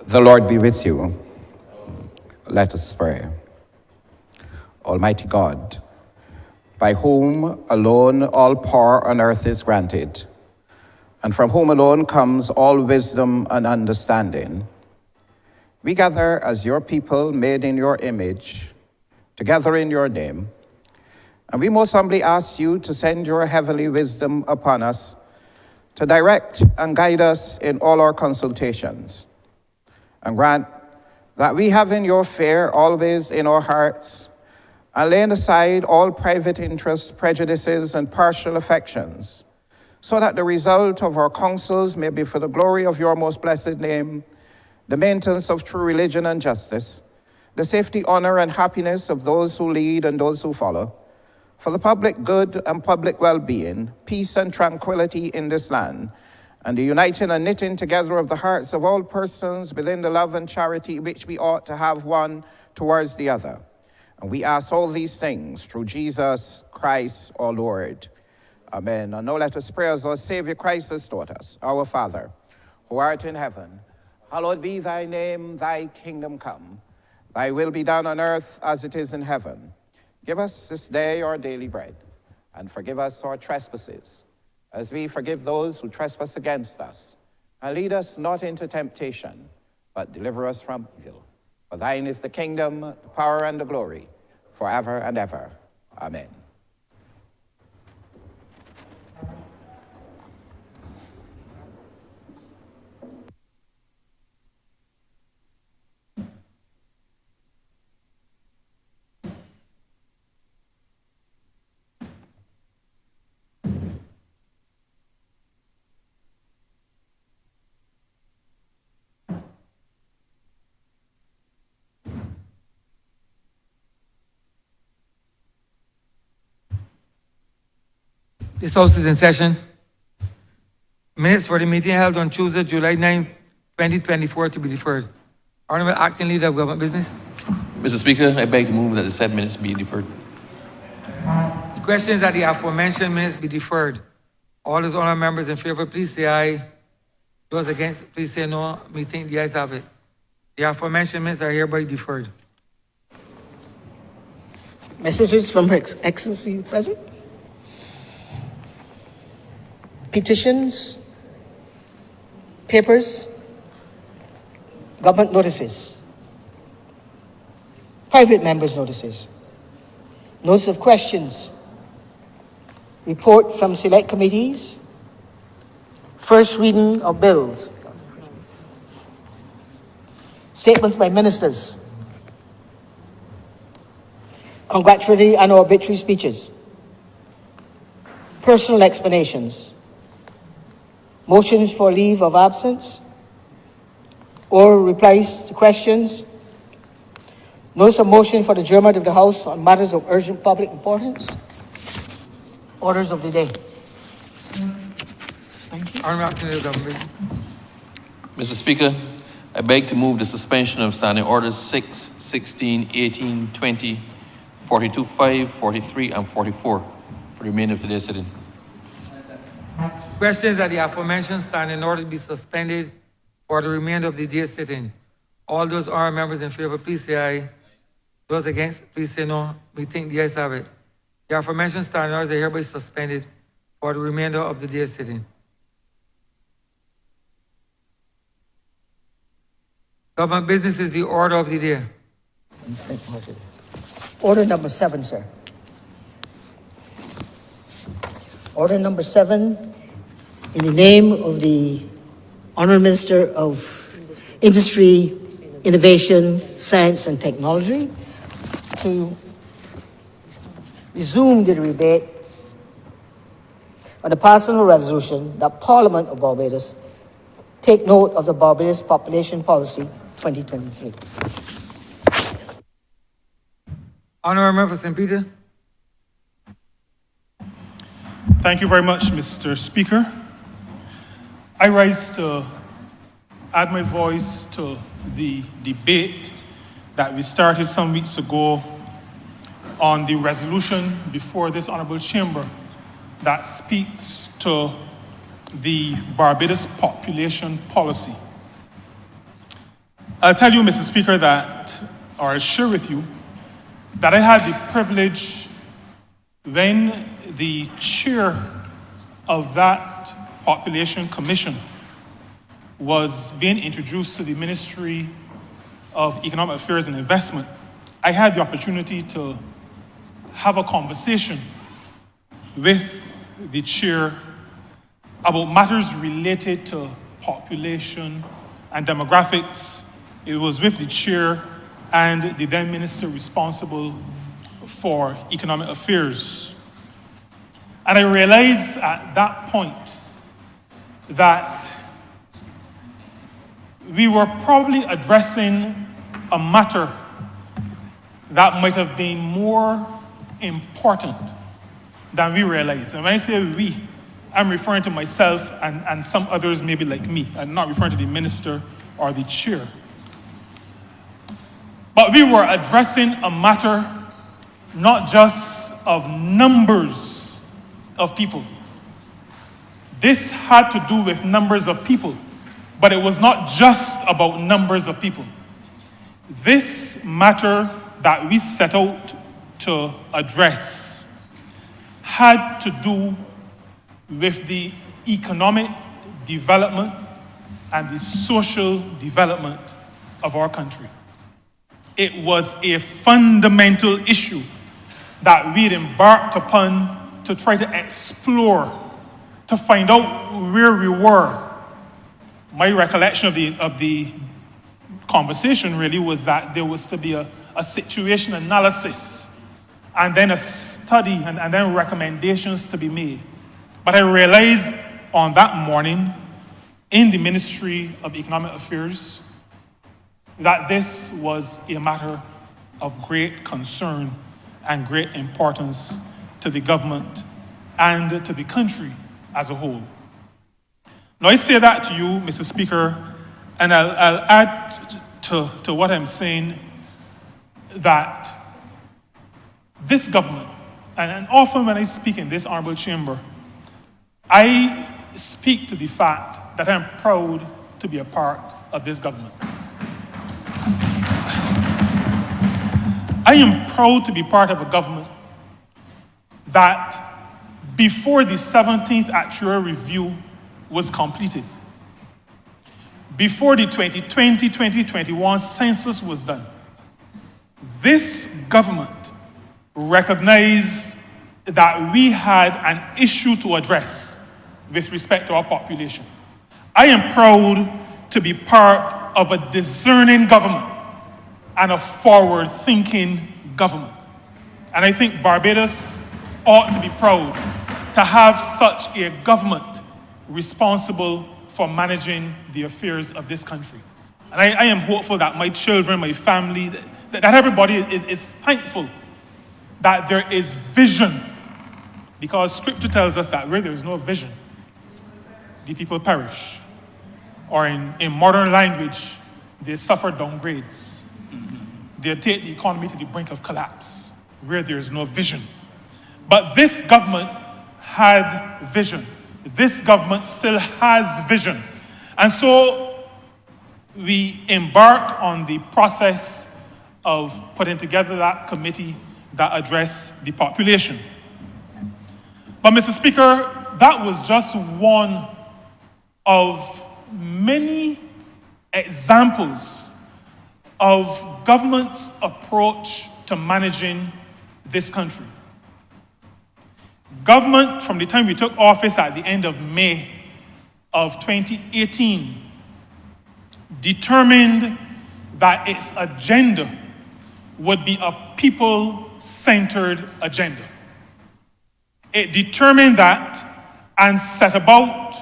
The Lord be with you. Let us pray. Almighty God, by whom alone all power on earth is granted, and from whom alone comes all wisdom and understanding, we gather as your people made in your image, together in your name, and we most humbly ask you to send your heavenly wisdom upon us to direct and guide us in all our consultations, and grant that we have in your fear always in our hearts, and laying aside all private interests, prejudices, and partial affections, so that the result of our counsels may be for the glory of your most blessed name, the maintenance of true religion and justice, the safety, honor, and happiness of those who lead and those who follow, for the public good and public well-being, peace and tranquility in this land, and the uniting and knitting together of the hearts of all persons within the love and charity which we ought to have one towards the other. And we ask all these things through Jesus Christ our Lord. Amen. And now let us pray as our Savior Christ has taught us. Our Father, who art in heaven, hallowed be thy name, thy kingdom come. Thy will be done on earth as it is in heaven. Give us this day our daily bread, and forgive us our trespasses, as we forgive those who trespass against us. And lead us not into temptation, but deliver us from evil. For thine is the kingdom, the power, and the glory, forever and ever. Amen. This House is in session. Minutes for the meeting held on Tuesday, July 9, 2024 to be deferred. Honourable Acting Leader of Government Business. Mr. Speaker, I beg to move that the said minutes be deferred. The question is that the aforementioned minutes be deferred. All those honourable members in favour, please say aye. Those against, please say no. Me think the ayes have it. The aforementioned minutes are hereby deferred. Messages from Her Excellency present. Petitions, papers, government notices, private members' notices, notes of questions, report from select committees, first reading of bills, statements by ministers, congratulatory and obituary speeches, personal explanations, motions for leave of absence, or replies to questions, notice of motion for the adjournment of the House on matters of urgent public importance, orders of the day. Thank you. Honourable Acting Leader of Government Business. Mr. Speaker, I beg to move the suspension of standing orders 6, 16, 18, 20, 42, 5, 43, and 44 for the remainder of today's sitting. Questions that the aforementioned standing orders be suspended for the remainder of the day sitting. All those honourable members in favour, please say aye. Those against, please say no. We think the ayes have it. The aforementioned standing orders are hereby suspended for the remainder of the day sitting. Government business is the order of the day. Order number 7, sir. Order number 7, in the name of the Honourable Minister of Industry, Innovation, Science and Technology, to resume the debate on the personal resolution that Parliament of Barbados take note of the Barbados Population Policy 2023. Honourable Member for St. Peter. Thank you very much, Mr. Speaker. I rise to add my voice to the debate that we started some weeks ago on the resolution before this Honourable Chamber that speaks to the Barbados Population Policy. I'll tell you, Mr. Speaker, or I'll share with you, that I had the privilege when the chair of that population commission was being introduced to the Ministry of Economic Affairs and Investment. I had the opportunity to have a conversation with the chair about matters related to population and demographics. It was with the chair and the then minister responsible for economic affairs. And I realized at that point that we were probably addressing a matter that might have been more important than we realized. And when I say we, I'm referring to myself and some others maybe like me. I'm not referring to the minister or the chair. But we were addressing a matter not just of numbers of people. This had to do with numbers of people, but it was not just about numbers of people. This matter that we set out to address had to do with the economic development and the social development of our country. It was a fundamental issue that we'd embarked upon to try to explore, to find out where we were. My recollection of the conversation really was that there was to be a situation analysis and then a study and then recommendations to be made. But I realized on that morning in the Ministry of Economic Affairs that this was a matter of great concern and great importance to the government and to the country as a whole. Now I say that to you, Mr. Speaker, and I'll add to what I'm saying that this government, and often when I speak in this honorable chamber, I speak to the fact that I'm proud to be a part of this government. I am proud to be part of a government that before the 17th actuarial review was completed, before the 2020-2021 census was done, this government recognized that we had an issue to address with respect to our population. I am proud to be part of a discerning government and a forward-thinking government. And I think Barbados ought to be proud to have such a government responsible for managing the affairs of this country. And I am hopeful that my children, my family, that everybody is thankful that there is vision, because scripture tells us that where there is no vision, the people perish. Or in modern language, they suffer downgrades. They take the economy to the brink of collapse, where there is no vision. But this government had vision. This government still has vision. And so we embarked on the process of putting together that committee that addressed the population. But Mr. Speaker, that was just one of many examples of government's approach to managing this country. Government, from the time we took office at the end of May of 2018, determined that its agenda would be a people-centered agenda. It determined that and set about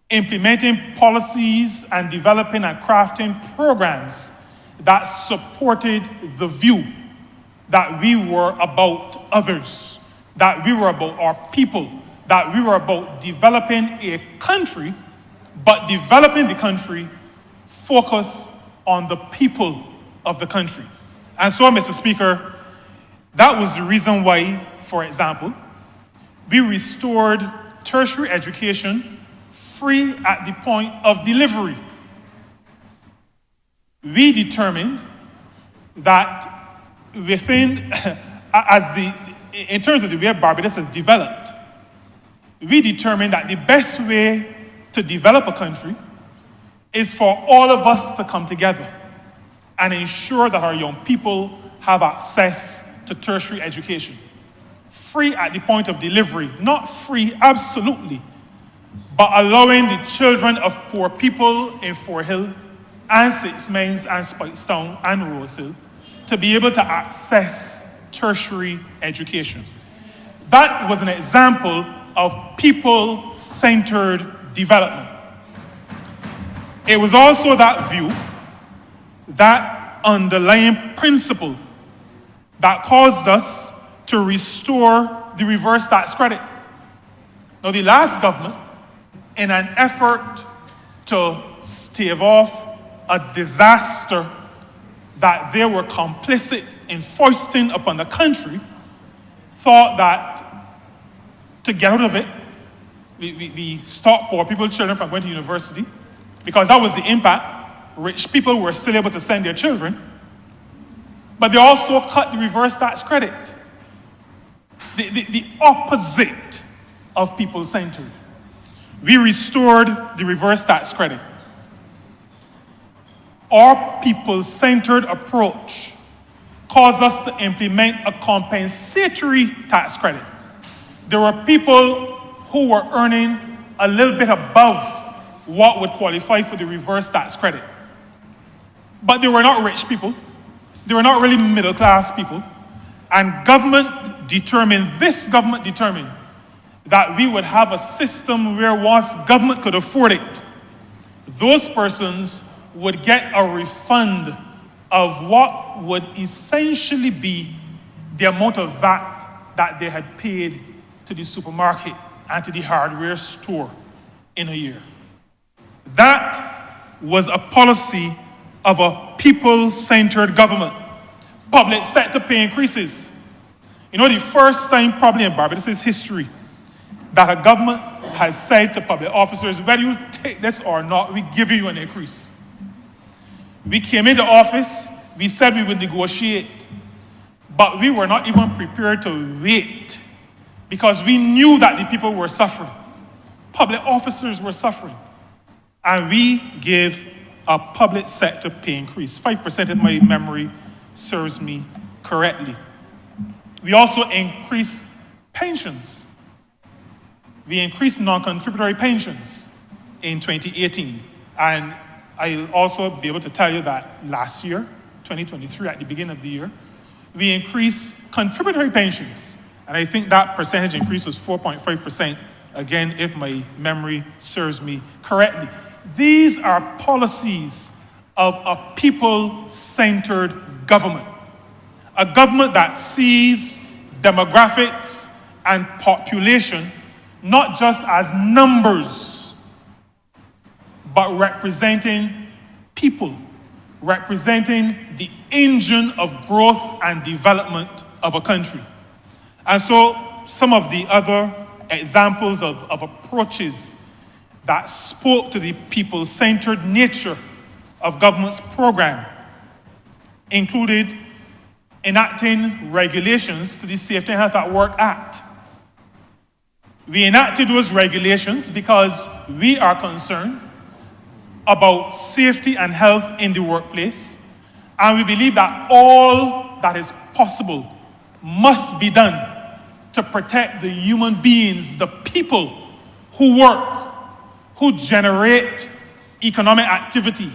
implementing policies and developing and crafting programs that supported the view that we were about others, that we were about our people, that we were about developing a country, but developing the country focused on the people of the country. And so, Mr. Speaker, that was the reason why, for example, we restored tertiary education free at the point of delivery. we determined that within, in terms of the way Barbados has developed, we determined that the best way to develop a country is for all of us to come together and ensure that our young people have access to tertiary education. Free at the point of delivery, not free absolutely, but allowing the children of poor people in Fort Hill and Six Mines and Spikestown and Rose Hill to be able to access tertiary education. That was an example of people-centered development. It was also that view, that underlying principle that caused us to restore the reverse tax credit. Now, the last government, in an effort to stave off a disaster that they were complicit in foisting upon the country, thought that to get out of it, we stopped poor people, children from going to university, because that was the impact. Rich people were still able to send their children, but they also cut the reverse tax credit. The opposite of people-centered. We restored the reverse tax credit. Our people-centered approach caused us to implement a compensatory tax credit. There were people who were earning a little bit above what would qualify for the reverse tax credit. But they were not rich people. They were not really middle-class people. And this government determined that we would have a system where once government could afford it, those persons would get a refund of what would essentially be the amount of VAT that they had paid to the supermarket and to the hardware store in a year. That was a policy of a people-centered government. Public sector pay increases. You know, the first time probably in Barbados' history that a government has said to public officers, whether you take this or not, we give you an increase. We came into office, we said we would negotiate, but we were not even prepared to wait because we knew that the people were suffering. Public officers were suffering. And we gave a public sector pay increase, 5% if my memory serves me correctly. We also increased pensions. We increased non-contributory pensions in 2018. And I'll also be able to tell you that last year, 2023, at the beginning of the year, we increased contributory pensions. And I think that percentage increase was 4.5%, again, if my memory serves me correctly. These are policies of a people-centered government. A government that sees demographics and population not just as numbers, but representing people, representing the engine of growth and development of a country. And so some of the other examples of approaches that spoke to the people-centered nature of government's program included enacting regulations to the Safety and Health at Work Act. We enacted those regulations because we are concerned about safety and health in the workplace, and we believe that all that is possible must be done to protect the human beings, the people who work, who generate economic activity,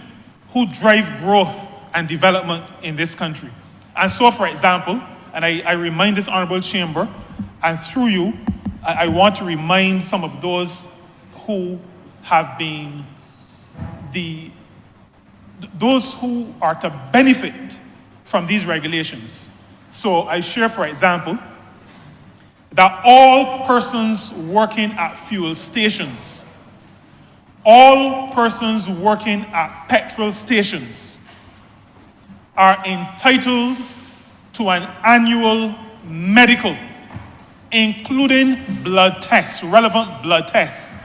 who drive growth and development in this country. And so, for example, and I remind this Honourable Chamber, and through you, I want to remind some of those who have been those who are to benefit from these regulations. So I share, for example, that all persons working at fuel stations, all persons working at petrol stations are entitled to an annual medical, including blood tests, relevant blood tests,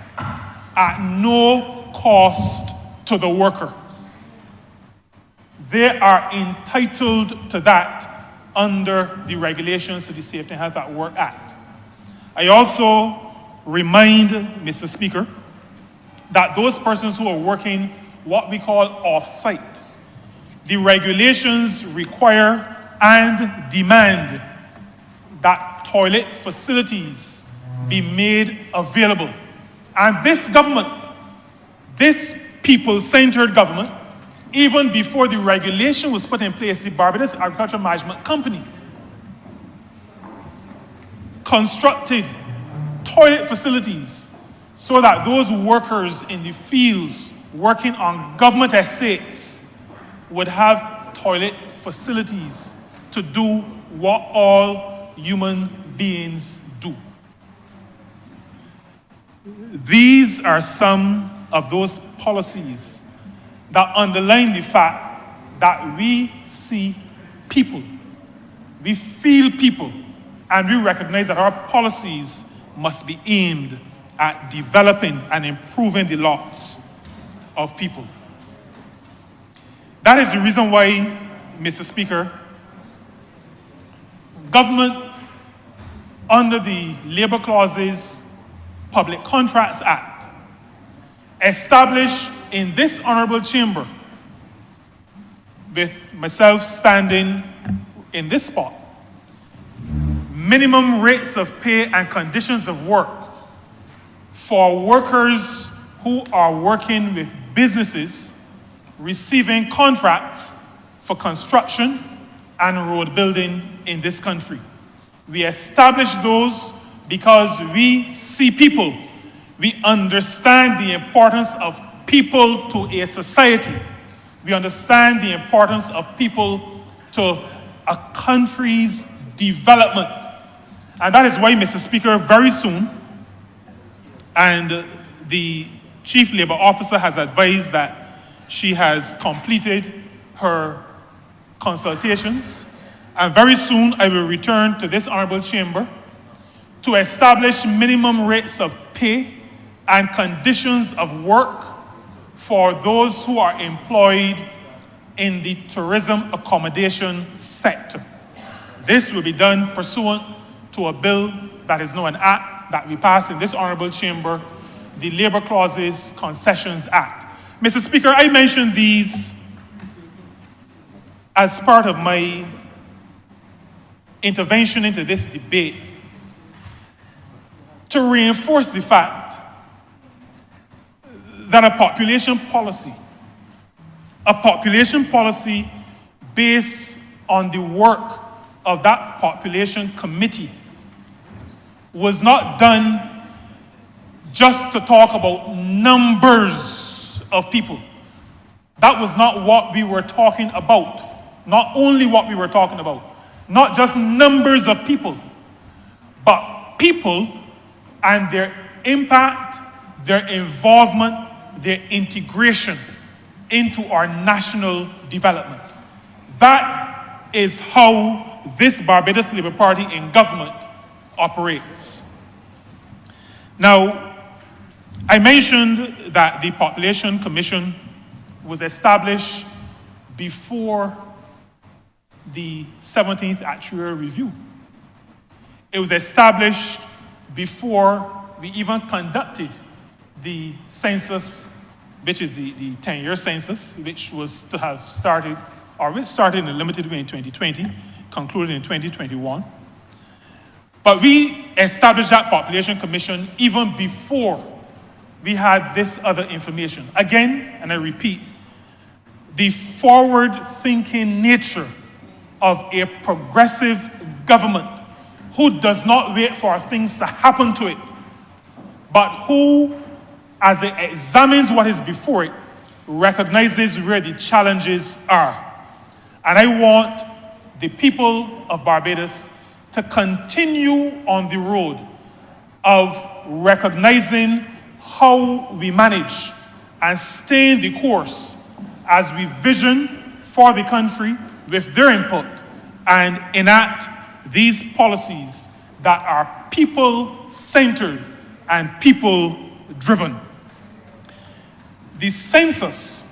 at no cost to the worker. They are entitled to that under the regulations to the Safety and Health at Work Act. I also remind Mr. Speaker that those persons who are working what we call off-site, the regulations require and demand that toilet facilities be made available. And this government, this people-centered government, even before the regulation was put in place, the Barbados Agricultural Management Company constructed toilet facilities so that those workers in the fields working on government estates would have toilet facilities to do what all human beings do. These are some of those policies that underline the fact that we see people, we feel people, and we recognize that our policies must be aimed at developing and improving the lots of people. That is the reason why, Mr. Speaker, government, under the Labor Clauses Public Contracts Act, established in this honorable chamber, with myself standing in this spot, minimum rates of pay and conditions of work for workers who are working with businesses receiving contracts for construction and road building in this country. We established those because we see people. We understand the importance of people to a society. We understand the importance of people to a country's development. And that is why, Mr. Speaker, very soon, and the Chief Labor Officer has advised that she has completed her consultations, and very soon I will return to this honorable chamber to establish minimum rates of pay and conditions of work for those who are employed in the tourism accommodation sector. This will be done pursuant to a bill that is now an act that we passed in this honorable chamber, the Labor Clauses Concessions Act. Mr. Speaker, I mentioned these as part of my intervention into this debate to reinforce the fact that a population policy based on the work of that population committee was not done just to talk about numbers of people. That was not what we were talking about. Not only what we were talking about. Not just numbers of people, but people and their impact, their involvement, their integration into our national development. That is how this Barbados Labour Party in government operates. Now, I mentioned that the Population Commission was established before the 17th Actuarial Review. It was established before we even conducted the census, which is the 10-year census, which was to have started, or which started in a limited way in 2020, concluded in 2021. But we established that Population Commission even before we had this other information. Again, and I repeat, the forward-thinking nature of a progressive government who does not wait for things to happen to it, but who, as it examines what is before it, recognizes where the challenges are. And I want the people of Barbados to continue on the road of recognizing how we manage and stay in the course as we vision for the country with their input and enact these policies that are people-centered and people-driven. The census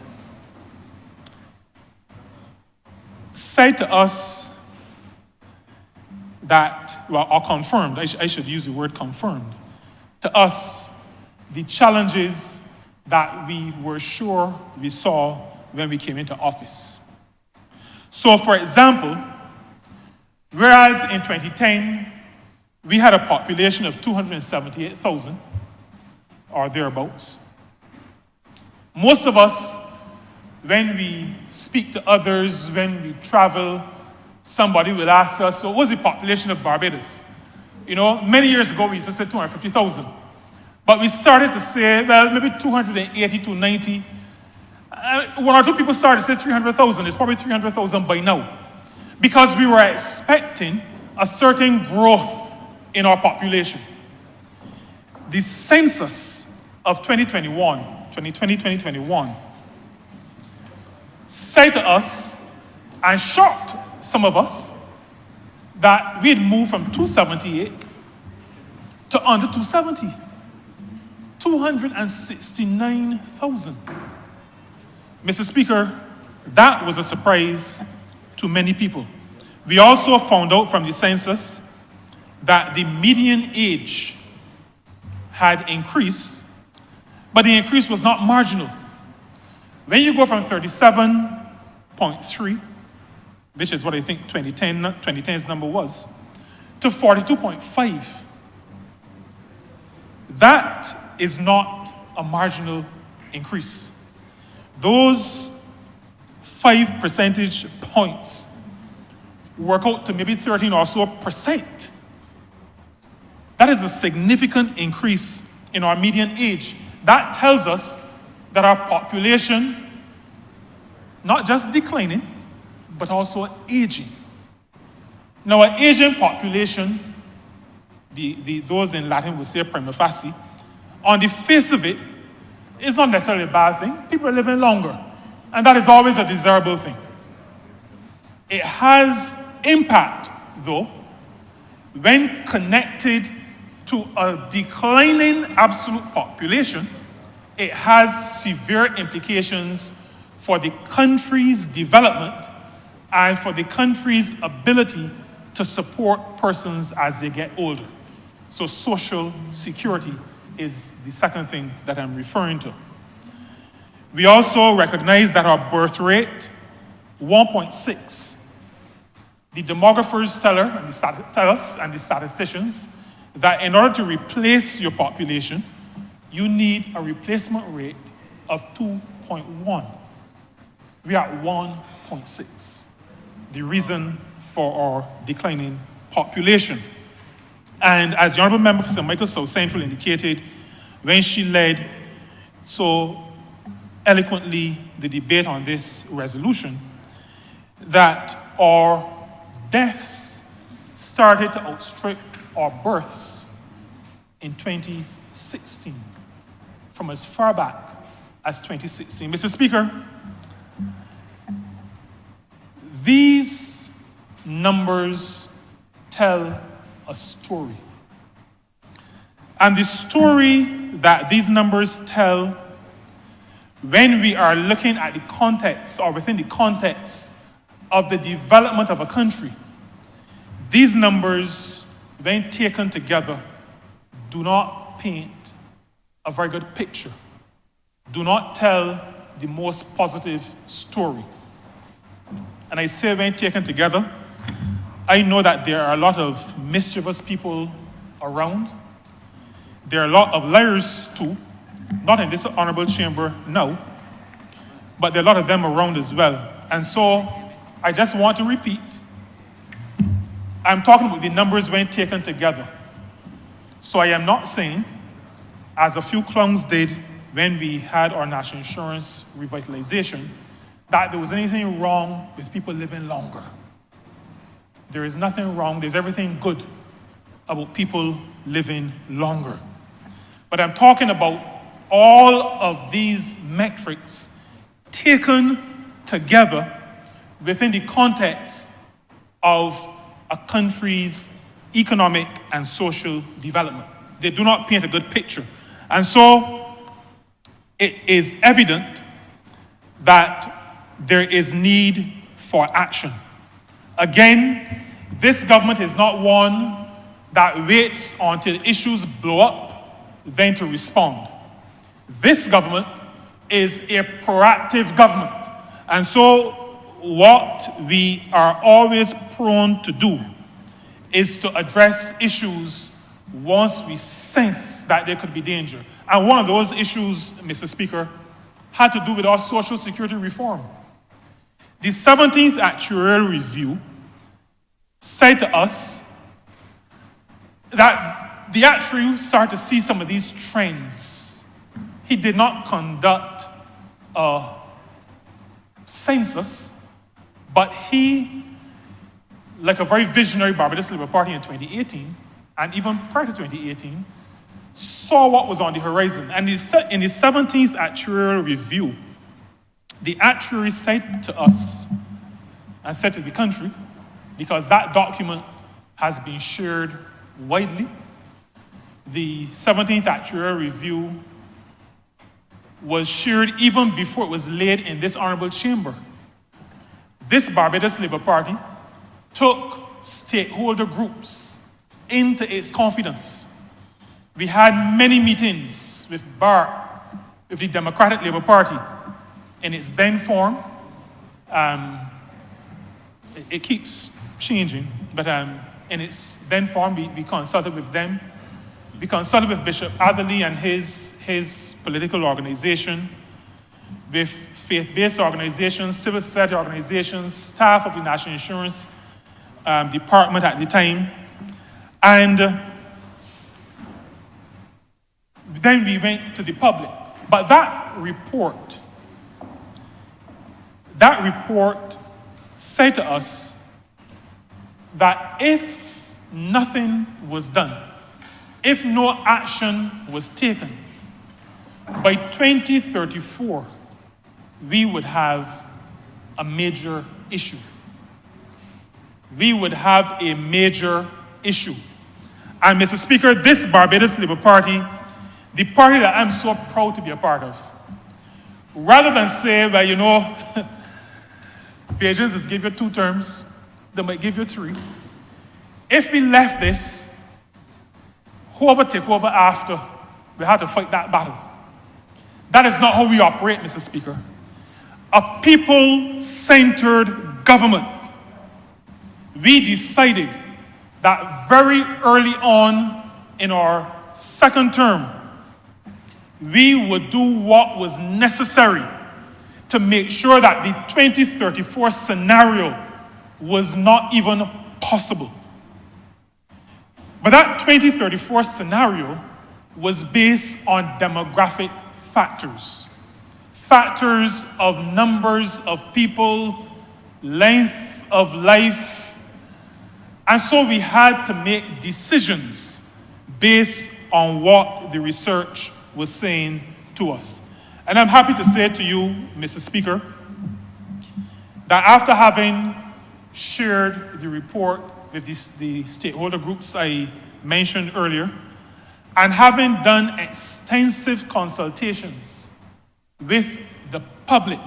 said to us that, well, or confirmed, I should use the word confirmed, to us the challenges that we were sure we saw when we came into office. So, for example, whereas in 2010, we had a population of 278,000, or thereabouts, most of us, when we speak to others, when we travel, somebody will ask us, so what's the population of Barbados? You know, many years ago, we used to say 250,000. But we started to say, well, maybe 280 to 90. One or two people started to say 300,000. It's probably 300,000 by now. Because we were expecting a certain growth in our population. The census of 2021 said to us, and shocked some of us, that we'd moved from 278 to under 270. 269,000. Mr. Speaker, that was a surprise to many people. We also found out from the census that the median age had increased, but the increase was not marginal. When you go from 37.3, which is what I think 2010's number was, to 42.5, that is not a marginal increase. Those 5 percentage points work out to maybe 13 or so percent. That is a significant increase in our median age. That tells us that our population, not just declining, but also aging. Now, an aging population, those in Latin would say prima facie, on the face of it, is not necessarily a bad thing. People are living longer, and that is always a desirable thing. It has impact, though, when connected to a declining absolute population. It has severe implications for the country's development and for the country's ability to support persons as they get older. So social security is the second thing that I'm referring to. We also recognize that our birth rate, 1.6. The demographers tell us, and the statisticians, that in order to replace your population, you need a replacement rate of 2.1. We are at 1.6. The reason for our declining population. And as the Honourable Member for St. Michael South Central indicated when she led so eloquently the debate on this resolution, that our deaths started to outstrip our births in 2016, from as far back as 2016. Mr. Speaker, these numbers tell a story. And the story that these numbers tell, when we are looking at the context or within the context of the development of a country, these numbers, when taken together, do not paint a very good picture, do not tell the most positive story. And I say when taken together, I know that there are a lot of mischievous people around. There are a lot of liars too, not in this honorable chamber now, but there are a lot of them around as well. And so I just want to repeat, I'm talking about the numbers when taken together. So I am not saying, as a few clowns did when we had our national insurance revitalization, that there was anything wrong with people living longer. There is nothing wrong, there's everything good about people living longer. But I'm talking about all of these metrics taken together within the context of a country's economic and social development. They do not paint a good picture. And so it is evident that there is need for action. Again, this government is not one that waits until issues blow up, then to respond. This government is a proactive government. And so what we are always prone to do is to address issues once we sense that there could be danger. And one of those issues, Mr. Speaker, had to do with our social security reform. The 17th Actuarial Review said to us that the actuary started to see some of these trends. He did not conduct a census, but he, like a very visionary Barbados Labour Party in 2018, and even prior to 2018, saw what was on the horizon. And in the 17th Actuarial Review, the actuary said to us, and said to the country, because that document has been shared widely, the 17th Actuarial Review was shared even before it was laid in this honourable chamber. This Barbados Labour Party took stakeholder groups into its confidence. We had many meetings with BART, with the Democratic Labour Party, in its then form. It keeps changing, but in its then form, we consulted with them. We consulted with Bishop Atherley and his political organization, with faith-based organizations, civil society organizations, staff of the National Insurance Department at the time. And then we went to the public. But that report said to us that if nothing was done, if no action was taken, by 2034, we would have a major issue. We would have a major issue. And Mr. Speaker, this Barbados Labour Party, the party that I'm so proud to be a part of, rather than say, well, you know, Bajans just give you 2 terms, they might give you 3. If we left this, whoever take over after, we had to fight that battle. That is not how we operate, Mr. Speaker. A people-centered government. We decided that very early on in our second term, we would do what was necessary to make sure that the 2034 scenario was not even possible. But that 2034 scenario was based on demographic factors. Factors of numbers of people, length of life. And so we had to make decisions based on what the research was saying to us. And I'm happy to say to you, Mr. Speaker, that after having shared the report with the stakeholder groups I mentioned earlier, and having done extensive consultations with the public,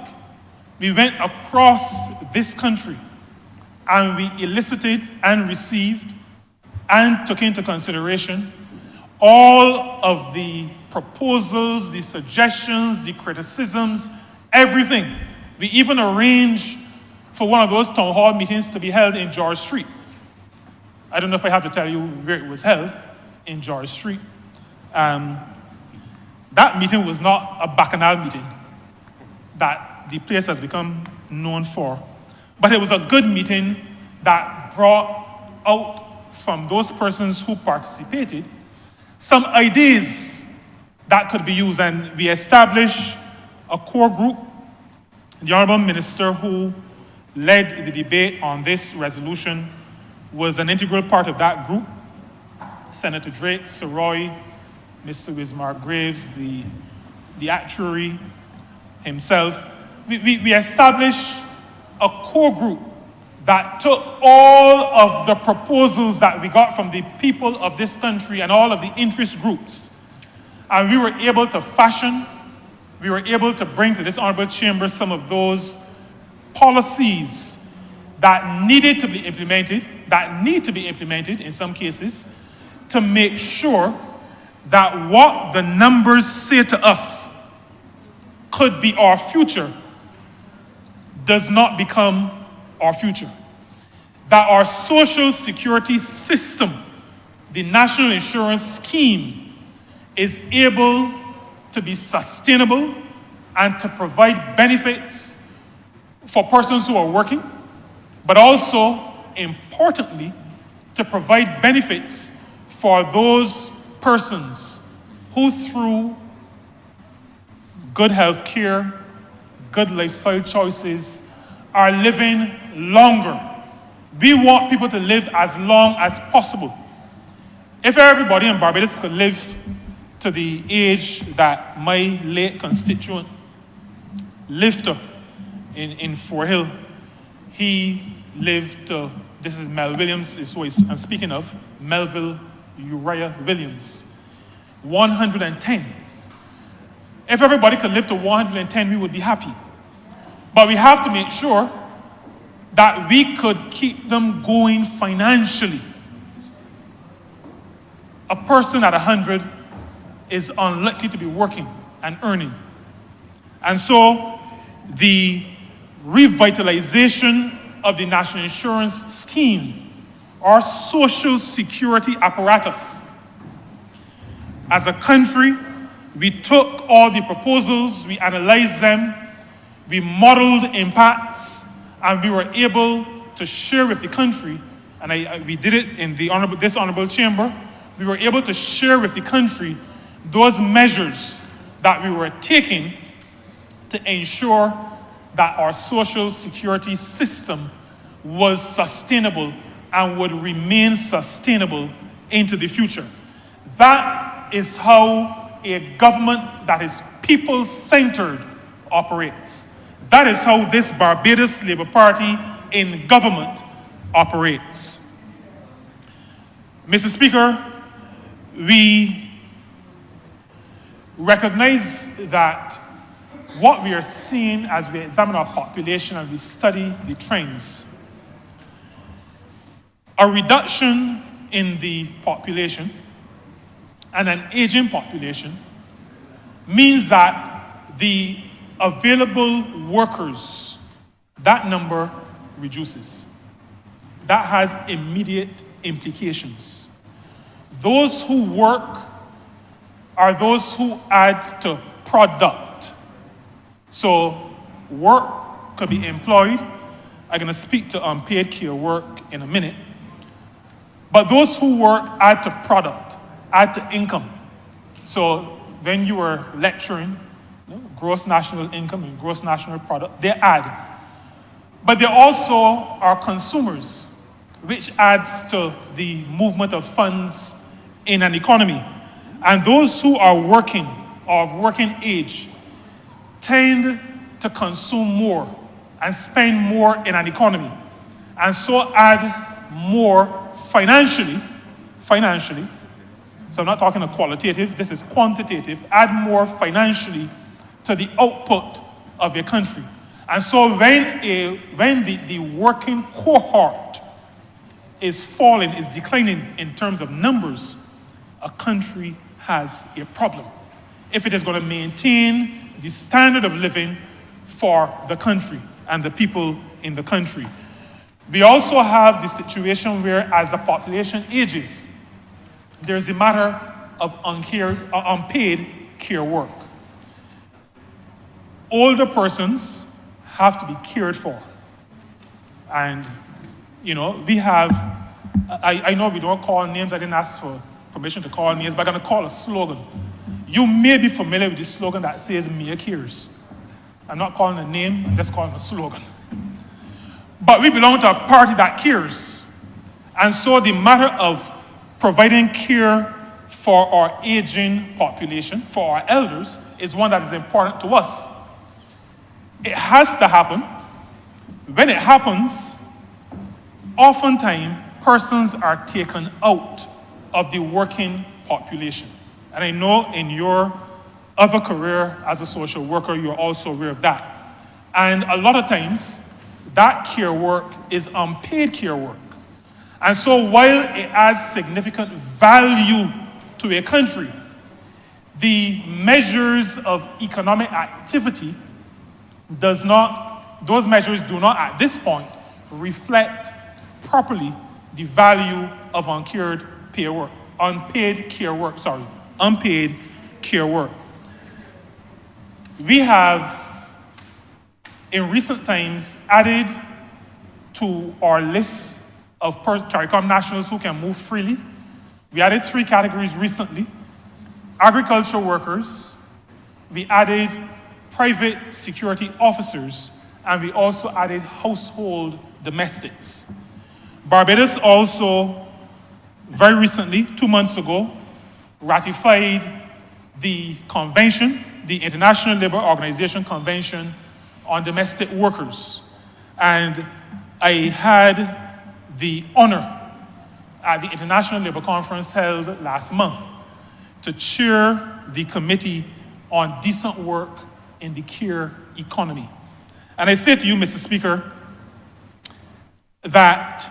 we went across this country and we elicited and received and took into consideration all of the proposals, the suggestions, the criticisms, everything. We even arranged for one of those town hall meetings to be held in George Street. I don't know if I have to tell you where it was held, in George Street. That meeting was not a bacchanal meeting that the place has become known for, but it was a good meeting that brought out from those persons who participated some ideas that could be used, and we established a core group. The Honourable Minister who led the debate on this resolution was an integral part of that group. Senator Drake, Sir Roy, Mr. Wismar Graves, the actuary himself. We established a core group that took all of the proposals that we got from the people of this country and all of the interest groups. And we were able to fashion, we were able to bring to this honourable chamber some of those policies that need to be implemented in some cases to make sure that what the numbers say to us could be our future does not become our future. That our social security system, the national insurance scheme, is able to be sustainable and to provide benefits for persons who are working, but also, importantly, to provide benefits for those persons who, through good health care, good lifestyle choices, are living longer. We want people to live as long as possible. If everybody in Barbados could live to the age that my late constituent lived to in Fort Hill, he lived to, this is Mel Williams, is who I'm speaking of, Melville Uriah Williams, 110. If everybody could live to 110, we would be happy. But we have to make sure that we could keep them going financially. A person at 100 is unlikely to be working and earning. And so the revitalization of the national insurance scheme, our social security apparatus. As a country, we took all the proposals, we analyzed them, we modeled impacts, and we were able to share with the country, and we did it in this honorable chamber, we were able to share with the country those measures that we were taking to ensure that our social security system was sustainable and would remain sustainable into the future. That is how a government that is people-centered operates. That is how this Barbados Labour Party in government operates. Mr. Speaker, we recognize that what we are seeing as we examine our population and we study the trends, a reduction in the population and an aging population means that the available workers, that number reduces. That has immediate implications. Those who work are those who add to product. So work could be employed. I'm going to speak to unpaid care work in a minute. But those who work add to product, add to income. So when you were lecturing, gross national income and gross national product, they add. But they also are consumers, which adds to the movement of funds in an economy. And those who are working or of working age tend to consume more and spend more in an economy, and so add more financially. So I'm not talking of qualitative, this is quantitative, add more financially to the output of a country. And so when the working cohort is falling, is declining in terms of numbers, a country has a problem if it is going to maintain the standard of living for the country and the people in the country. We also have the situation where as the population ages, there's a matter of unpaid care work. Older persons have to be cared for. And, we have, I know we don't call names, I didn't ask for permission to call names, but I'm going to call a slogan. You may be familiar with the slogan that says, Mia cares. I'm not calling a name, I'm just calling a slogan. But we belong to a party that cares. And so the matter of providing care for our aging population, for our elders, is one that is important to us. It has to happen. When it happens, oftentimes persons are taken out of the working population. And I know in your other career as a social worker, you're also aware of that. And a lot of times, that care work is unpaid care work. And so while it adds significant value to a country, the measures of economic activity those measures do not at this point reflect properly the value of unpaid care work. We have, in recent times, added to our list of CARICOM nationals who can move freely. We added 3 categories recently: agricultural workers, we added private security officers, and we also added household domestics. Barbados also, very recently, 2 months ago, ratified the convention, the International Labour Organization Convention on Domestic Workers. And I had the honor at the International Labour Conference held last month to chair the Committee on Decent Work in the Care Economy. And I say to you, Mr. Speaker, that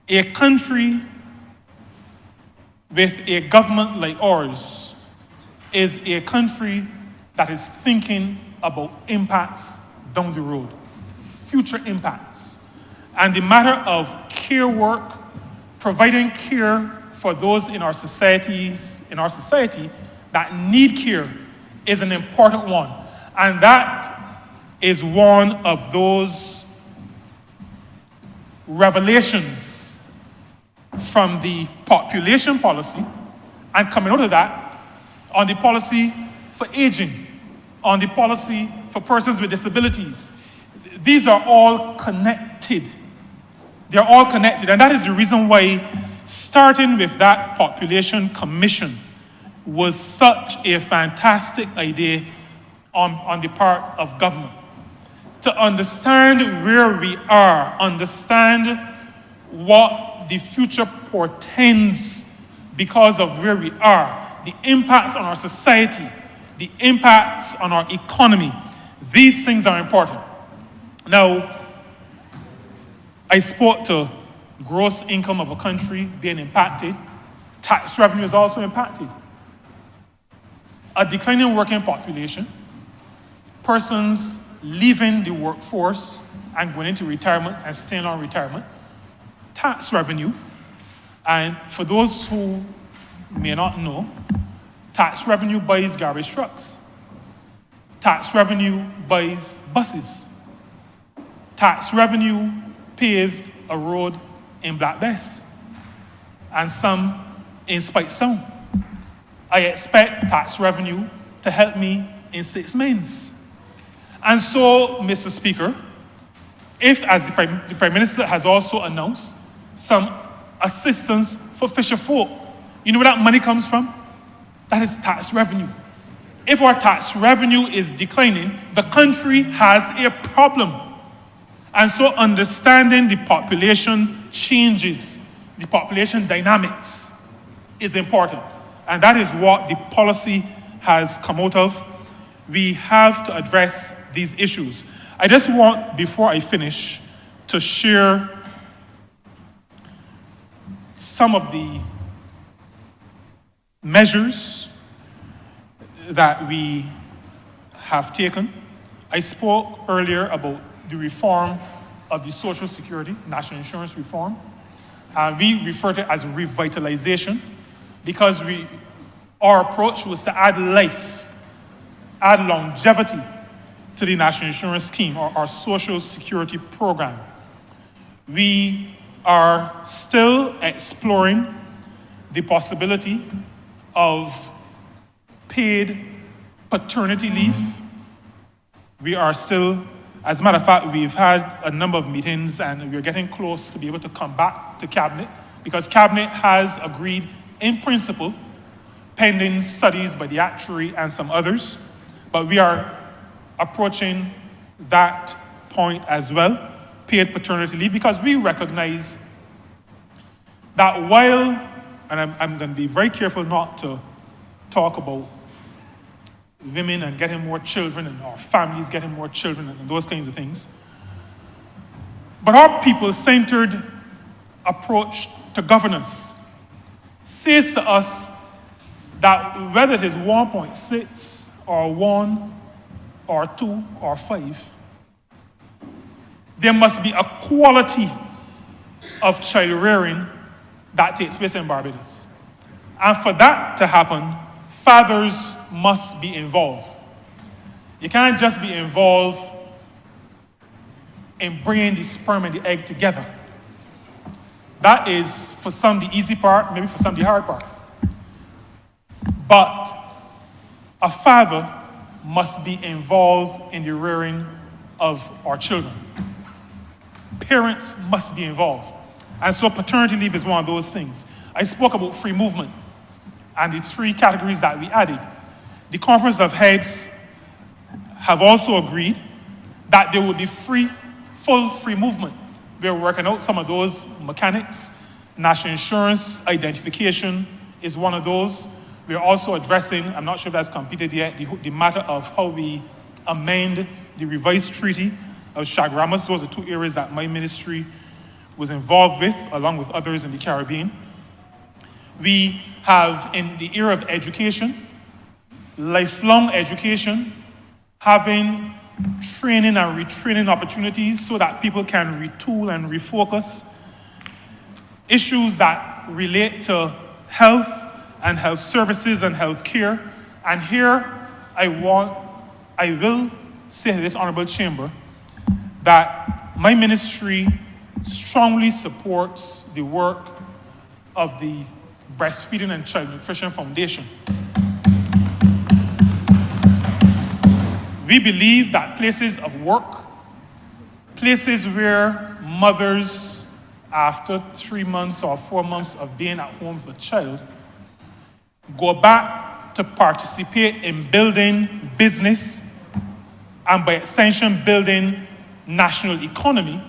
a country with a government like ours is a country that is thinking about impacts down the road, future impacts. And the matter of care work, providing care for those in our society that need care is an important one. And that is one of those revelations from the population policy, and coming out of that, on the policy for aging, on the policy for persons with disabilities. These are all connected. They're all connected, and that is the reason why starting with that population commission was such a fantastic idea on the part of government. To understand where we are, understand what the future portends because of where we are, the impacts on our society, the impacts on our economy. These things are important. Now, I spoke to gross income of a country being impacted. Tax revenue is also impacted. A declining working population, persons leaving the workforce and going into retirement and staying on retirement, tax revenue, and for those who may not know, tax revenue buys garbage trucks. Tax revenue buys buses. Tax revenue paved a road in Black Bess, and some in Spike Sound. I expect tax revenue to help me in 6 Mains. And so, Mr. Speaker, if, as the Prime Minister has also announced, some assistance for fisher folk, you know where that money comes from? That is tax revenue. If our tax revenue is declining, the country has a problem. And so understanding the population changes, the population dynamics is important. And that is what the policy has come out of. We have to address these issues. I just want, before I finish, to share some of the measures that we have taken. I spoke earlier about the reform of the Social Security, National Insurance reform. We refer to it as revitalization because our approach was to add life, add longevity to the National Insurance Scheme, or our Social Security program. We are still exploring the possibility of paid paternity leave. We are still, as a matter of fact, we've had a number of meetings and we're getting close to be able to come back to Cabinet because Cabinet has agreed in principle, pending studies by the actuary and some others, but we are approaching that point as well, paid paternity leave, because we recognize that while, and I'm going to be very careful not to talk about women and getting more children and our families getting more children and those kinds of things. But our people-centered approach to governance says to us that whether it is 1.6 or 1 or 2 or 5, there must be a quality of child rearing that takes place in Barbados. And for that to happen, fathers must be involved. You can't just be involved in bringing the sperm and the egg together. That is, for some, the easy part, maybe for some, the hard part. But a father must be involved in the rearing of our children. Parents must be involved. And so paternity leave is one of those things. I spoke about free movement and the 3 categories that we added. The Conference of Heads have also agreed that there would be full free movement. We're working out some of those mechanics. National insurance identification is one of those. We're also addressing, I'm not sure if that's completed yet, the matter of how we amend the revised treaty of Chaguaramas. Those are 2 areas that my ministry was involved with, along with others in the Caribbean. We have, in the area of education, lifelong education, having training and retraining opportunities so that people can retool and refocus. Issues that relate to health and health services and health care. And here I will say to this honorable chamber that my ministry strongly supports the work of the Breastfeeding and Child Nutrition Foundation. We believe that places of work, places where mothers, after 3 months or 4 months of being at home with a child, go back to participate in building business and by extension building national economy,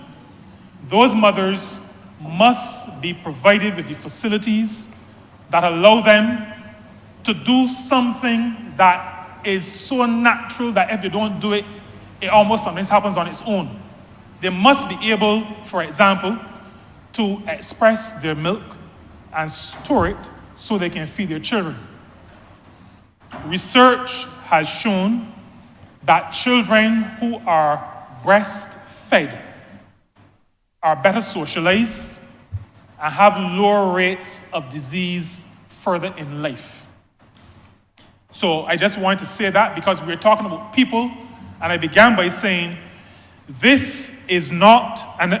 those mothers must be provided with the facilities that allow them to do something that is so natural that if they don't do it, it almost sometimes happens on its own. They must be able, for example, to express their milk and store it so they can feed their children. Research has shown that children who are breastfed are better socialized and have lower rates of disease further in life. So I just wanted to say that because we're talking about people, and I began by saying this is not, and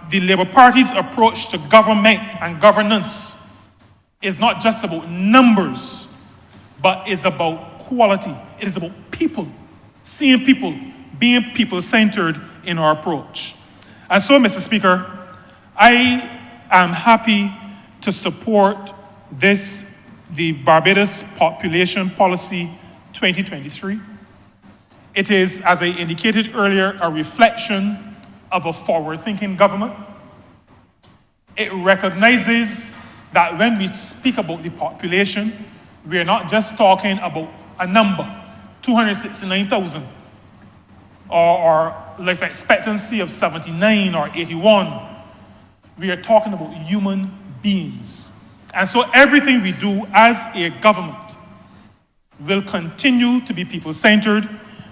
the Labour Party's approach to government and governance is not just about numbers, but is about quality. It is about people, seeing people, being people-centered in our approach. And so, Mr. Speaker, I am happy to support the Barbados Population Policy 2023. It is, as I indicated earlier, a reflection of a forward-thinking government. It recognizes that when we speak about the population, we are not just talking about a number, 269,000, or life expectancy of 79 or 81. We are talking about human beings. And so everything we do as a government will continue to be people-centered.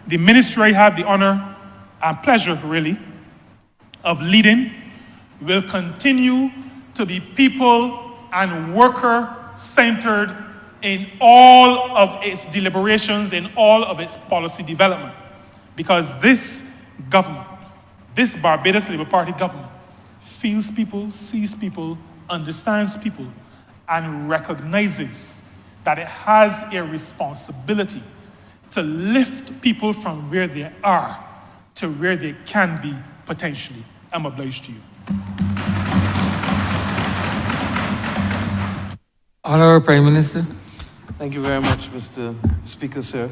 The ministry I have the honor and pleasure, really, of leading will continue to be people and worker-centered in all of its deliberations, in all of its policy development. Because this government, this Barbados Labour Party government, feels people, sees people, understands people, and recognizes that it has a responsibility to lift people from where they are to where they can be potentially. I'm obliged to you. Honourable Prime Minister. Thank you very much, Mr. Speaker, sir.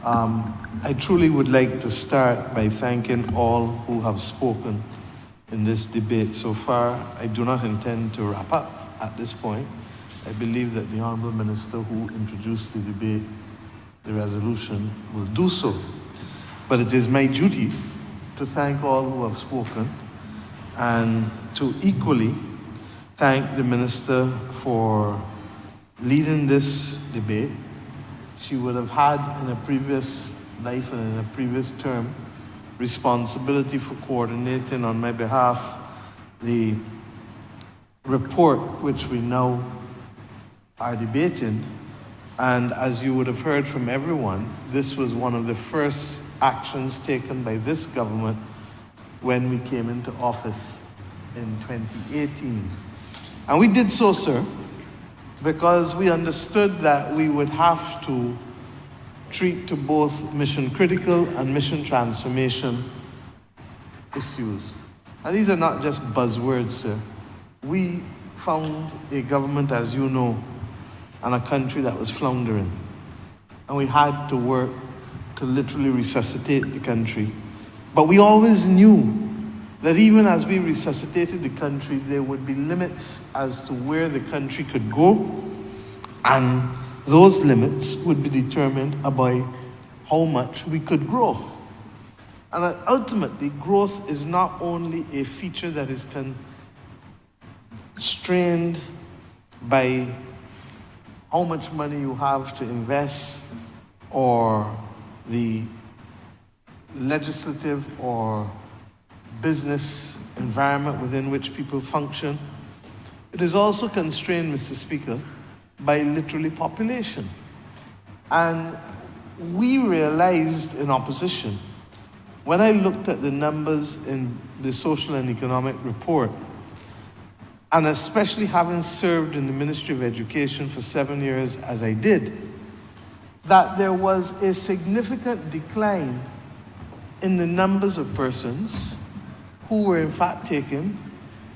I truly would like to start by thanking all who have spoken in this debate so far. I do not intend to wrap up at this point. I believe that the Honourable Minister who introduced the debate the resolution will do so. But it is my duty to thank all who have spoken and to equally thank the Minister for leading this debate. She would have had in a previous life and in a previous term responsibility for coordinating on my behalf the report which we now are debating. And as you would have heard from everyone, this was one of the first actions taken by this government when we came into office in 2018. And we did so, sir, because we understood that we would have to treat to both mission critical and mission transformation issues. And these are not just buzzwords, sir. We found a government, as you know, and a country that was floundering. And we had to work to literally resuscitate the country. But we always knew that even as we resuscitated the country, there would be limits as to where the country could go, and those limits would be determined by how much we could grow. And that ultimately, growth is not only a feature that is constrained by how much money you have to invest or the legislative or business environment within which people function. It is also constrained, Mr. Speaker, by literally population. And we realized in opposition, when I looked at the numbers in the social and economic report, and especially having served in the Ministry of Education for 7 years as I did, that there was a significant decline in the numbers of persons who were in fact taking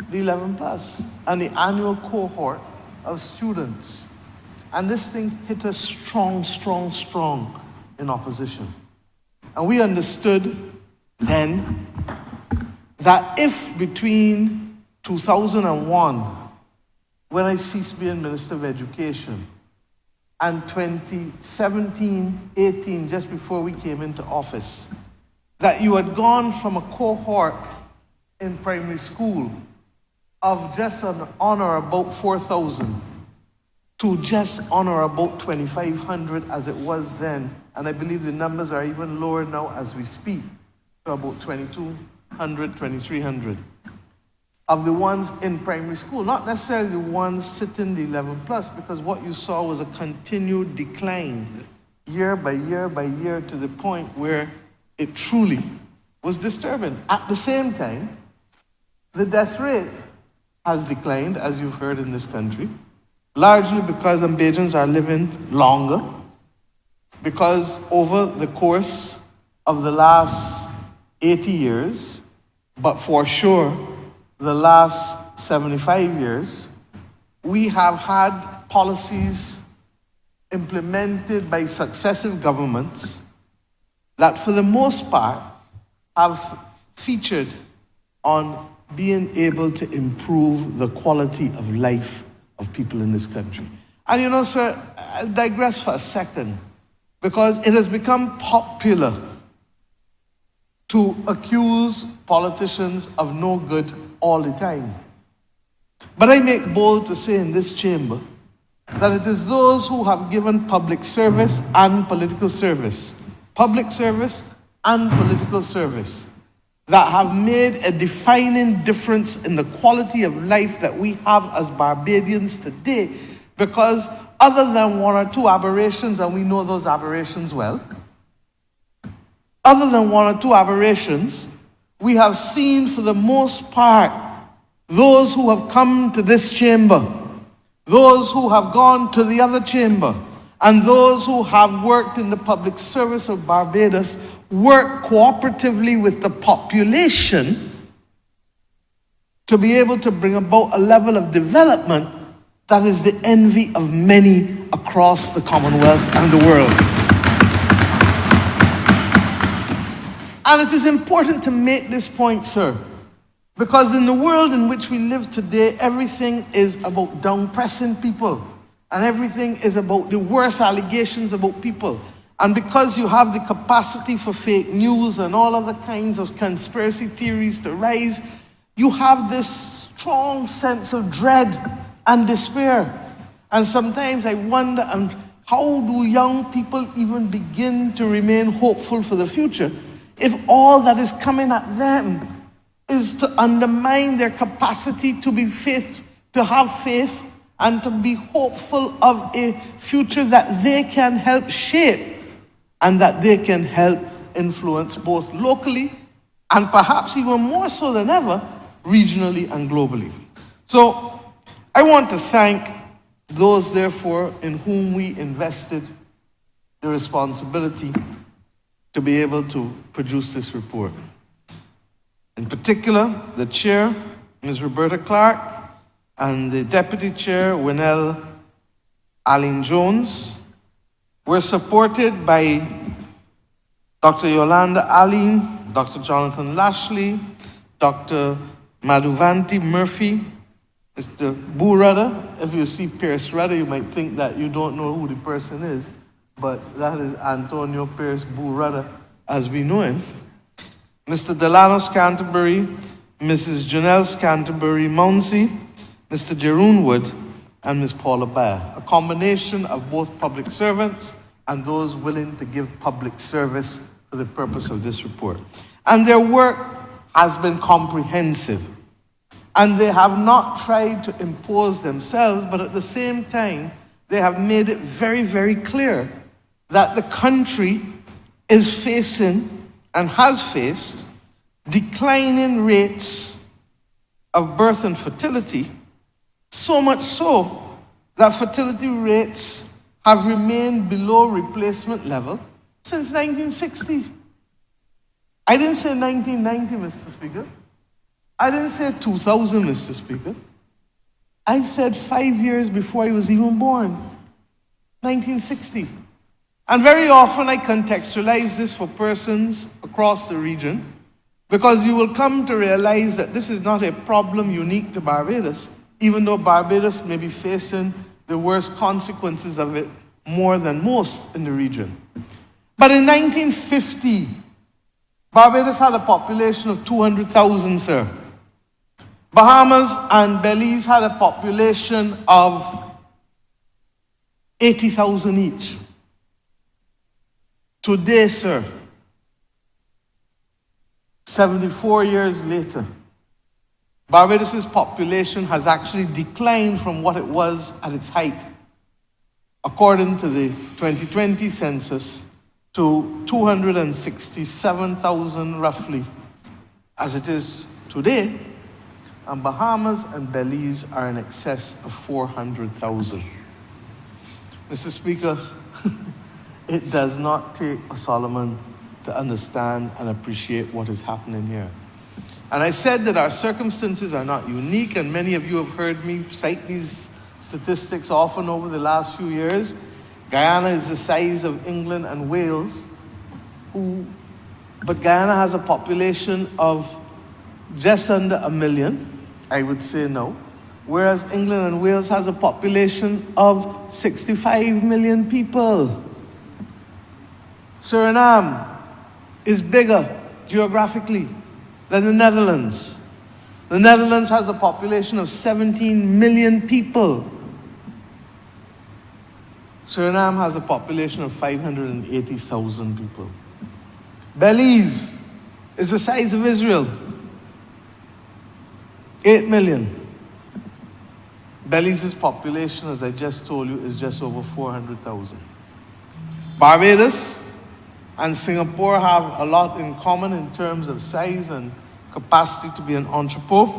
the 11 plus and the annual cohort of students. And this thing hit us strong in opposition. And we understood then that if between 2001, when I ceased being Minister of Education, and 2017-18, just before we came into office, that you had gone from a cohort in primary school of just on or about 4,000 to just on or about 2,500 as it was then. And I believe the numbers are even lower now as we speak, to about 2,200, 2,300 of the ones in primary school, not necessarily the ones sitting the 11 plus, because what you saw was a continued decline year by year by year to the point where it truly was disturbing. At the same time, the death rate has declined, as you've heard in this country, largely because Bajans are living longer, because over the course of the last 80 years, but for sure the last 75 years, we have had policies implemented by successive governments that for the most part have featured on being able to improve the quality of life of people in this country. And you know, sir, I'll digress for a second, because it has become popular to accuse politicians of no good all the time. But I make bold to say in this chamber that it is those who have given public service and political service, that have made a defining difference in the quality of life that we have as Barbadians today, because other than one or two aberrations, and we know those aberrations well, other than one or two aberrations, we have seen for the most part those who have come to this chamber, those who have gone to the other chamber, and those who have worked in the public service of Barbados work cooperatively with the population to be able to bring about a level of development that is the envy of many across the Commonwealth and the world. And it is important to make this point, sir, because in the world in which we live today, everything is about down-pressing people, and everything is about the worst allegations about people. And because you have the capacity for fake news and all other kinds of conspiracy theories to rise, you have this strong sense of dread and despair. And sometimes I wonder, and how do young people even begin to remain hopeful for the future if all that is coming at them is to undermine their capacity to to have faith and to be hopeful of a future that they can help shape and that they can help influence both locally and perhaps even more so than ever, regionally and globally. So I want to thank those, therefore, in whom we invested the responsibility to be able to produce this report. In particular, the chair, Ms. Roberta Clark, and the deputy chair, Winnell Allen Jones, were supported by Dr. Yolanda Allen, Dr. Jonathan Lashley, Dr. Madhuvanti Murphy, Mr. Boo Rudder. If you see Pierce Rudder, you might think that you don't know who the person is, but that is Antonio Pierce Boo Rudder, as we know him. Mr. Delano Canterbury, Mrs. Janelle Canterbury Mounsey, Mr. Jeroen Wood, and Ms. Paula Baer, a combination of both public servants and those willing to give public service for the purpose of this report. And their work has been comprehensive. And they have not tried to impose themselves, but at the same time, they have made it very, very clear that the country is facing and has faced declining rates of birth and fertility, so much so that fertility rates have remained below replacement level since 1960. I didn't say 1990, Mr. Speaker. I didn't say 2000, Mr. Speaker. I said 5 years before I was even born, 1960. And very often I contextualize this for persons across the region because you will come to realize that this is not a problem unique to Barbados, even though Barbados may be facing the worst consequences of it more than most in the region. But in 1950, Barbados had a population of 200,000, sir. Bahamas and Belize had a population of 80,000 each. Today, sir, 74 years later, Barbados' population has actually declined from what it was at its height, according to the 2020 census, to 267,000 roughly, as it is today, and Bahamas and Belize are in excess of 400,000. Mr. Speaker, it does not take a Solomon to understand and appreciate what is happening here. And I said that our circumstances are not unique, and many of you have heard me cite these statistics often over the last few years. Guyana is the size of England and Wales, but Guyana has a population of just under 1 million, I would say no, whereas England and Wales has a population of 65 million people. Suriname is bigger geographically than the Netherlands. The Netherlands has a population of 17 million people. Suriname has a population of 580,000 people. Belize is the size of Israel, 8 million. Belize's population, as I just told you, is just over 400,000. Barbados and Singapore have a lot in common in terms of size and capacity to be an entrepot.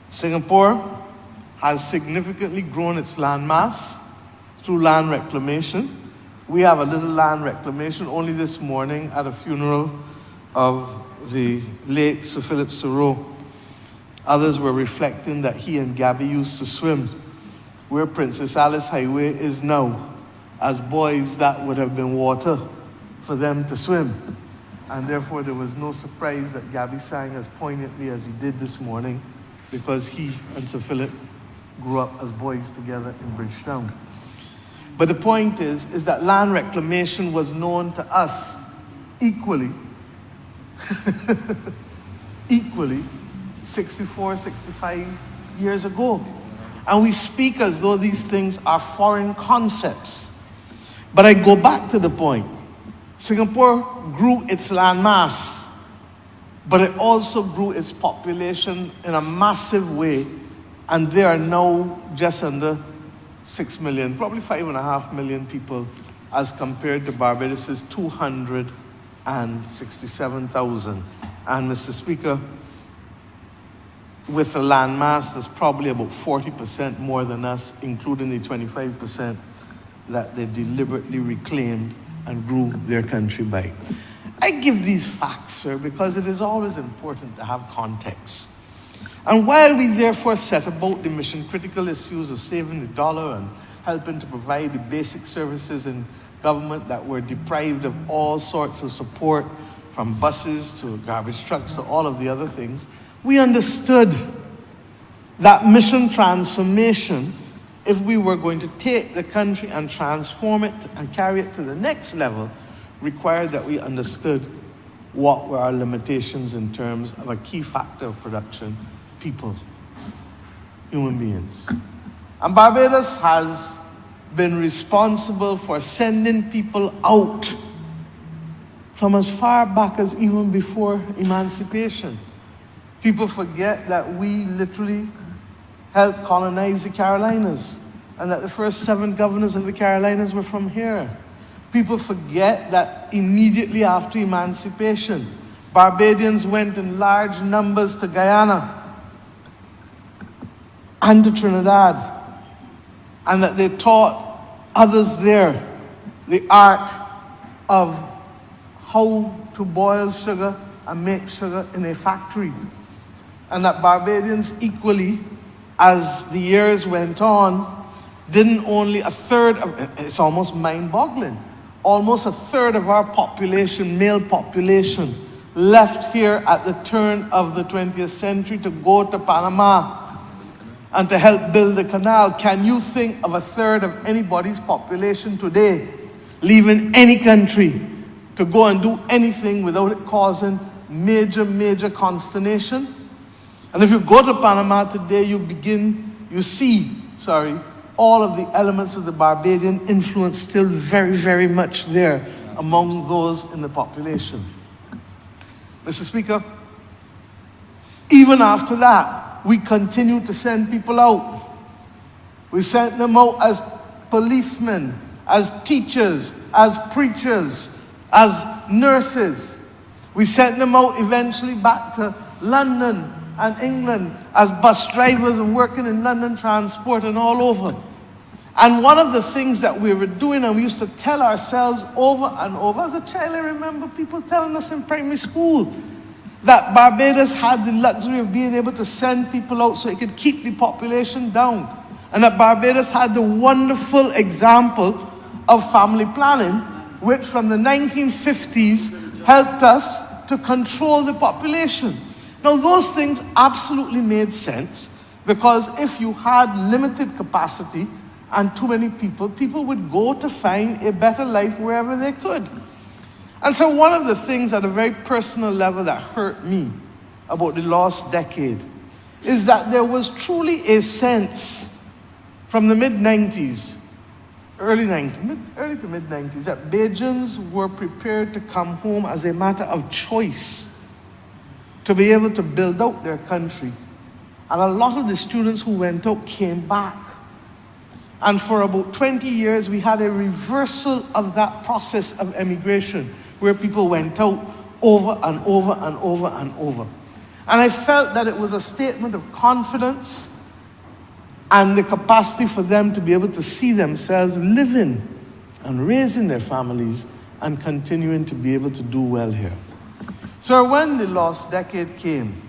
Singapore has significantly grown its land mass through land reclamation. We have a little land reclamation. Only this morning at a funeral of the late Sir Philip Thoreau, others were reflecting that he and Gabby used to swim where Princess Alice Highway is now. As boys, that would have been water for them to swim. And therefore, there was no surprise that Gabby sang as poignantly as he did this morning, because he and Sir Philip grew up as boys together in Bridgetown. But the point is that land reclamation was known to us equally, equally 64, 65 years ago. And we speak as though these things are foreign concepts. But I go back to the point. Singapore grew its land mass, but it also grew its population in a massive way. And they are now just under 6 million, probably 5.5 million people, as compared to Barbados' 267,000. And Mr. Speaker, with a land mass that's probably about 40% more than us, including the 25% that they deliberately reclaimed and grew their country by. I give these facts, sir, because it is always important to have context. And while we therefore set about the mission-critical issues of saving the dollar and helping to provide the basic services in government that were deprived of all sorts of support, from buses to garbage trucks to all of the other things, we understood that mission transformation, if we were going to take the country and transform it and carry it to the next level, required that we understood what were our limitations in terms of a key factor of production: people, human beings. And Barbados has been responsible for sending people out from as far back as even before emancipation. People forget that we literally helped colonize the Carolinas, and that the first 7 governors of the Carolinas were from here. People forget that immediately after emancipation, Barbadians went in large numbers to Guyana and to Trinidad, and that they taught others there the art of how to boil sugar and make sugar in a factory. And that Barbadians equally, as the years went on, didn't only a third of, it's almost mind-boggling, almost a third of our population, male population, left here at the turn of the 20th century to go to Panama and to help build the canal. Can you think of a third of anybody's population today leaving any country to go and do anything without it causing major consternation? And if you go to Panama today, you see all of the elements of the Barbadian influence still very much there among those in the population. Mr. Speaker, even after that, we continued to send people out. We sent them out as policemen, as teachers, as preachers, as nurses. We sent them out eventually back to London and England as bus drivers and working in London transport and all over. And one of the things that we were doing, and we used to tell ourselves over and over, as a child I remember people telling us in primary school, that Barbados had the luxury of being able to send people out so it could keep the population down. And that Barbados had the wonderful example of family planning, which from the 1950s helped us to control the population. Now, those things absolutely made sense, because if you had limited capacity and too many people, people would go to find a better life wherever they could. And so one of the things at a very personal level that hurt me about the lost decade is that there was truly a sense from the mid-90s, early to mid-90s, that Bajans were prepared to come home as a matter of choice to be able to build out their country. And a lot of the students who went out came back. And for about 20 years, we had a reversal of that process of emigration, where people went out over and over and over and over. And I felt that it was a statement of confidence and the capacity for them to be able to see themselves living and raising their families and continuing to be able to do well here. So when the lost decade came,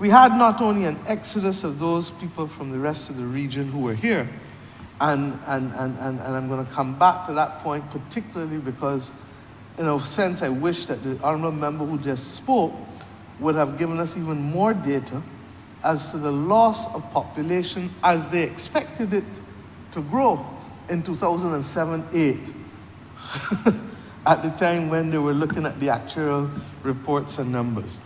we had not only an exodus of those people from the rest of the region who were here, and I'm going to come back to that point particularly because, in a sense, I wish that the honourable member who just spoke would have given us even more data as to the loss of population as they expected it to grow in 2007-8 at the time when they were looking at the actual reports and numbers.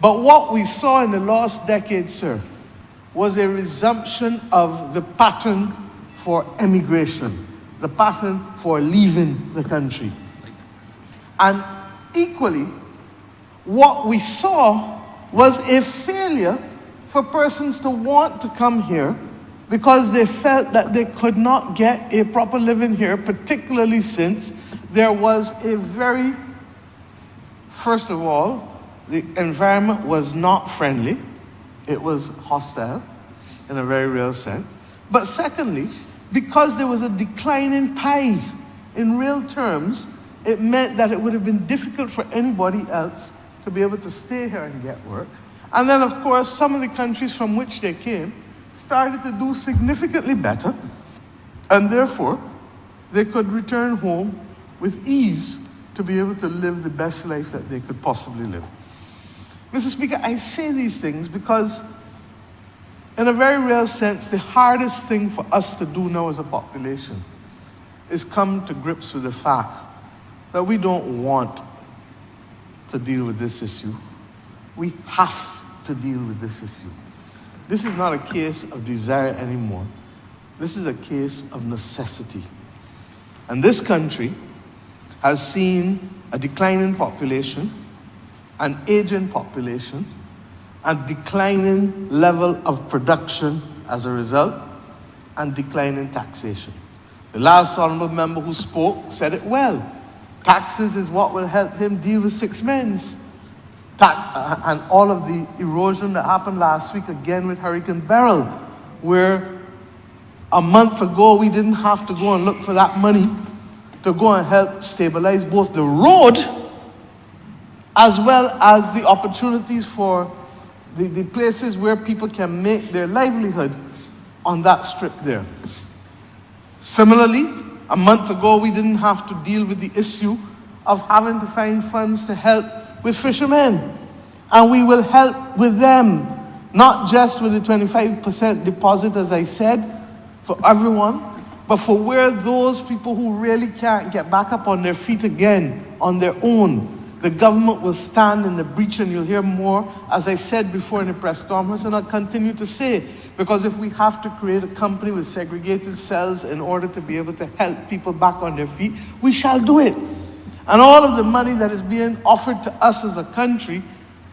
But what we saw in the last decade, sir, was a resumption of the pattern for emigration, the pattern for leaving the country. And equally, what we saw was a failure for persons to want to come here because they felt that they could not get a proper living here, particularly since there was a very, first of all, the environment was not friendly. It was hostile in a very real sense. But secondly, because there was a declining pie in real terms, it meant that it would have been difficult for anybody else to be able to stay here and get work. And then, of course, some of the countries from which they came started to do significantly better, and therefore, they could return home with ease to be able to live the best life that they could possibly live. Mr. Speaker, I say these things because, in a very real sense, the hardest thing for us to do now as a population is come to grips with the fact that we don't want to deal with this issue. We have to deal with this issue. This is not a case of desire anymore. This is a case of necessity. And this country has seen a declining population, an aging population, a declining level of production as a result, and declining taxation. The last honourable member who spoke said it well. Taxes is what will help him deal with 6 men's. And all of the erosion that happened last week again with Hurricane Beryl, where a month ago we didn't have to go and look for that money to go and help stabilize both the road as well as the opportunities for the places where people can make their livelihood on that strip there. Similarly, a month ago we didn't have to deal with the issue of having to find funds to help with fishermen. And we will help with them, not just with the 25% deposit, as I said, for everyone, but for where those people who really can't get back up on their feet again on their own, the government will stand in the breach, and you'll hear more, as I said before in the press conference, and I'll continue to say, because if we have to create a company with segregated cells in order to be able to help people back on their feet, we shall do it. And all of the money that is being offered to us as a country,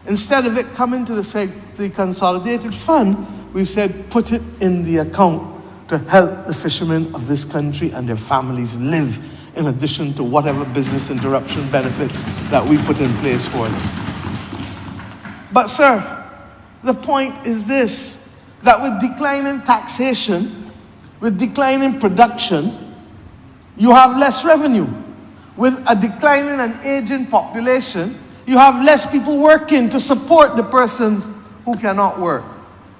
instead of it coming to the consolidated fund, we've said put it in the account to help the fishermen of this country and their families live, in addition to whatever business interruption benefits that we put in place for them. But sir, the point is this, that with declining taxation, with declining production, you have less revenue. With a declining and aging population, you have less people working to support the persons who cannot work.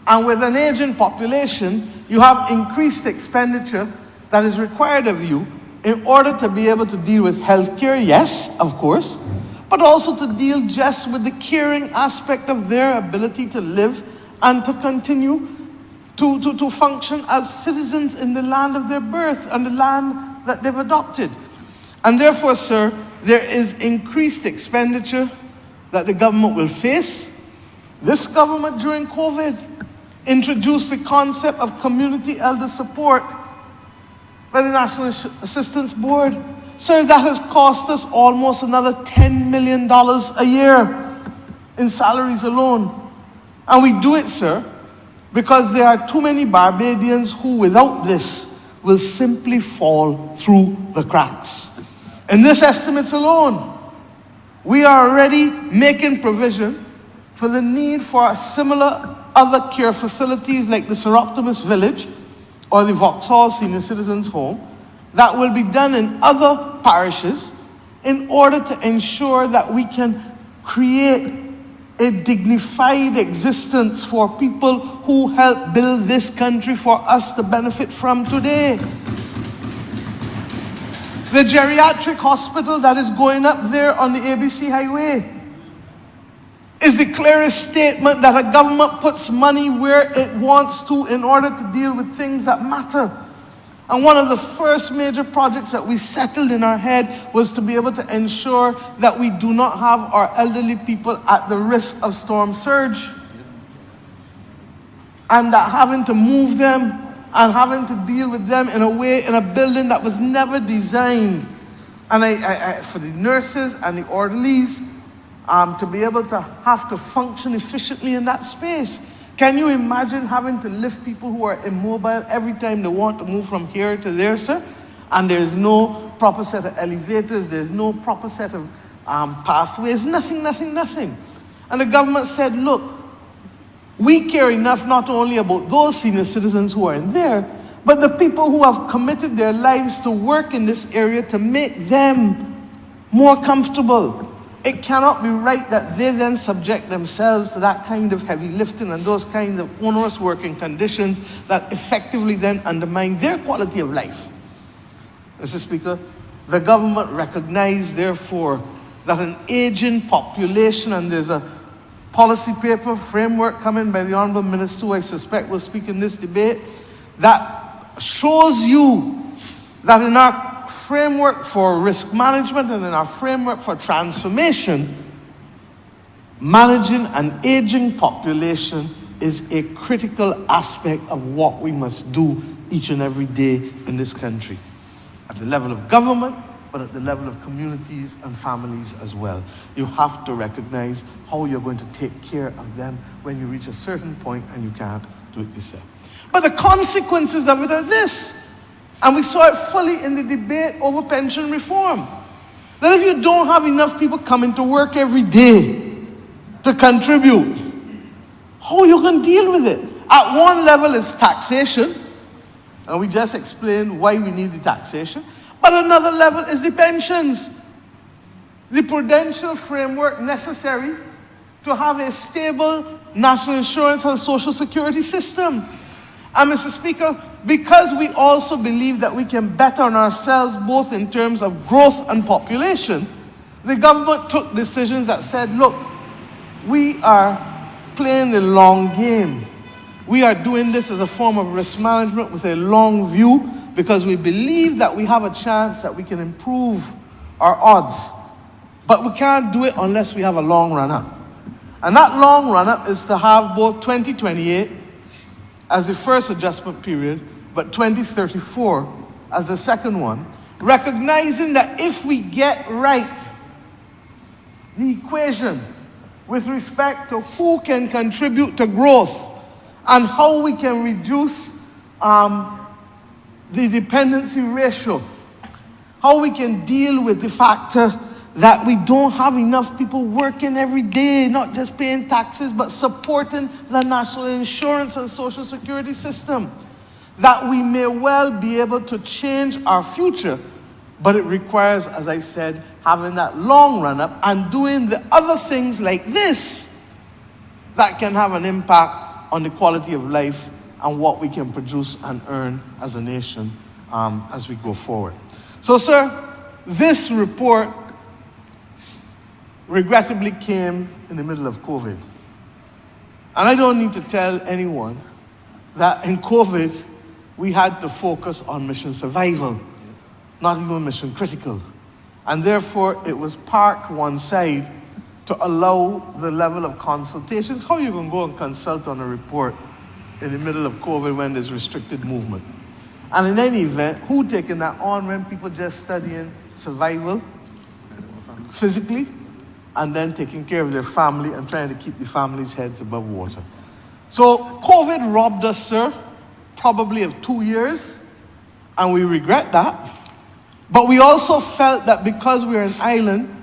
And with an aging population, you have increased expenditure that is required of you in order to be able to deal with healthcare, yes, of course, but also to deal just with the caring aspect of their ability to live and to continue to function as citizens in the land of their birth and the land that they've adopted. And therefore, sir, there is increased expenditure that the government will face. This government during COVID introduced the concept of community elder support by the National Assistance Board. Sir, that has cost us almost another $10 million a year in salaries alone. And we do it, sir, because there are too many Barbadians who, without this, will simply fall through the cracks. In this estimates alone, we are already making provision for the need for similar other care facilities like the Seroptimus Village or the Vauxhall Senior Citizens Home that will be done in other parishes in order to ensure that we can create a dignified existence for people who help build this country for us to benefit from today. The geriatric hospital that is going up there on the ABC Highway is the clearest statement that a government puts money where it wants to in order to deal with things that matter. And one of the first major projects that we settled in our head was to be able to ensure that we do not have our elderly people at the risk of storm surge. And that having to move them and having to deal with them in a way, in a building that was never designed. And for the nurses and the orderlies, to be able to have to function efficiently in that space. Can you imagine having to lift people who are immobile every time they want to move from here to there, sir? And there's no proper set of elevators, there's no proper set of pathways, nothing. And the government said, look, we care enough not only about those senior citizens who are in there, but the people who have committed their lives to work in this area to make them more comfortable. It cannot be right that they then subject themselves to that kind of heavy lifting and those kinds of onerous working conditions that effectively then undermine their quality of life. Mr. Speaker, the government recognized, therefore, that an aging population, and there's a policy paper framework coming by the Honourable Minister, who I suspect will speak in this debate, that shows you that in our framework for risk management and in our framework for transformation, managing an aging population is a critical aspect of what we must do each and every day in this country. At the level of government, but at the level of communities and families as well. You have to recognize how you're going to take care of them when you reach a certain point and you can't do it yourself. But the consequences of it are this, and we saw it fully in the debate over pension reform, that if you don't have enough people coming to work every day to contribute, how are you going to deal with it? At one level is taxation, and we just explained why we need the taxation. But another level is the pensions, the prudential framework necessary to have a stable national insurance and social security system. And Mr. Speaker, because we also believe that we can bet on ourselves both in terms of growth and population, the government took decisions that said, look, we are playing the long game. We are doing this as a form of risk management with a long view, because we believe that we have a chance that we can improve our odds. But we can't do it unless we have a long run-up. And that long run-up is to have both 2028 as the first adjustment period, but 2034 as the second one, recognizing that if we get right the equation with respect to who can contribute to growth and how we can reduce the dependency ratio, how we can deal with the factor that we don't have enough people working every day, not just paying taxes, but supporting the national insurance and social security system, that we may well be able to change our future. But it requires, as I said, having that long run-up and doing the other things like this that can have an impact on the quality of life and what we can produce and earn as a nation as we go forward. So, sir, this report regrettably came in the middle of COVID. And I don't need to tell anyone that in COVID, we had to focus on mission survival, not even mission critical. And therefore, it was parked one side to allow the level of consultations. How are you going to go and consult on a report in the middle of COVID when there's restricted movement? And in any event, who taking that on when people just studying survival physically and then taking care of their family and trying to keep the family's heads above water? So COVID robbed us, sir, probably of 2 years, and we regret that. But we also felt that because we're an island,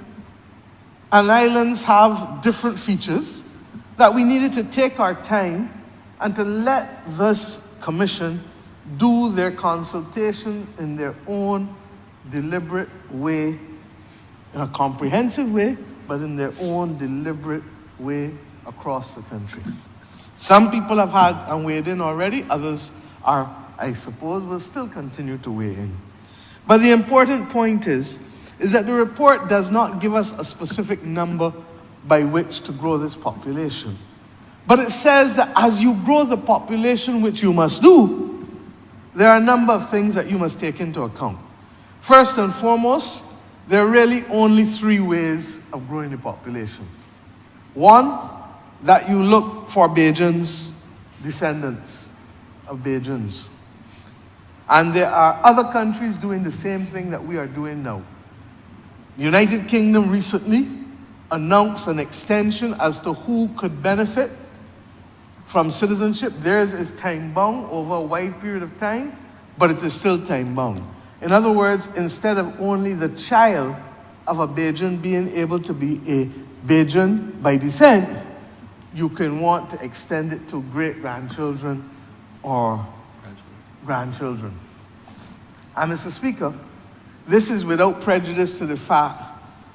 and islands have different features, that we needed to take our time and to let this commission do their consultation in their own deliberate way, in a comprehensive way, but in their own deliberate way across the country. Some people have had and weighed in already, others are, I suppose, will still continue to weigh in. But the important point is that the report does not give us a specific number by which to grow this population. But it says that as you grow the population, which you must do, there are a number of things that you must take into account. First and foremost, there are really only three ways of growing the population. One, that you look for Bajans, descendants of Bajans. And there are other countries doing the same thing that we are doing now. The United Kingdom recently announced an extension as to who could benefit from citizenship. Theirs is time-bound over a wide period of time, but it is still time-bound. In other words, instead of only the child of a Bajan being able to be a Bajan by descent, you can want to extend it to great-grandchildren or grandchildren. And Mr. Speaker, this is without prejudice to the fact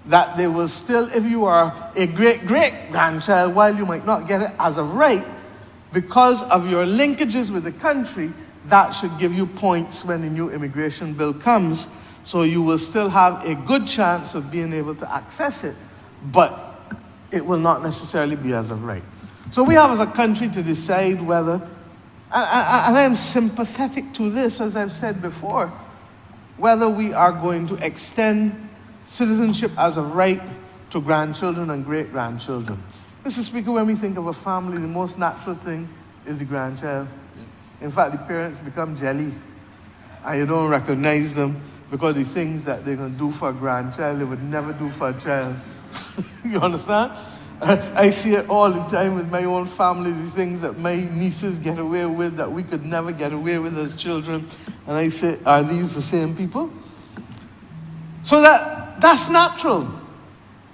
that they will still, if you are a great-great-grandchild, while you might not get it as of right, because of your linkages with the country, that should give you points when the new immigration bill comes, so you will still have a good chance of being able to access it, but it will not necessarily be as of right. So we have as a country to decide whether, and I am sympathetic to this, as I've said before, whether we are going to extend citizenship as of right to grandchildren and great-grandchildren. Mr. Speaker, when we think of a family, the most natural thing is the grandchild. In fact, the parents become jelly, and you don't recognize them because the things that they're going to do for a grandchild, they would never do for a child. You understand? I see it all the time with my own family, the things that my nieces get away with that we could never get away with as children. And I say, are these the same people? So that's natural.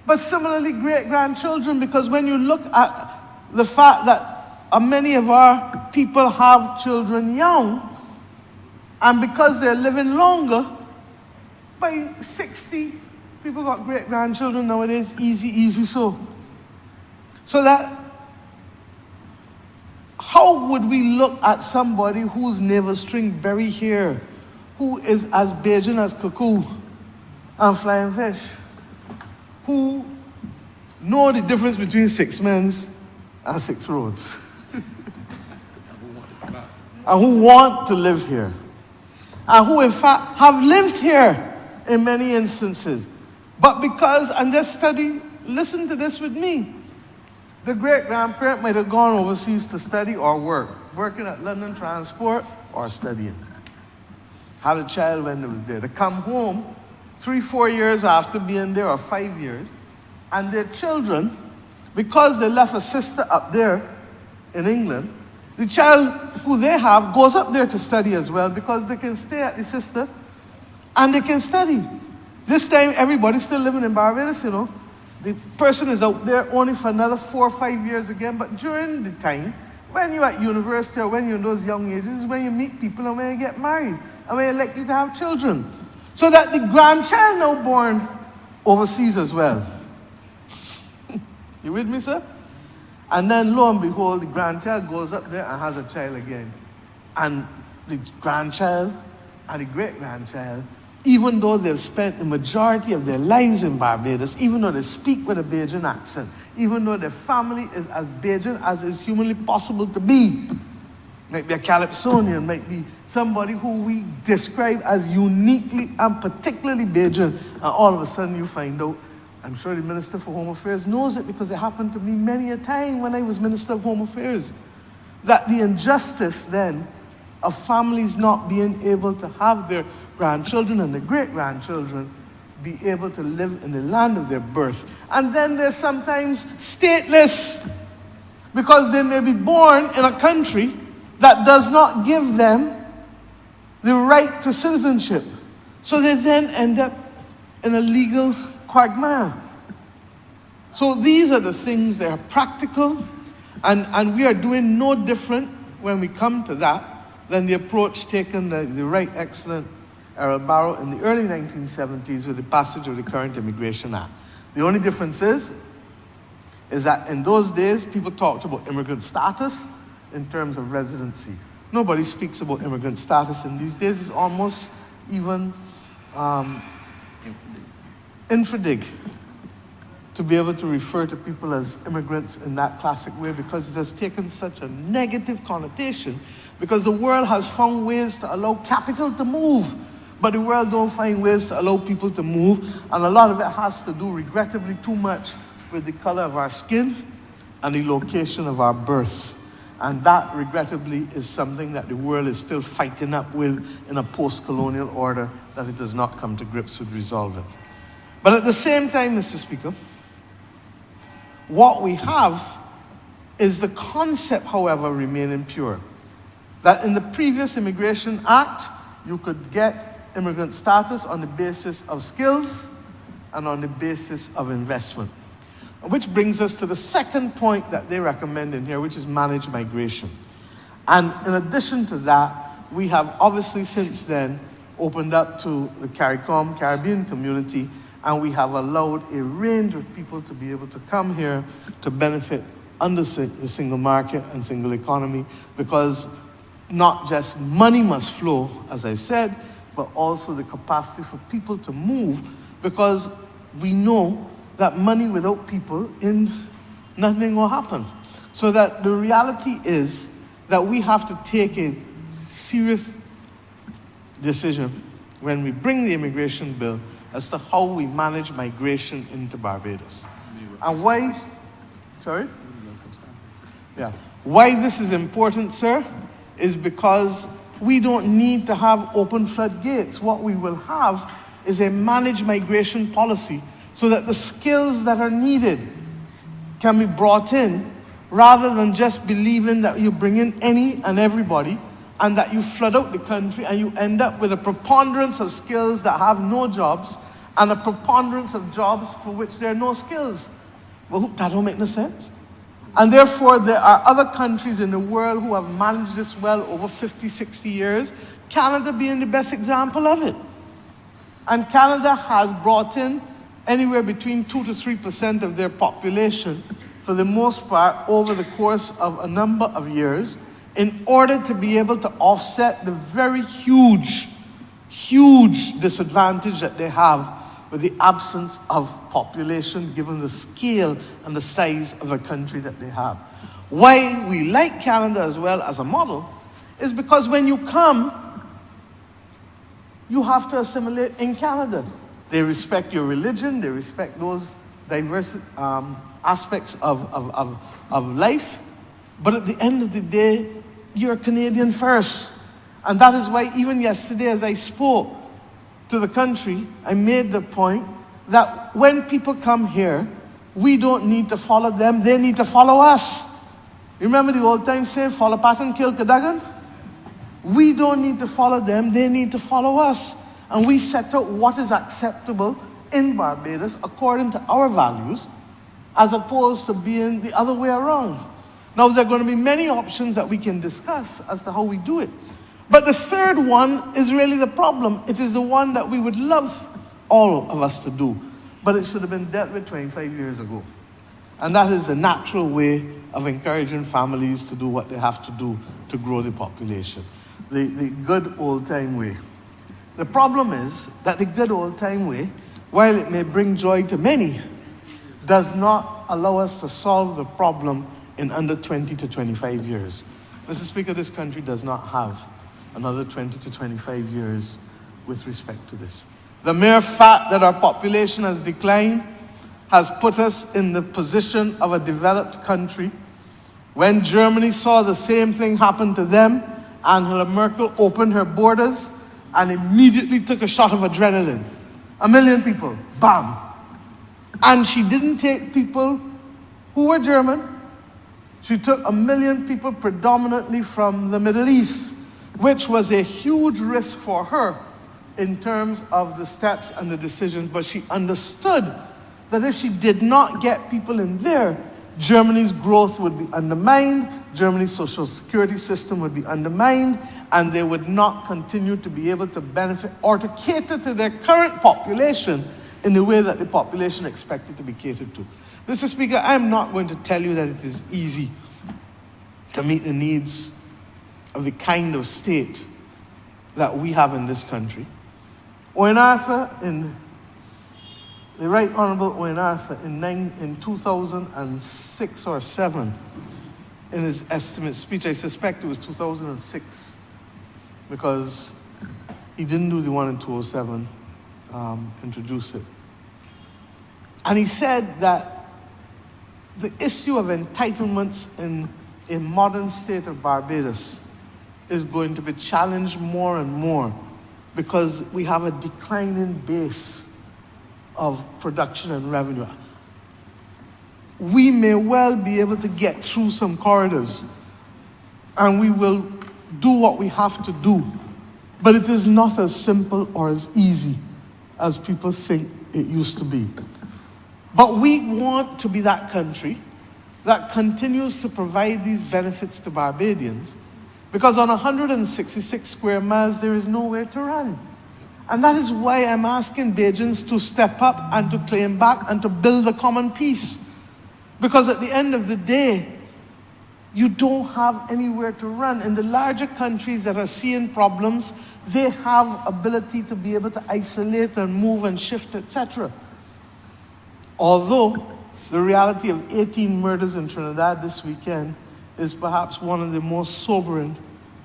But similarly, great-grandchildren, because when you look at the fact that many of our people have children young, and because they're living longer, by 60, people got great-grandchildren nowadays, easy so. So that, how would we look at somebody whose navel string berry here, who is as Bajan as cuckoo and flying fish, who know the difference between 6 men's and 6 roads, and who want to live here, and who in fact have lived here in many instances, but because, and just study, listen to this with me, the great-grandparent might have gone overseas to study or work, working at London Transport or studying. Had a child when they was there. To come home 3-4 years after being there, or 5 years, and their children, because they left a sister up there in England, the child who they have goes up there to study as well, because they can stay at the sister and they can study. This time, everybody's still living in Barbados, you know. The person is out there only for another 4 or 5 years again, but during the time, when you're at university or when you're in those young ages, is when you meet people and when you get married, and when you're likely to have children. So that the grandchild now born overseas as well. You with me, sir? And then lo and behold, the grandchild goes up there and has a child again. And the grandchild and the great-grandchild, even though they've spent the majority of their lives in Barbados, even though they speak with a Bajan accent, even though their family is as Bajan as is humanly possible to be, might be a Calypsonian, might be somebody who we describe as uniquely and particularly Bajan, and all of a sudden you find out, I'm sure the Minister for Home Affairs knows it because it happened to me many a time when I was Minister of Home Affairs, that the injustice then of families not being able to have their grandchildren and their great-grandchildren be able to live in the land of their birth. And then they're sometimes stateless because they may be born in a country that does not give them the right to citizenship. So they then end up in a legal quagmire. So these are the things that are practical, and we are doing no different when we come to that than the approach taken by the Right Excellent Errol Barrow in the early 1970s with the passage of the current Immigration Act. The only difference is that in those days, people talked about immigrant status in terms of residency. Nobody speaks about immigrant status in these days. It's almost even infradig to be able to refer to people as immigrants in that classic way, because it has taken such a negative connotation Because the world has found ways to allow capital to move, but the world don't find ways to allow people to move, and a lot of it has to do, regrettably, too much with the color of our skin and the location of our birth. And that, regrettably, is something that the world is still fighting up with in a post-colonial order that it has not come to grips with resolving. But at the same time, Mr. Speaker, what we have is the concept, however, remaining pure. That in the previous Immigration Act, you could get immigrant status on the basis of skills and on the basis of investment. Which brings us to the second point that they recommend in here, which is managed migration. And in addition to that, we have obviously since then opened up to the CARICOM, Caribbean community, and we have allowed a range of people to be able to come here to benefit under the single market and single economy, because not just money must flow, as I said, but also the capacity for people to move, because we know that money without people, nothing will happen. So that the reality is that we have to take a serious decision when we bring the immigration bill as to how we manage migration into Barbados. And why, sorry? Yeah. Why this is important, sir, is because we don't need to have open floodgates. What we will have is a managed migration policy so that the skills that are needed can be brought in, rather than just believing that you bring in any and everybody and that you flood out the country and you end up with a preponderance of skills that have no jobs and a preponderance of jobs for which there are no skills. Well, that don't make no sense. And therefore, there are other countries in the world who have managed this well over 50, 60 years, Canada being the best example of it. And Canada has brought in anywhere between 2 to 3% of their population, for the most part, over the course of a number of years, in order to be able to offset the very huge disadvantage that they have with the absence of population, given the scale and the size of a country that they have. Why we like Canada as well as a model is because when you come, you have to assimilate in Canada. They respect your religion, they respect those diverse aspects of life, but at the end of the day, you're Canadian first. And that is why even yesterday as I spoke to the country, I made the point that when people come here, we don't need to follow them, they need to follow us. Remember the old time saying, follow Patton, kill Cadogan? We don't need to follow them, they need to follow us. And we set out what is acceptable in Barbados according to our values, as opposed to being the other way around. Now, there are going to be many options that we can discuss as to how we do it. But the third one is really the problem. It is the one that we would love all of us to do, but it should have been dealt with 25 years ago. And that is the natural way of encouraging families to do what they have to do to grow the population. The good old-time way. The problem is that the good old-time way, while it may bring joy to many, does not allow us to solve the problem in under 20 to 25 years. Mr. Speaker, this country does not have another 20 to 25 years with respect to this. The mere fact that our population has declined has put us in the position of a developed country. When Germany saw the same thing happen to them, Angela Merkel opened her borders and immediately took a shot of adrenaline. 1 million people, bam. And she didn't take people who were German. She took 1 million people predominantly from the Middle East, which was a huge risk for her in terms of the steps and the decisions. But she understood that if she did not get people in there, Germany's growth would be undermined, Germany's social security system would be undermined, and they would not continue to be able to benefit or to cater to their current population in the way that the population expected to be catered to. Mr. Speaker, I'm not going to tell you that it is easy to meet the needs of the kind of state that we have in this country. Owen Arthur, the Right Honourable Owen Arthur, in 2006 or 7, in his estimate speech. I suspect it was 2006, because he didn't do the one in 2007, introduce it. And he said that the issue of entitlements in a modern state of Barbados is going to be challenged more and more because we have a declining base of production and revenue. We may well be able to get through some corridors, and we will do what we have to do, but it is not as simple or as easy as people think it used to be. But we want to be that country that continues to provide these benefits to Barbadians, because on 166 square miles, there is nowhere to run. And that is why I'm asking Bajans to step up and to claim back and to build a common peace. Because at the end of the day, you don't have anywhere to run. In the larger countries that are seeing problems, they have ability to be able to isolate and move and shift, etc. Although the reality of 18 murders in Trinidad this weekend is perhaps one of the most sobering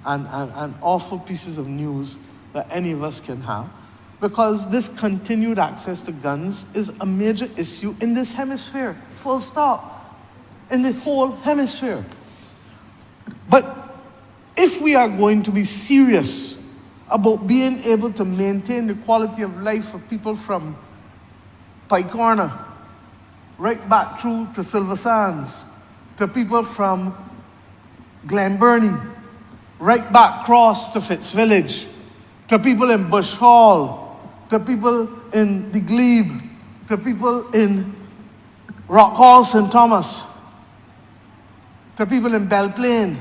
and awful pieces of news that any of us can have, because this continued access to guns is a major issue in this hemisphere, full stop, in the whole hemisphere. But if we are going to be serious about being able to maintain the quality of life for people from Pike Corner, right back through to Silver Sands, to people from Glen Burnie, right back across to Fitz Village, to people in Bush Hall, to people in the Glebe, to people in Rock Hall, St. Thomas, to people in Belle Plaine,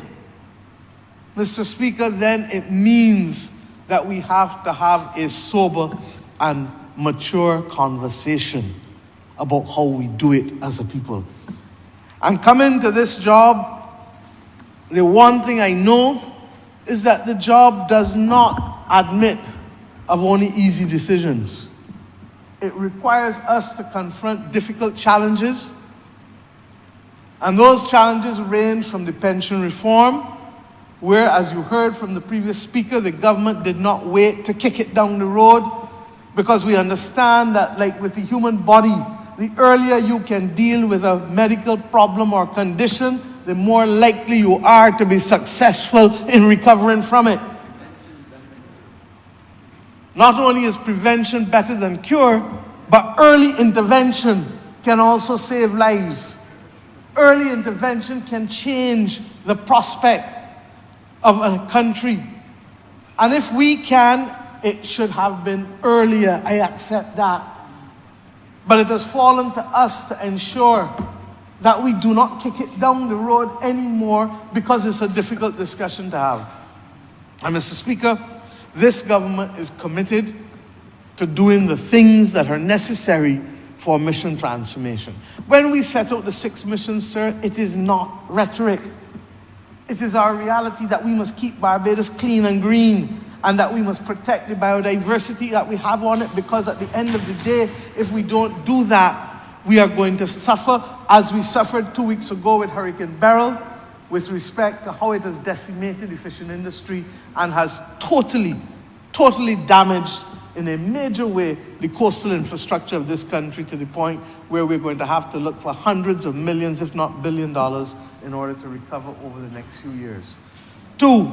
Mr. Speaker, then it means that we have to have a sober and mature conversation about how we do it as a people. And coming to this job, the one thing I know is that the job does not admit of only easy decisions. It requires us to confront difficult challenges, and those challenges range from the pension reform, where, as you heard from the previous speaker, the government did not wait to kick it down the road, because we understand that, like with the human body, the earlier you can deal with a medical problem or condition, the more likely you are to be successful in recovering from it. Not only is prevention better than cure, but early intervention can also save lives. Early intervention can change the prospect of a country. And if we can, it should have been earlier. I accept that. But it has fallen to us to ensure that we do not kick it down the road anymore, because it's a difficult discussion to have. And Mr. Speaker, this government is committed to doing the things that are necessary for mission transformation. When we set out the 6 missions, sir, it is not rhetoric. It is our reality that we must keep Barbados clean and green, and that we must protect the biodiversity that we have on it, because at the end of the day, if we don't do that, we are going to suffer, as we suffered 2 weeks ago with Hurricane Beryl, with respect to how it has decimated the fishing industry and has totally damaged in a major way the coastal infrastructure of this country, to the point where we're going to have to look for hundreds of millions, if not $1 billion, in order to recover over the next few years. 2,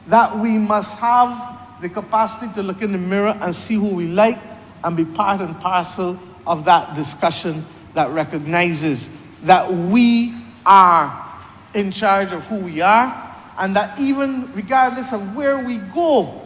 that we must have the capacity to look in the mirror and see who we like, and be part and parcel of that discussion that recognizes that we are in charge of who we are, and that even regardless of where we go,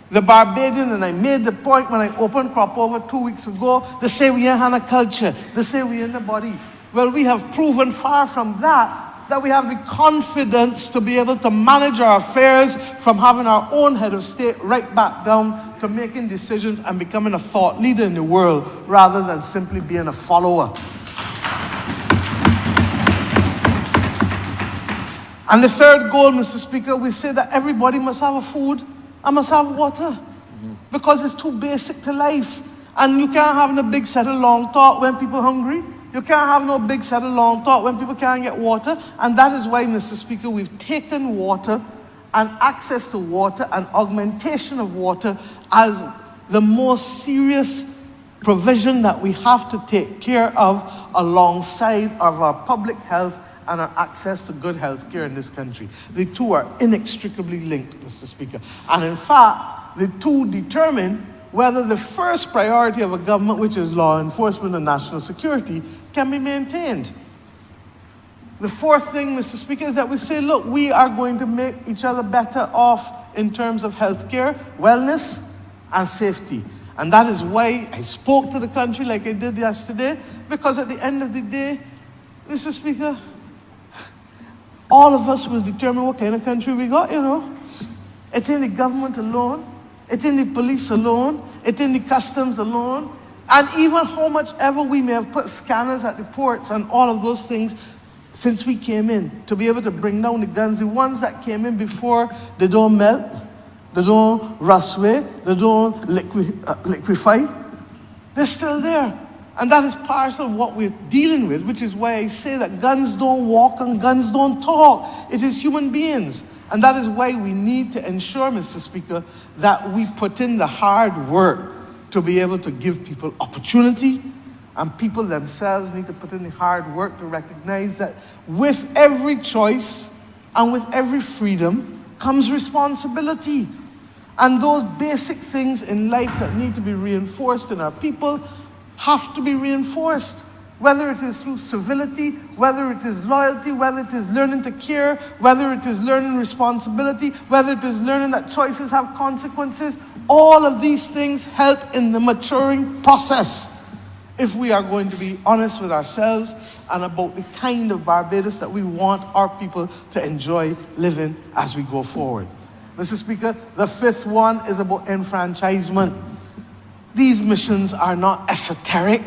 the Barbadian, and I made the point when I opened Crop Over 2 weeks ago, they say we are Hana culture, they say we are in the body. Well, we have proven far from that we have the confidence to be able to manage our affairs, from having our own head of state right back down to making decisions and becoming a thought leader in the world, rather than simply being a follower. And the third goal, Mr. Speaker, we say that everybody must have a food and must have water, because it's too basic to life. And you can't have a big set of long talk when people are hungry. You can't have no big set of long talk when people can't get water. And that is why, Mr. Speaker, we've taken water and access to water and augmentation of water as the most serious provision that we have to take care of alongside of our public health and our access to good health care in this country. The two are inextricably linked, Mr. Speaker. And in fact, the two determine whether the first priority of a government, which is law enforcement and national security, can be maintained. The fourth thing, Mr. Speaker, is that we say, look, we are going to make each other better off in terms of health care, wellness, and safety. And that is why I spoke to the country like I did yesterday, because at the end of the day, Mr. Speaker, all of us will determine what kind of country we got, you know. It ain't the government alone. It ain't the police alone. It ain't the customs alone. And even how much ever we may have put scanners at the ports and all of those things since we came in, to be able to bring down the guns, the ones that came in before, they don't melt, they don't rust away, they don't liquefy. They're still there. And that is part of what we're dealing with, which is why I say that guns don't walk and guns don't talk. It is human beings. And that is why we need to ensure, Mr. Speaker, that we put in the hard work to be able to give people opportunity, and people themselves need to put in the hard work to recognize that with every choice and with every freedom comes responsibility. And those basic things in life that need to be reinforced in our people have to be reinforced, whether it is through civility, whether it is loyalty, whether it is learning to care, whether it is learning responsibility, whether it is learning that choices have consequences. All of these things help in the maturing process if we are going to be honest with ourselves and about the kind of Barbados that we want our people to enjoy living as we go forward. Mr. Speaker, the fifth one is about enfranchisement. These missions are not esoteric.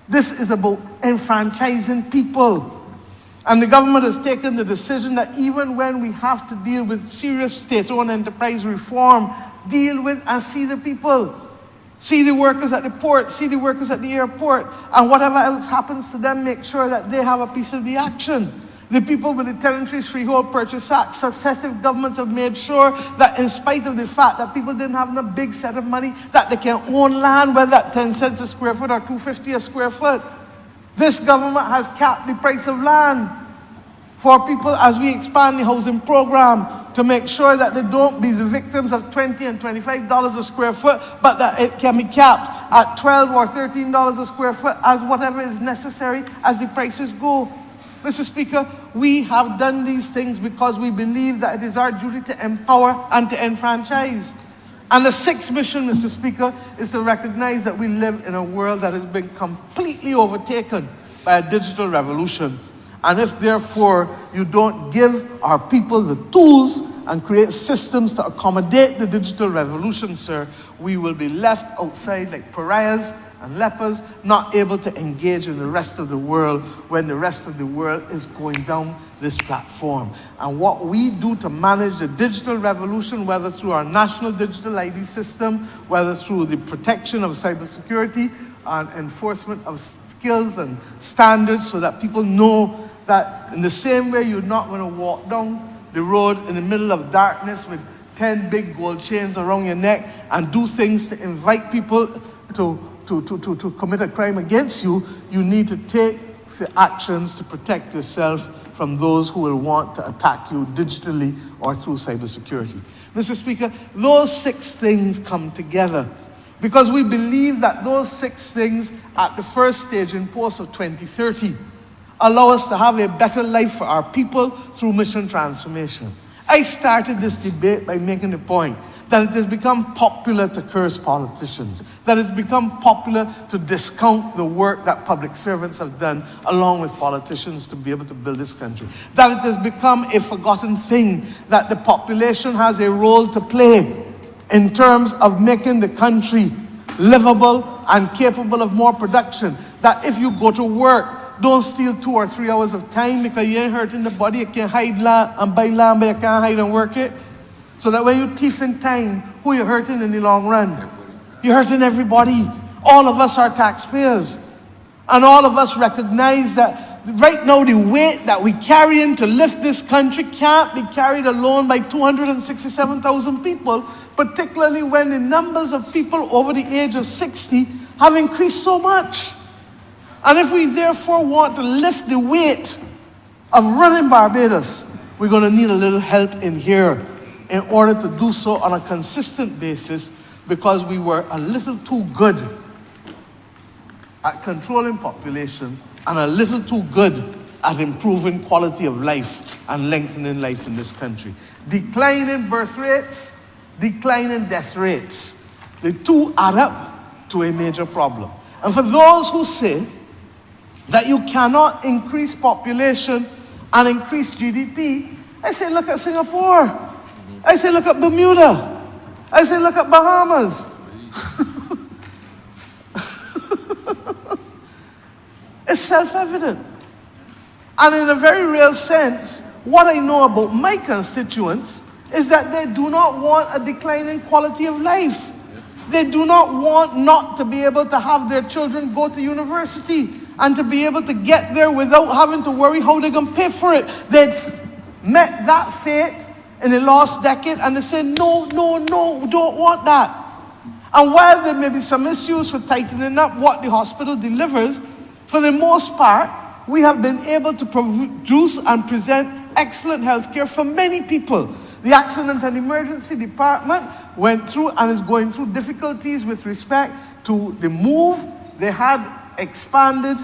This is about enfranchising people. And the government has taken the decision that even when we have to deal with serious state-owned enterprise reform, deal with and see the people. See the workers at the port, see the workers at the airport, and whatever else happens to them, make sure that they have a piece of the action. The people with the Tenantries Freehold Purchase Act, successive governments have made sure that in spite of the fact that people didn't have a big set of money, that they can own land, whether at 10 cents a square foot or $2.50 a square foot. This government has capped the price of land for people as we expand the housing program to make sure that they don't be the victims of $20 and $25 a square foot, but that it can be capped at $12 or $13 a square foot as whatever is necessary as the prices go. Mr. Speaker, we have done these things because we believe that it is our duty to empower and to enfranchise. And the sixth mission, Mr. Speaker, is to recognize that we live in a world that has been completely overtaken by a digital revolution. And if, therefore, you don't give our people the tools and create systems to accommodate the digital revolution, sir, we will be left outside like pariahs and lepers, not able to engage in the rest of the world when the rest of the world is going down this platform. And what we do to manage the digital revolution, whether through our national digital ID system, whether through the protection of cybersecurity and enforcement of skills and standards so that people know that in the same way you're not going to walk down the road in the middle of darkness with 10 big gold chains around your neck and do things to invite people to commit a crime against you, you need to take the actions to protect yourself from those who will want to attack you digitally or through cybersecurity. Mr. Speaker, those six things come together because we believe that those six things at the first stage in post of 2030 allow us to have a better life for our people through mission transformation. I started this debate by making the point that it has become popular to curse politicians, that it's become popular to discount the work that public servants have done along with politicians to be able to build this country, that it has become a forgotten thing that the population has a role to play in terms of making the country livable and capable of more production, that if you go to work, don't steal 2 or 3 hours of time because you ain't hurting the body. You can hide land and buy land, but you can't hide and work it. So that when you thief in time, who you hurting in the long run? You're hurting everybody. All of us are taxpayers. And all of us recognize that right now the weight that we carry in to lift this country can't be carried alone by 267,000 people, particularly when the numbers of people over the age of 60 have increased so much. And if we therefore want to lift the weight of running Barbados, we're going to need a little help in here in order to do so on a consistent basis, because we were a little too good at controlling population and a little too good at improving quality of life and lengthening life in this country. Declining birth rates, declining death rates, the two add up to a major problem. And for those who say that you cannot increase population and increase GDP, I say look at Singapore. I say look at Bermuda. I say look at Bahamas. It's self-evident. And in a very real sense, what I know about my constituents is that they do not want a declining quality of life. They do not want not to be able to have their children go to university and to be able to get there without having to worry how they're going to pay for it. They've met that fate in the last decade and they say, no, we don't want that. And while there may be some issues for tightening up what the hospital delivers, for the most part, we have been able to produce and present excellent health care for many people. The Accident and Emergency Department went through and is going through difficulties with respect to the move. They had expanded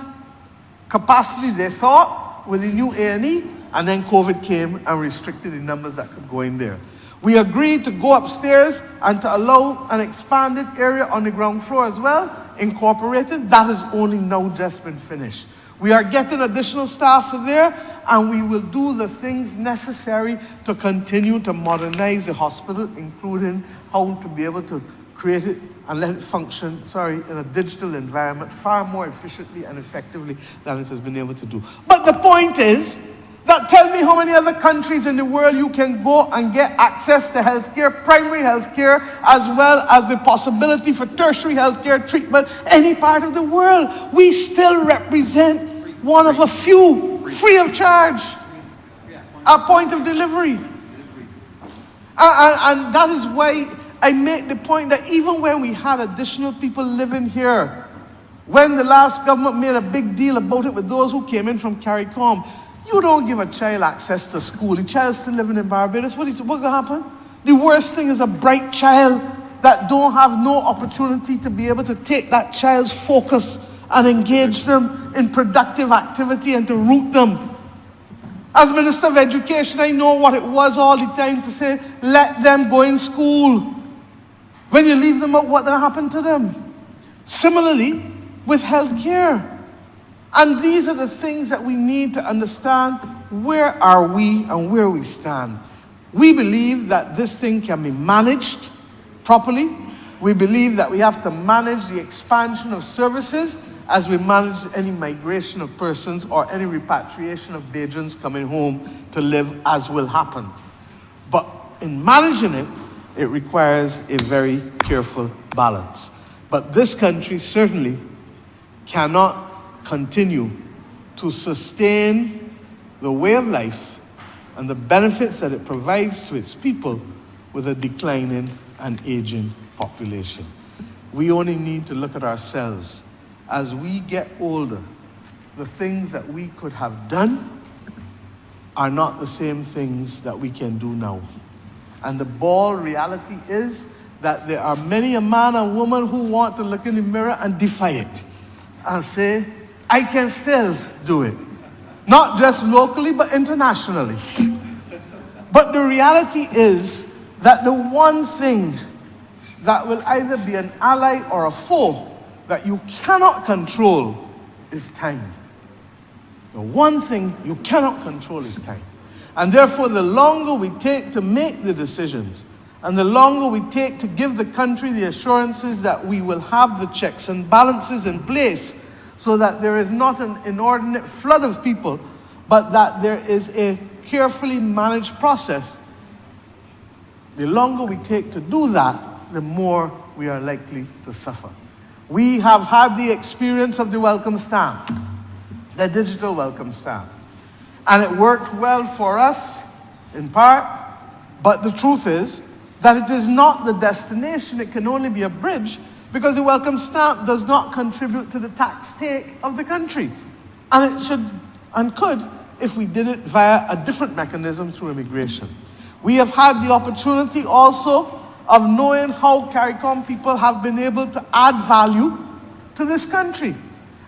capacity, they thought, with the new A&E, and then COVID came and restricted the numbers that could go in there. We agreed to go upstairs and to allow an expanded area on the ground floor as well, incorporated. That has only now just been finished. We are getting additional staff there, and we will do the things necessary to continue to modernize the hospital, including how to be able to create it and let it function, in a digital environment far more efficiently and effectively than it has been able to do. But the point is that tell me how many other countries in the world you can go and get access to healthcare, primary healthcare, as well as the possibility for tertiary healthcare treatment any part of the world. We still represent one of a few free of charge at point of delivery. And that is why I make the point that even when we had additional people living here, when the last government made a big deal about it with those who came in from CARICOM, you don't give a child access to school. The child's still living in Barbados. What going to happen? The worst thing is a bright child that don't have no opportunity to be able to take that child's focus and engage them in productive activity and to root them. As Minister of Education, I know what it was all the time to say, let them go in school. When you leave them out, what will happen to them? Similarly, with health care. And these are the things that we need to understand. Where are we and where we stand? We believe that this thing can be managed properly. We believe that we have to manage the expansion of services as we manage any migration of persons or any repatriation of Bajans coming home to live, as will happen. But in managing it, it requires a very careful balance. But this country certainly cannot continue to sustain the way of life and the benefits that it provides to its people with a declining and aging population. We only need to look at ourselves. As we get older, the things that we could have done are not the same things that we can do now. And the bald reality is that there are many a man and woman who want to look in the mirror and defy it and say, I can still do it. Not just locally, but internationally. But the reality is that the one thing that will either be an ally or a foe that you cannot control is time. The one thing you cannot control is time. And therefore, the longer we take to make the decisions, and the longer we take to give the country the assurances that we will have the checks and balances in place, so that there is not an inordinate flood of people, but that there is a carefully managed process. The longer we take to do that, the more we are likely to suffer. We have had the experience of the welcome stamp, the digital welcome stamp. And it worked well for us, in part, but the truth is that it is not the destination, it can only be a bridge, because the welcome stamp does not contribute to the tax take of the country. And it should and could if we did it via a different mechanism through immigration. We have had the opportunity also of knowing how CARICOM people have been able to add value to this country.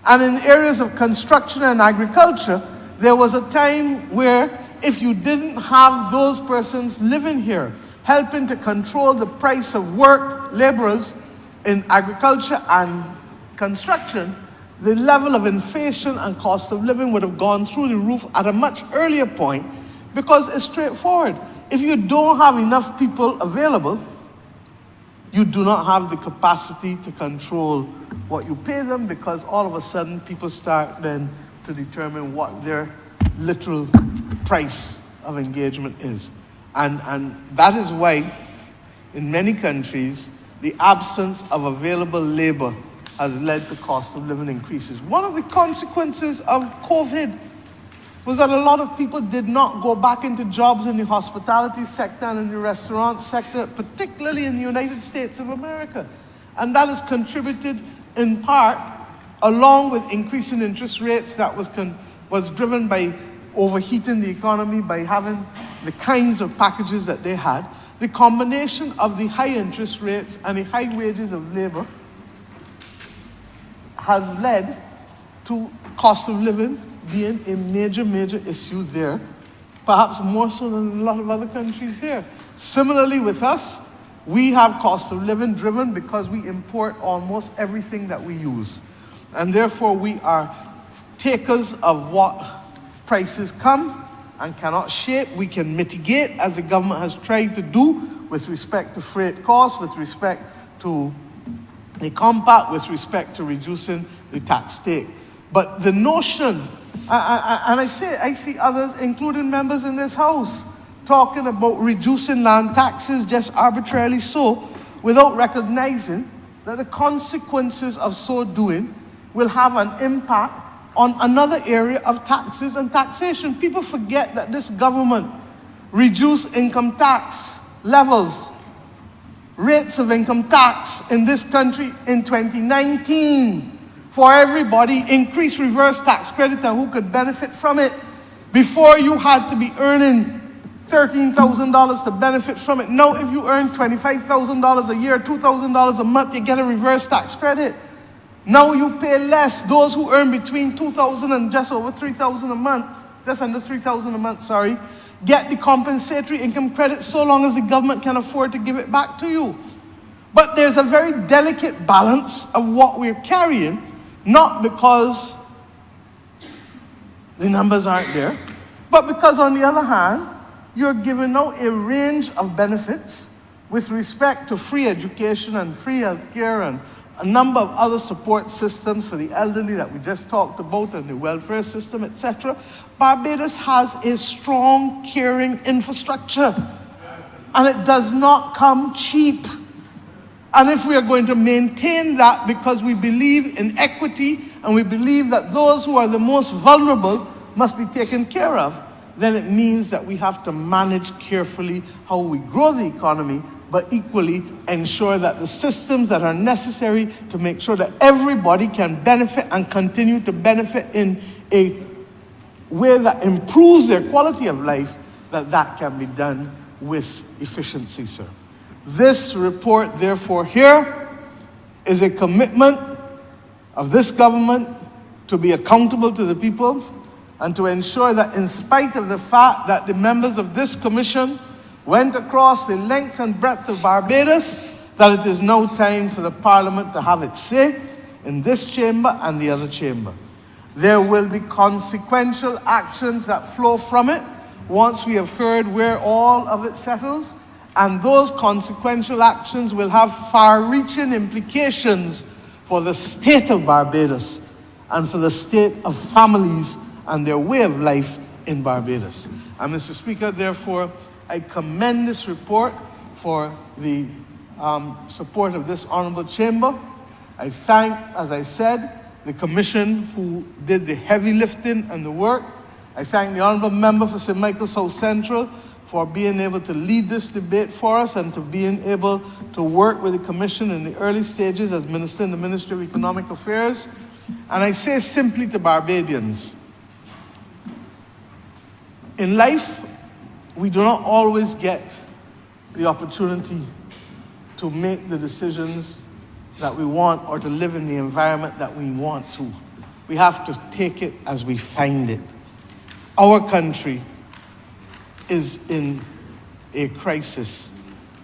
And in areas of construction and agriculture, there was a time where if you didn't have those persons living here, helping to control the price of work, laborers in agriculture and construction, the level of inflation and cost of living would have gone through the roof at a much earlier point, because it's straightforward. If you don't have enough people available, you do not have the capacity to control what you pay them, because all of a sudden people start then to determine what their literal price of engagement is. And that is why in many countries the absence of available labor has led to cost of living increases. One of the consequences of COVID was that a lot of people did not go back into jobs in the hospitality sector and in the restaurant sector, particularly in the United States of America. And that has contributed in part, along with increasing interest rates that was driven by overheating the economy, by having the kinds of packages that they had. The combination of the high interest rates and the high wages of labor has led to cost of living being a major, major issue there, perhaps more so than a lot of other countries there. Similarly with us, we have cost of living driven because we import almost everything that we use. And therefore we are takers of what prices come and cannot shape. We can mitigate, as the government has tried to do with respect to freight costs, with respect to the compact, with respect to reducing the tax take. But the notion, and I see others, including members in this House, talking about reducing land taxes just arbitrarily so, without recognizing that the consequences of so doing will have an impact on another area of taxes and taxation. People forget that this government reduced income tax levels, rates of income tax in this country in 2019 for everybody, increased reverse tax credit and who could benefit from it. Before you had to be earning $13,000 to benefit from it. Now if you earn $25,000 a year, $2,000 a month, you get a reverse tax credit. Now you pay less. Those who earn between $2,000 and just over $3,000 a month, just under $3,000 a month, sorry, get the compensatory income credit so long as the government can afford to give it back to you. But there's a very delicate balance of what we're carrying, not because the numbers aren't there, but because on the other hand, you're giving out a range of benefits with respect to free education and free healthcare and a number of other support systems for the elderly that we just talked about, and the welfare system, etc. Barbados has a strong, caring infrastructure, and it does not come cheap. And if we are going to maintain that because we believe in equity and we believe that those who are the most vulnerable must be taken care of, then it means that we have to manage carefully how we grow the economy, but equally ensure that the systems that are necessary to make sure that everybody can benefit and continue to benefit in a way that improves their quality of life, that can be done with efficiency, sir. This report, therefore, here is a commitment of this government to be accountable to the people and to ensure that in spite of the fact that the members of this commission went across the length and breadth of Barbados, that it is now time for the Parliament to have its say in this chamber and the other chamber. There will be consequential actions that flow from it once we have heard where all of it settles, and those consequential actions will have far-reaching implications for the state of Barbados and for the state of families and their way of life in Barbados. And Mr. Speaker, therefore, I commend this report for the support of this honourable chamber. I thank, as I said, the commission who did the heavy lifting and the work. I thank the honourable member for St. Michael South Central for being able to lead this debate for us and to being able to work with the commission in the early stages as minister in the Ministry of Economic Affairs. And I say simply to Barbadians, in life, we do not always get the opportunity to make the decisions that we want or to live in the environment that we want to. We have to take it as we find it. Our country is in a crisis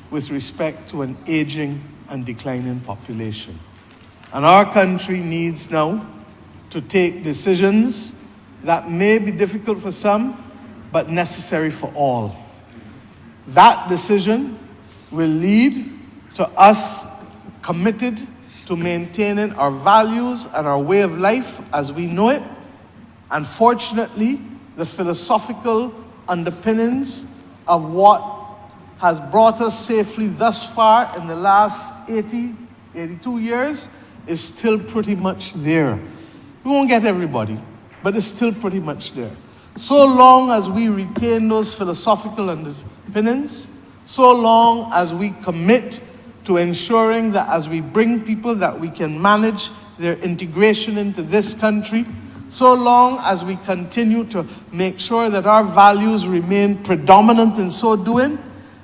with respect to an aging and declining population. And our country needs now to take decisions that may be difficult for some, but necessary for all. That decision will lead to us committed to maintaining our values and our way of life as we know it. Unfortunately, the philosophical underpinnings of what has brought us safely thus far in the last 82 years is still pretty much there. We won't get everybody, but it's still pretty much there. So long as we retain those philosophical underpinnings, so long as we commit to ensuring that as we bring people that we can manage their integration into this country, so long as we continue to make sure that our values remain predominant in so doing,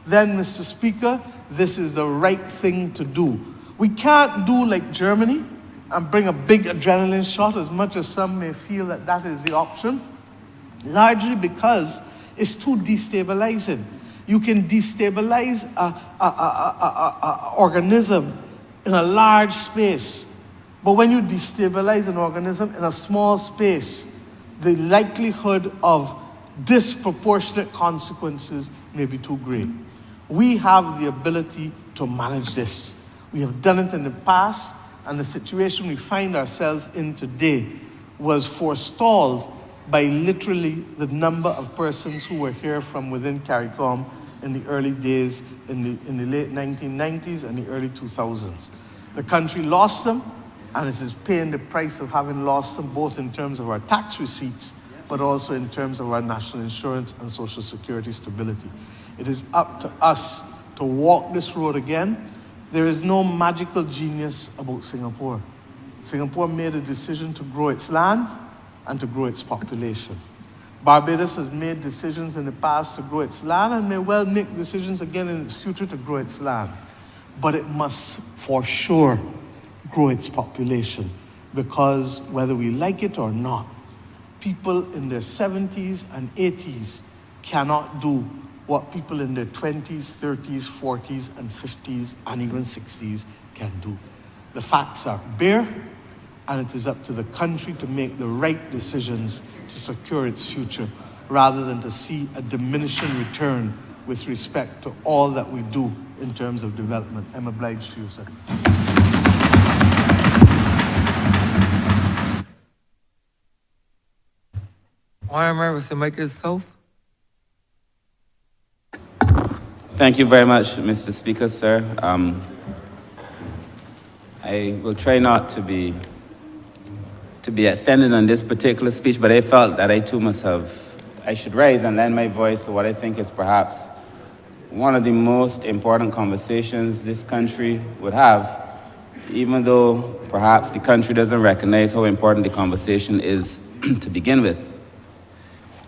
then, Mr. Speaker, this is the right thing to do. We can't do like Germany and bring a big adrenaline shot, as much as some may feel that that is the option, largely because it's too destabilizing. You can destabilize an organism in a large space, but when you destabilize an organism in a small space, the likelihood of disproportionate consequences may be too great. We have the ability to manage this. We have done it in the past, and the situation we find ourselves in today was forestalled by literally the number of persons who were here from within CARICOM in the early days, in the late 1990s and the early 2000s. The country lost them, and it is paying the price of having lost them, both in terms of our tax receipts, but also in terms of our national insurance and social security stability. It is up to us to walk this road again. There is no magical genius about Singapore. Singapore made a decision to grow its land and to grow its population. Barbados has made decisions in the past to grow its land and may well make decisions again in its future to grow its land. But it must, for sure, grow its population, because whether we like it or not, people in their 70s and 80s cannot do what people in their 20s, 30s, 40s, and 50s, and even 60s can do. The facts are bare, and it is up to the country to make the right decisions to secure its future, rather than to see a diminishing return with respect to all that we do in terms of development. I'm obliged to you, sir. Honourable St. Michael South. Thank you very much, Mr. Speaker, sir. I will try not to be extended on this particular speech, but I felt that I too I should raise and lend my voice to what I think is perhaps one of the most important conversations this country would have, even though perhaps the country doesn't recognize how important the conversation is to begin with.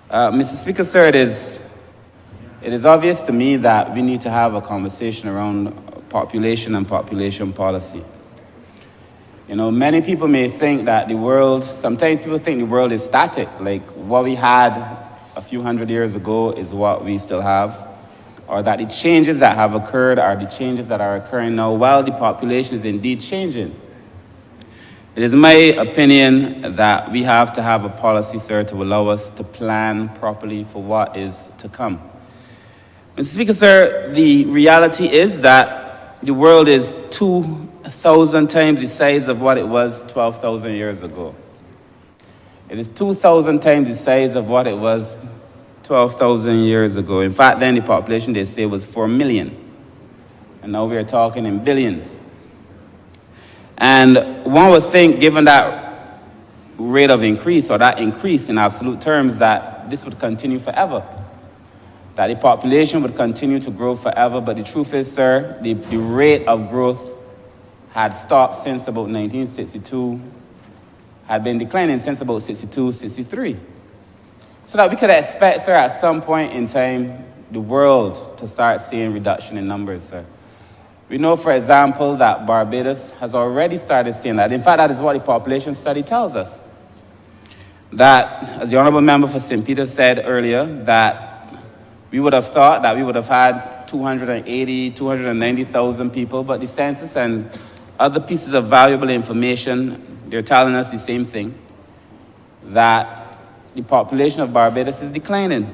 Mr. Speaker, sir, it is obvious to me that we need to have a conversation around population and population policy. You know, many people may think that sometimes people think the world is static, like what we had a few hundred years ago is what we still have, or that the changes that have occurred are the changes that are occurring now while the population is indeed changing. It is my opinion that we have to have a policy, sir, to allow us to plan properly for what is to come. Mr. Speaker, sir, the reality is that the world is 2,000 times the size of what it was 12,000 years ago. It is 2,000 times the size of what it was 12,000 years ago. In fact, then the population, they say, was 4 million. And now we are talking in billions. And one would think, given that rate of increase or that increase in absolute terms, that this would continue forever, that the population would continue to grow forever. But the truth is, sir, the rate of growth had stopped since about 1962, had been declining since about 62, 63. So that we could expect, sir, at some point in time, the world to start seeing reduction in numbers, sir. We know, for example, that Barbados has already started seeing that. In fact, that is what the population study tells us. That, as the Honourable Member for St. Peter said earlier, that we would have thought that we would have had 280, 290,000 people, but the census and other pieces of valuable information, they're telling us the same thing, that the population of Barbados is declining.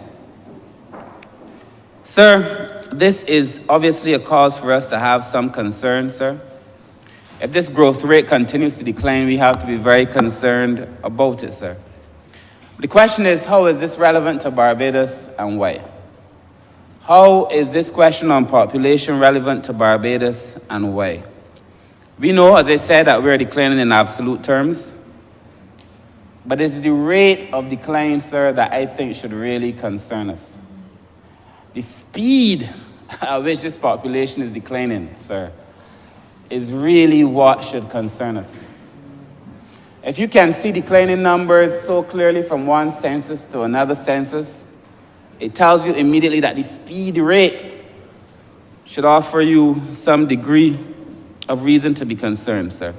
Sir, this is obviously a cause for us to have some concern, sir. If this growth rate continues to decline, we have to be very concerned about it, sir. The question is, how is this relevant to Barbados and why? How is this question on population relevant to Barbados and why? We know, as I said, that we're declining in absolute terms, but it's the rate of decline, sir, that I think should really concern us. The speed at which this population is declining, sir, is really what should concern us. If you can see declining numbers so clearly from one census to another census, it tells you immediately that the speed rate should offer you some degree of reason to be concerned, sir.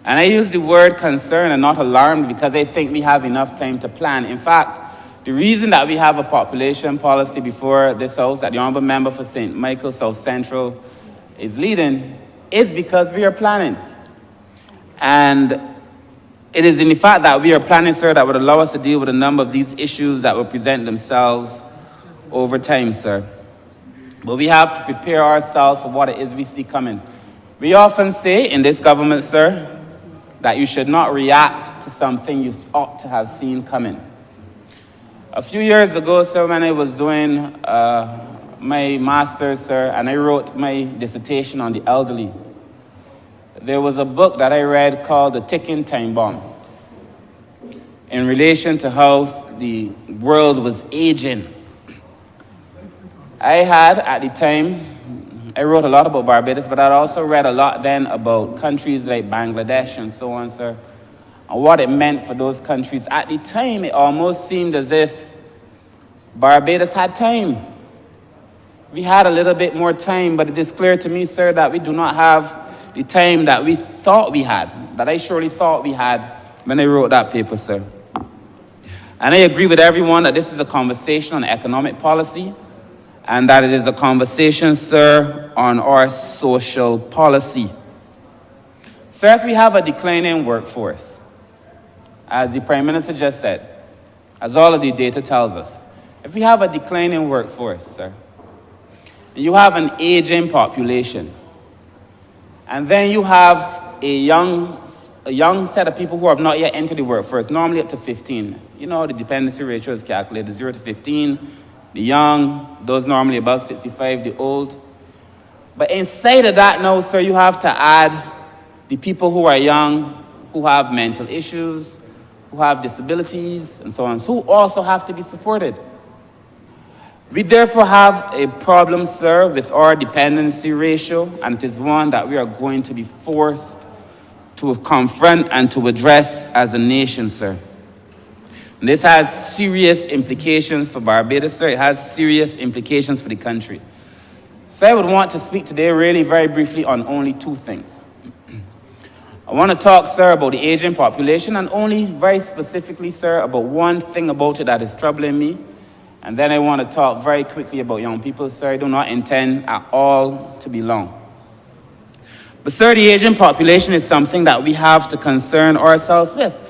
And I use the word concern and not alarmed because I think we have enough time to plan. In fact, the reason that we have a population policy before this House that the Honourable Member for St. Michael South Central is leading is because we are planning. And it is in the fact that we are planning, sir, that would allow us to deal with a number of these issues that will present themselves over time, sir. But we have to prepare ourselves for what it is we see coming. We often say in this government, sir, that you should not react to something you ought to have seen coming. A few years ago, sir, when I was doing my master's, sir, and I wrote my dissertation on the elderly, there was a book that I read called The Ticking Time Bomb in relation to how the world was aging. I had, at the time, I wrote a lot about Barbados, but I'd also read a lot then about countries like Bangladesh and so on, sir, and what it meant for those countries. At the time, it almost seemed as if Barbados had time. We had a little bit more time, but it is clear to me, sir, that we do not have the time that we thought we had, that I surely thought we had when I wrote that paper, sir. And I agree with everyone that this is a conversation on economic policy and that it is a conversation, sir, on our social policy. Sir, if we have a declining workforce, as the Prime Minister just said, as all of the data tells us, if we have a declining workforce, sir, you have an aging population, and then you have a young set of people who have not yet entered the workforce, normally up to 15. You know, the dependency ratio is calculated 0 to 15, the young, those normally above 65, the old. But inside of that now, sir, you have to add the people who are young, who have mental issues, who have disabilities, and so on, who also have to be supported. We therefore have a problem, sir, with our dependency ratio, and it is one that we are going to be forced to confront and to address as a nation, sir. And this has serious implications for Barbados, sir. It has serious implications for the country. So I would want to speak today really very briefly on only two things. I want to talk, sir, about the aging population and only very specifically, sir, about one thing about it that is troubling me. And then I want to talk very quickly about young people, sir. I do not intend at all to be long. But, sir, the aging population is something that we have to concern ourselves with.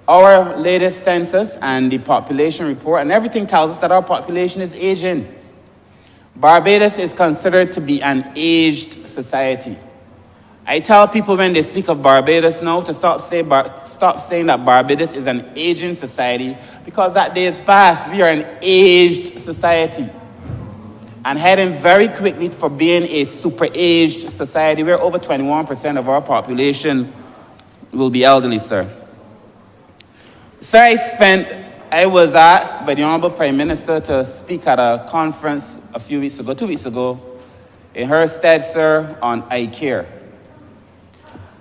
Our latest census and the population report and everything tells us that our population is aging. Barbados is considered to be an aged society. I tell people when they speak of Barbados now to stop saying that Barbados is an aging society, because that day is past. We are an aged society. and heading very quickly for being a super-aged society where over 21% of our population will be elderly, sir. Sir, I was asked by the Honourable Prime Minister to speak at a conference 2 weeks ago, in her stead, sir, on eye care.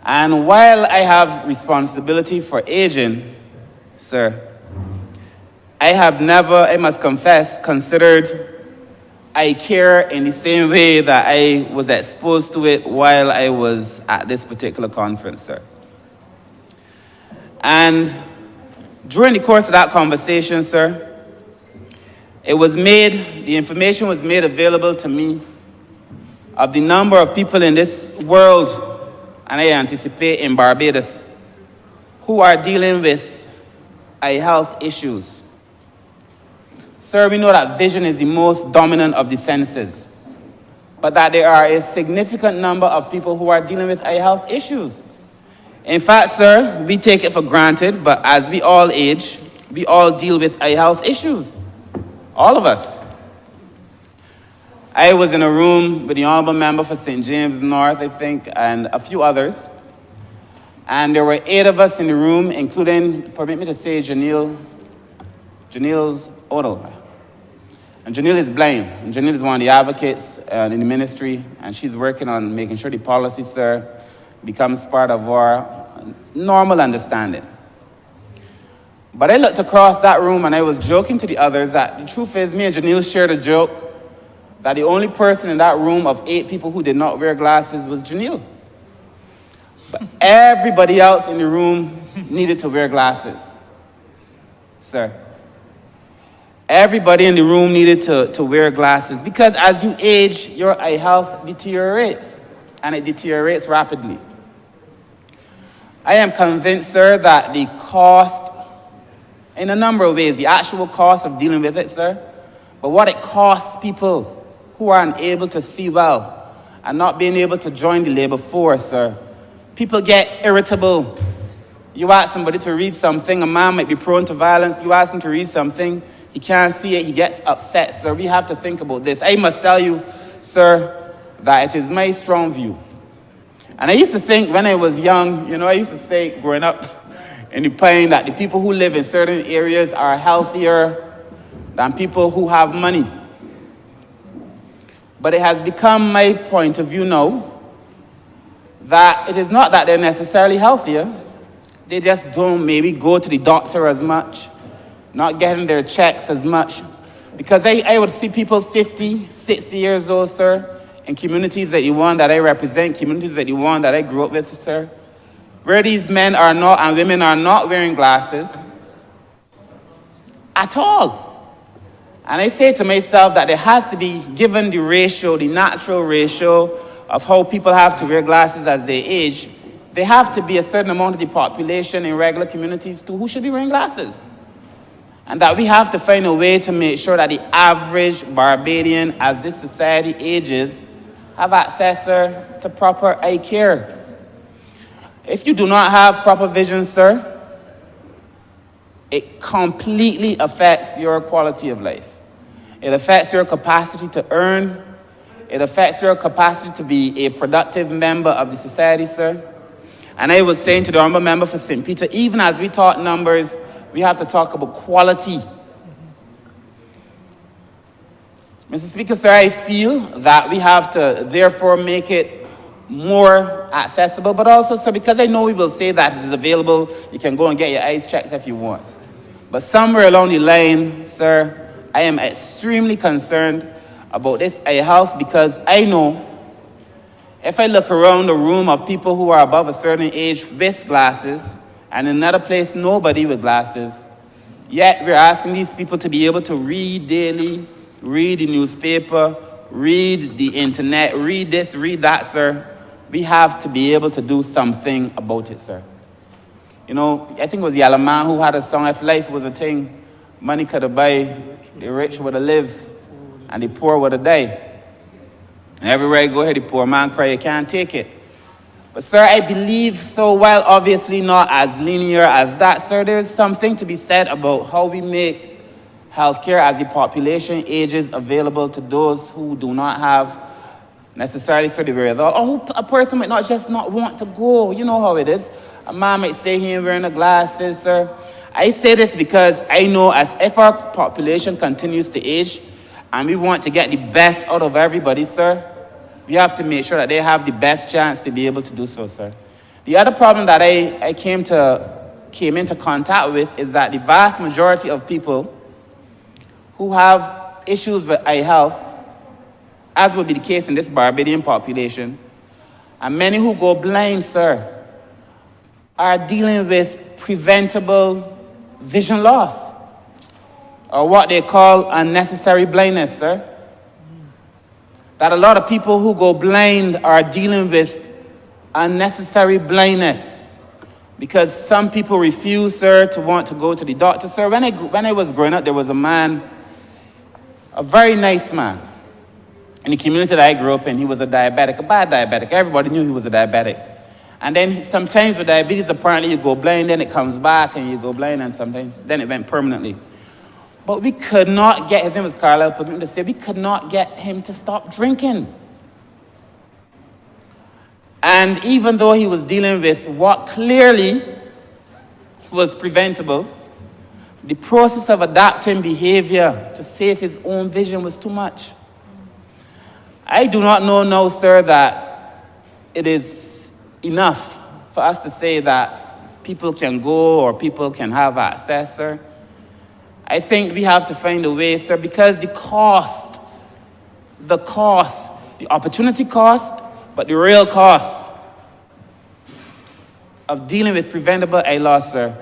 And while I have responsibility for aging, sir, I have never, I must confess, considered eye care in the same way that I was exposed to it while I was at this particular conference, sir. And during the course of that conversation, sir, the information was made available to me of the number of people in this world, and I anticipate in Barbados, who are dealing with eye health issues. Sir, we know that vision is the most dominant of the senses, but that there are a significant number of people who are dealing with eye health issues. In fact, sir, we take it for granted, but as we all age, we all deal with eye health issues. All of us. I was in a room with the Honourable Member for St. James North, I think, and a few others. And there were 8 of us in the room, including, permit me to say, Janille's Honourable. And Janille is blind. And Janille is one of the advocates in the ministry, and she's working on making sure the policy, sir, becomes part of our normal understanding. But I looked across that room and I was joking to the others that the truth is, me and Janille shared a joke that the only person in that room of 8 people who did not wear glasses was Janille. But everybody else in the room needed to wear glasses, sir. Everybody in the room needed to wear glasses because as you age, your eye health deteriorates, and it deteriorates rapidly. I am convinced, sir, that the cost, in a number of ways, the actual cost of dealing with it, sir, but what it costs people who are unable to see well and not being able to join the labor force, sir. People get irritable. You ask somebody to read something, a man might be prone to violence, you ask him to read something, he can't see it, he gets upset, sir. We have to think about this. I must tell you, sir, that it is my strong view. And I used to think when I was young, I used to say growing up in the Pine that the people who live in certain areas are healthier than people who have money. But it has become my point of view now that it is not that they're necessarily healthier. They just don't maybe go to the doctor as much, not getting their checks as much. Because I would see people 50, 60 years old, sir, in communities that I represent, communities that I grew up with, sir, where these men are not and women are not wearing glasses at all. And I say to myself that there has to be, given the ratio, the natural ratio of how people have to wear glasses as they age, there have to be a certain amount of the population in regular communities too who should be wearing glasses. And that we have to find a way to make sure that the average Barbadian, as this society ages, have access, sir, to proper eye care. If you do not have proper vision, sir, it completely affects your quality of life. It affects your capacity to earn. It affects your capacity to be a productive member of the society, sir. And I was saying to the Honourable Member for St. Peter, even as we talk numbers, we have to talk about quality. Mr. Speaker, sir, I feel that we have to therefore make it more accessible, but also, sir, because I know we will say that it is available, you can go and get your eyes checked if you want. But somewhere along the line, sir, I am extremely concerned about this eye health because I know if I look around a room of people who are above a certain age with glasses, and in another place, nobody with glasses, yet we're asking these people to be able to read daily, read the newspaper, read the internet, read this, read that, sir. We have to be able to do something about it, sir. I think it was Yellow Man who had a song, if life was a thing, money could have buy, the rich would have live, and the poor would have die. And everywhere I go here, the poor man cry, you can't take it. But sir, I believe so, while obviously not as linear as that, sir, there is something to be said about how we make healthcare as the population ages available to those who do not have necessarily sort of wherewithal, or who a person might not just not want to go. You know how it is. A man might say he ain't wearing the glasses, sir. I say this because I know as if our population continues to age and we want to get the best out of everybody, sir, we have to make sure that they have the best chance to be able to do so, sir. The other problem that I came into contact with is that the vast majority of people who have issues with eye health, as would be the case in this Barbadian population, and many who go blind, sir, are dealing with preventable vision loss, or what they call unnecessary blindness, sir. That a lot of people who go blind are dealing with unnecessary blindness because some people refuse, sir, to want to go to the doctor. Sir, when I was growing up, there was a man, a very nice man, in the community that I grew up in. He was a diabetic, a bad diabetic. Everybody knew he was a diabetic. And then sometimes with diabetes, apparently you go blind, then it comes back, and you go blind, and sometimes then it went permanently. But we could not get, his name was Carlisle, put me to say, we could not get him to stop drinking. And even though he was dealing with what clearly was preventable, the process of adapting behavior to save his own vision was too much. I do not know now, sir, that it is enough for us to say that people can go or people can have access, sir. I think we have to find a way, sir, because the opportunity cost, but the real cost of dealing with preventable eye loss, sir,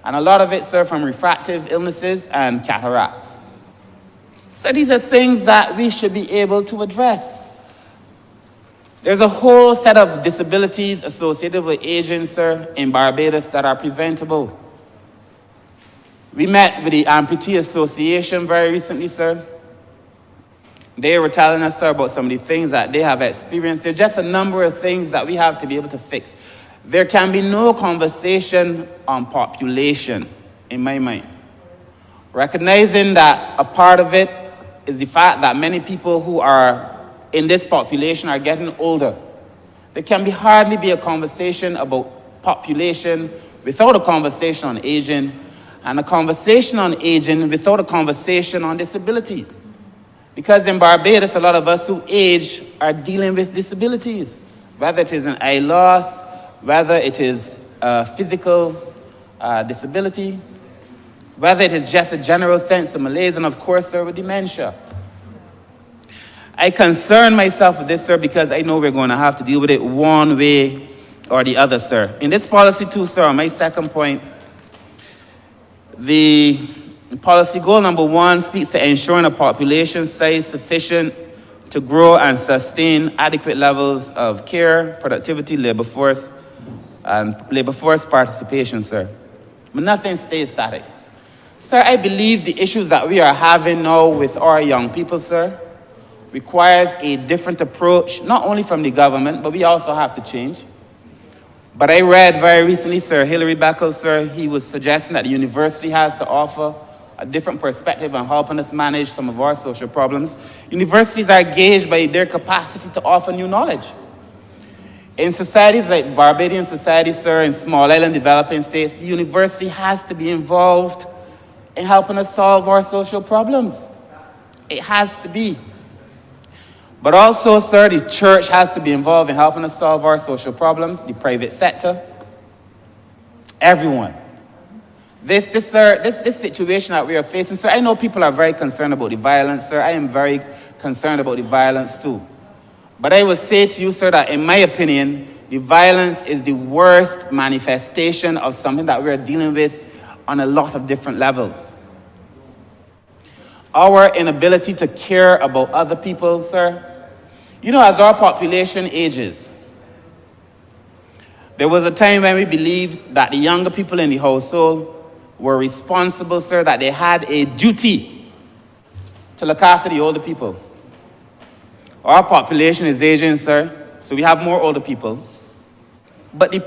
and a lot of it, sir, from refractive illnesses and cataracts. So these are things that we should be able to address. There's a whole set of disabilities associated with aging, sir, in Barbados that are preventable. We met with the Amputee Association very recently, sir. They were telling us, sir, about some of the things that they have experienced. There are just a number of things that we have to be able to fix. There can be no conversation on population, in my mind. Recognizing that a part of it is the fact that many people who are in this population are getting older. There can hardly be a conversation about population without a conversation on aging, and a conversation on aging without a conversation on disability. Because in Barbados, a lot of us who age are dealing with disabilities, whether it is an eye loss, whether it is a physical disability, whether it is just a general sense of malaise, and of course, sir, with dementia. I concern myself with this, sir, because I know we're going to have to deal with it one way or the other, sir. In this policy too, sir, on my second point, the policy goal number 1 speaks to ensuring a population size sufficient to grow and sustain adequate levels of care, productivity, labor force participation, sir. But nothing stays static. Sir, I believe the issues that we are having now with our young people, sir, requires a different approach, not only from the government, but we also have to change. But I read very recently, sir, Hilary Beckles, sir, he was suggesting that the university has to offer a different perspective on helping us manage some of our social problems. Universities are gauged by their capacity to offer new knowledge. In societies like Barbadian societies, sir, in small island developing states, the university has to be involved in helping us solve our social problems. It has to be. But also, sir, the church has to be involved in helping us solve our social problems, the private sector, everyone. This situation that we are facing, sir, I know people are very concerned about the violence, sir. I am very concerned about the violence too. But I will say to you, sir, that in my opinion, the violence is the worst manifestation of something that we are dealing with on a lot of different levels. Our inability to care about other people, sir. You know, as our population ages, there was a time when we believed that the younger people in the household were responsible, sir, that they had a duty to look after the older people. Our population is aging, sir, so we have more older people. But the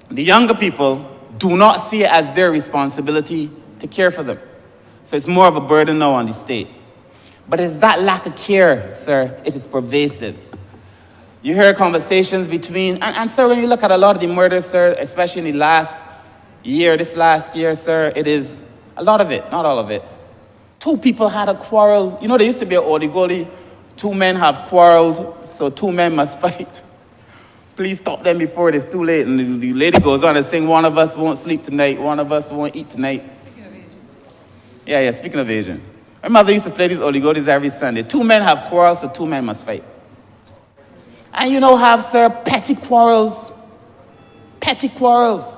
younger people, do not see it as their responsibility to care for them. So it's more of a burden now on the state. But it's that lack of care, sir, it is pervasive. You hear conversations between, and sir, when you look at a lot of the murders, sir, especially in the last year, this last year, sir, it is a lot of it, not all of it. Two people had a quarrel. You know, there used to be a oligoli. Two men have quarreled, so two men must fight. Please stop them before it is too late. And the lady goes on and saying, one of us won't sleep tonight, one of us won't eat tonight. Speaking of Asian. Yeah, speaking of Asian. My mother used to play these oligolis every Sunday. Two men have quarrels, so two men must fight. And you know, have, sir, petty quarrels. Petty quarrels.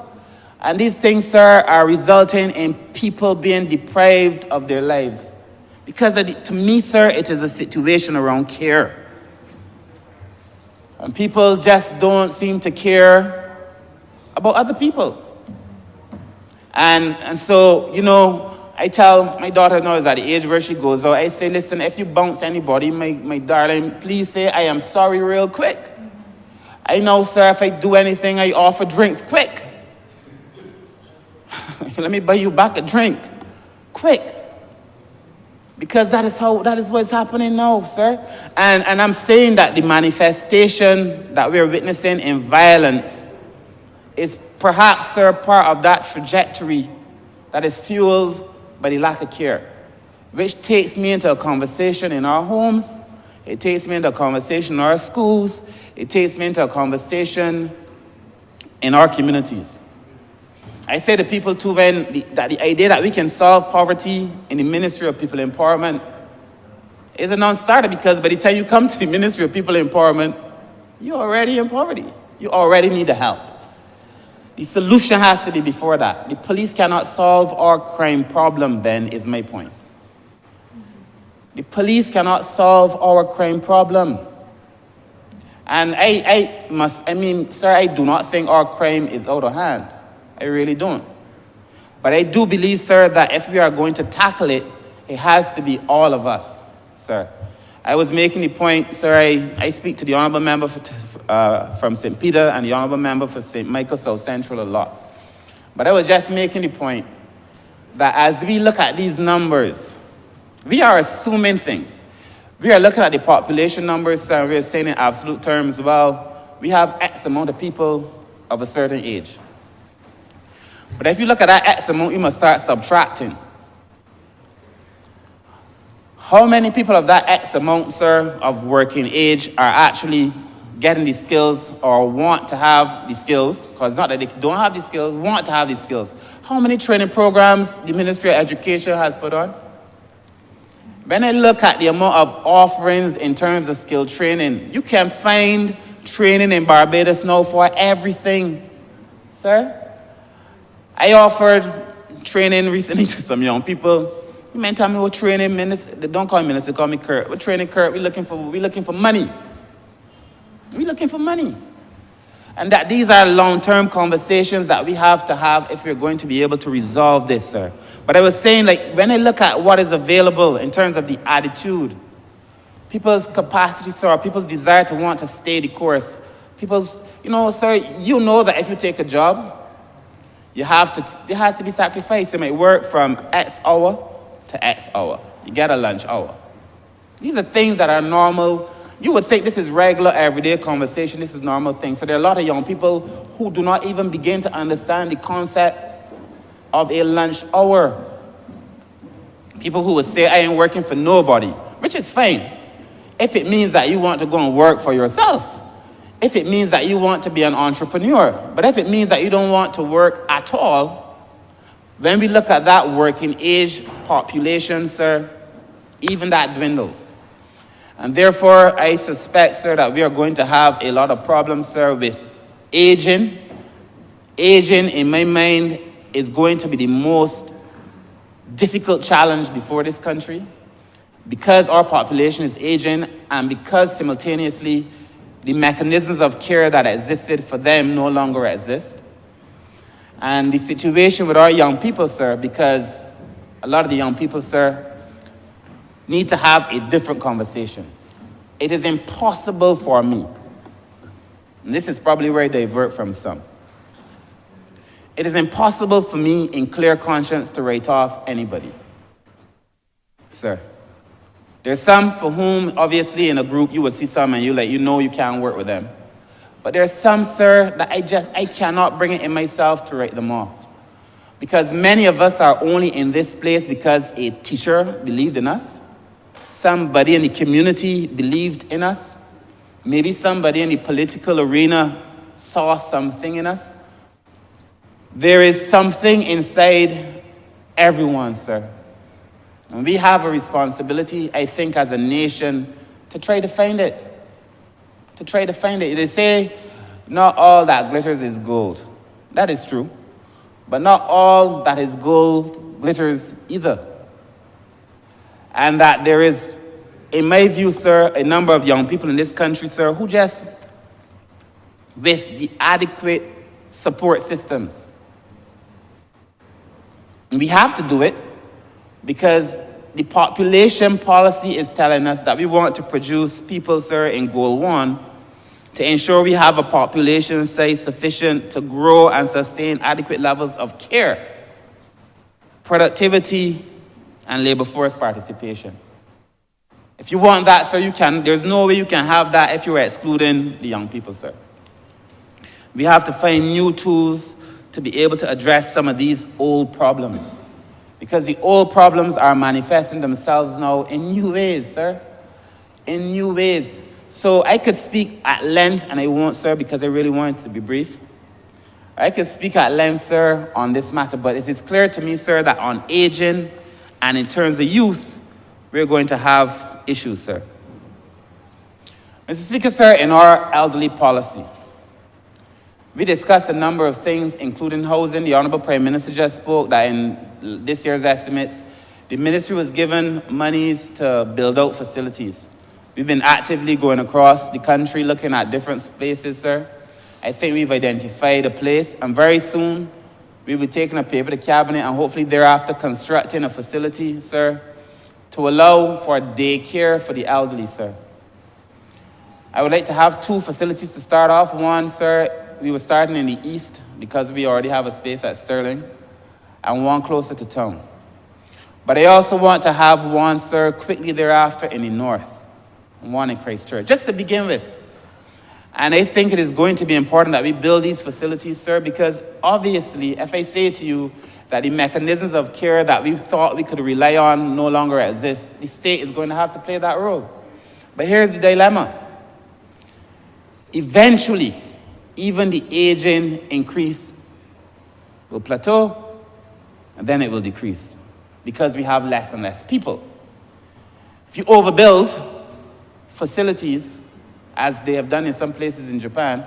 And these things, sir, are resulting in people being deprived of their lives. Because to me, sir, it is a situation around care. And people just don't seem to care about other people. And so, you know, I tell my daughter now is at the age where she goes out, I say, listen, if you bounce anybody, my darling, please say, I am sorry real quick. I know, sir, if I do anything, I offer drinks quick. Let me buy you back a drink. Quick. Because that is what's happening now, sir. And I'm saying that the manifestation that we're witnessing in violence is perhaps, sir, part of that trajectory that is fueled by the lack of care, which takes me into a conversation in our homes. It takes me into a conversation in our schools. It takes me into a conversation in our communities. I say to people too, that the idea that we can solve poverty in the Ministry of People Empowerment is a non-starter, because by the time you come to the Ministry of People Empowerment, you're already in poverty. You already need the help. The solution has to be before that. The police cannot solve our crime problem, then, is my point. The police cannot solve our crime problem. And sir, I do not think our crime is out of hand. I really don't. But I do believe, sir, that if we are going to tackle it, it has to be all of us, sir. I was making the point, sir, I speak to the Honourable Member from St. Peter and the Honourable Member for St. Michael South Central a lot. But I was just making the point that as we look at these numbers, we are assuming things. We are looking at the population numbers, sir, and we are saying in absolute terms, well, we have X amount of people of a certain age. But if you look at that X amount, you must start subtracting. How many people of that X amount, sir, of working age are actually getting the skills or want to have the skills? Because not that they don't have the skills, want to have the skills. How many training programs the Ministry of Education has put on? When I look at the amount of offerings in terms of skill training, you can find training in Barbados now for everything, sir. I offered training recently to some young people. You meant tell me what training minister? They don't call me minister, call me Kurt. What training, Kurt? We're looking for money. We're looking for money. And that these are long-term conversations that we have to have if we're going to be able to resolve this, sir. But I was saying, like, when I look at what is available in terms of the attitude, people's capacity, sir, people's desire to want to stay the course, people's, you know, sir, you know that if you take a job, there has to be sacrifice. You might work from X hour to X hour. You get a lunch hour. These are things that are normal. You would think this is regular, everyday conversation. This is normal things. So there are a lot of young people who do not even begin to understand the concept of a lunch hour. People who would say, I ain't working for nobody, which is fine. If it means that you want to go and work for yourself. If it means that you want to be an entrepreneur. But if it means that you don't want to work at all, when we look at that working age population, sir, even that dwindles. And therefore, I suspect, sir, that we are going to have a lot of problems, sir, with aging. Aging, in my mind, is going to be the most difficult challenge before this country, because our population is aging and because simultaneously the mechanisms of care that existed for them no longer exist. And the situation with our young people, sir, because a lot of the young people, sir, need to have a different conversation. It is impossible for me, and this is probably where I divert from some. It is impossible for me in clear conscience to write off anybody. sir. There's some for whom, obviously, in a group, you will see some and you know you can't work with them. But there's some, sir, that I cannot bring it in myself to write them off. Because many of us are only in this place because a teacher believed in us. Somebody in the community believed in us. Maybe somebody in the political arena saw something in us. There is something inside everyone, sir. And we have a responsibility, I think, as a nation, to try to find it. To try to find it. They say, not all that glitters is gold. That is true. But not all that is gold glitters either. And that there is, in my view, sir, a number of young people in this country, sir, who just, with the adequate support systems, and we have to do it because the population policy is telling us that we want to produce people, sir, in goal 1 to ensure we have a population size sufficient to grow and sustain adequate levels of care, productivity, and labor force participation. If you want that, sir, you can. There's no way you can have that if you're excluding the young people, sir. We have to find new tools to be able to address some of these old problems. Because the old problems are manifesting themselves now in new ways, sir. In new ways. So I could speak at length, and I won't, sir, because I really want it to be brief. I could speak at length, sir, on this matter, but it is clear to me, sir, that on aging and in terms of youth, we're going to have issues, sir. Mr. Speaker, sir, in our elderly policy, we discussed a number of things, including housing. The Honourable Prime Minister just spoke that in this year's estimates, the ministry was given monies to build out facilities. We've been actively going across the country looking at different places, sir. I think we've identified a place, and very soon we'll be taking a paper to Cabinet and hopefully thereafter constructing a facility, sir, to allow for daycare for the elderly, sir. I would like to have 2 facilities to start off. One, sir, we were starting in the east because we already have a space at Sterling, and one closer to town. But I also want to have one, sir, quickly thereafter in the north, and one in Christchurch, just to begin with. And I think it is going to be important that we build these facilities, sir, because obviously, if I say to you that the mechanisms of care that we thought we could rely on no longer exist, the state is going to have to play that role. But here's the dilemma. Eventually, even the aging increase will plateau, and then it will decrease because we have less and less people. If you overbuild facilities, as they have done in some places in Japan,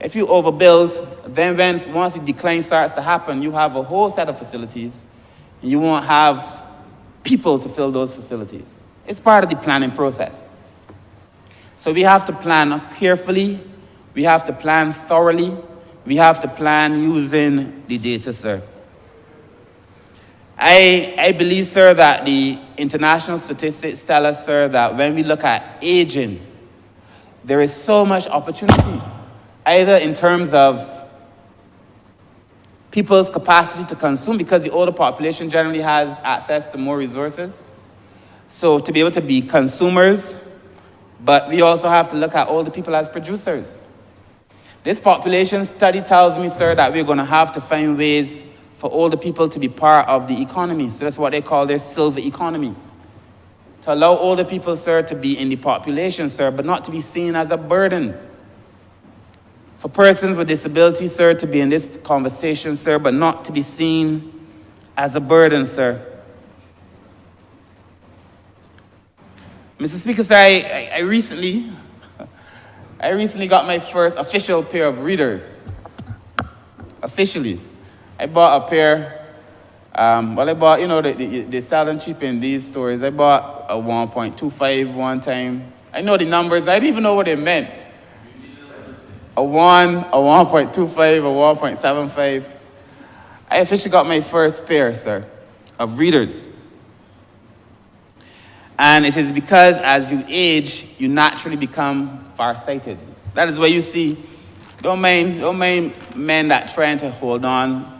if you overbuild, then once the decline starts to happen, you have a whole set of facilities, and you won't have people to fill those facilities. It's part of the planning process. So we have to plan carefully, we have to plan thoroughly, we have to plan using the data, sir. I believe, sir, that the international statistics tell us, sir, that when we look at aging, there is so much opportunity, either in terms of people's capacity to consume, because the older population generally has access to more resources. So to be able to be consumers, but we also have to look at older people as producers. This population study tells me, sir, that we're going to have to find ways for older people to be part of the economy. So that's what they call their silver economy. To allow older people, sir, to be in the population, sir, but not to be seen as a burden. For persons with disabilities, sir, to be in this conversation, sir, but not to be seen as a burden, sir. Mr. Speaker, sir, I recently got my first official pair of readers. Officially. I bought a pair, they sell them cheap in these stores. I bought a 1.25 one time. I know the numbers, I didn't even know what they meant. A 1.25, a 1.75. I officially got my first pair, sir, of readers. And it is because as you age, you naturally become farsighted. That is where you see, don't mind men that trying to hold on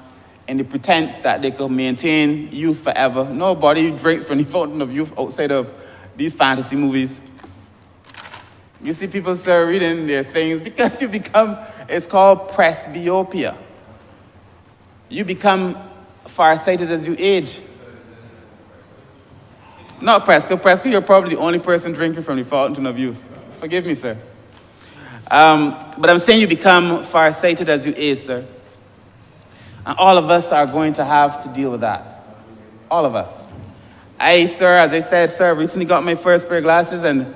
in the pretense that they could maintain youth forever. Nobody drinks from the fountain of youth outside of these fantasy movies. You see people, sir, reading their things because you become, it's called presbyopia. You become farsighted as you age. Not Prescott, you're probably the only person drinking from the fountain of youth. Forgive me, sir. But I'm saying you become farsighted as you age, sir. And all of us are going to have to deal with that. All of us. I, sir, as I said, sir, recently got my first pair of glasses, and,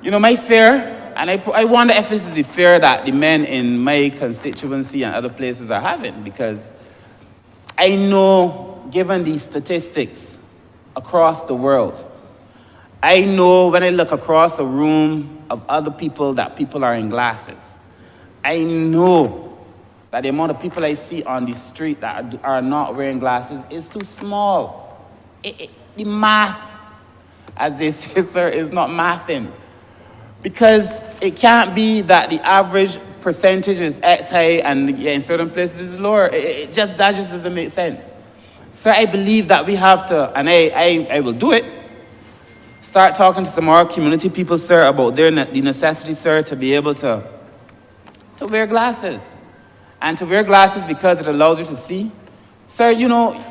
you know, my fear, and I wonder if this is the fear that the men in my constituency and other places are having, because I know, given the statistics across the world, I know when I look across a room of other people that people are in glasses. I know that the amount of people I see on the street that are not wearing glasses is too small. The math, as they say, sir, is not mathing. Because it can't be that the average percentage is X high and in certain places is lower. That just doesn't make sense. So I believe that we have to, and I will do it, start talking to some more community people, sir, about the necessity, sir, to be able to wear glasses. And to wear glasses because it allows you to see. Sir, you know,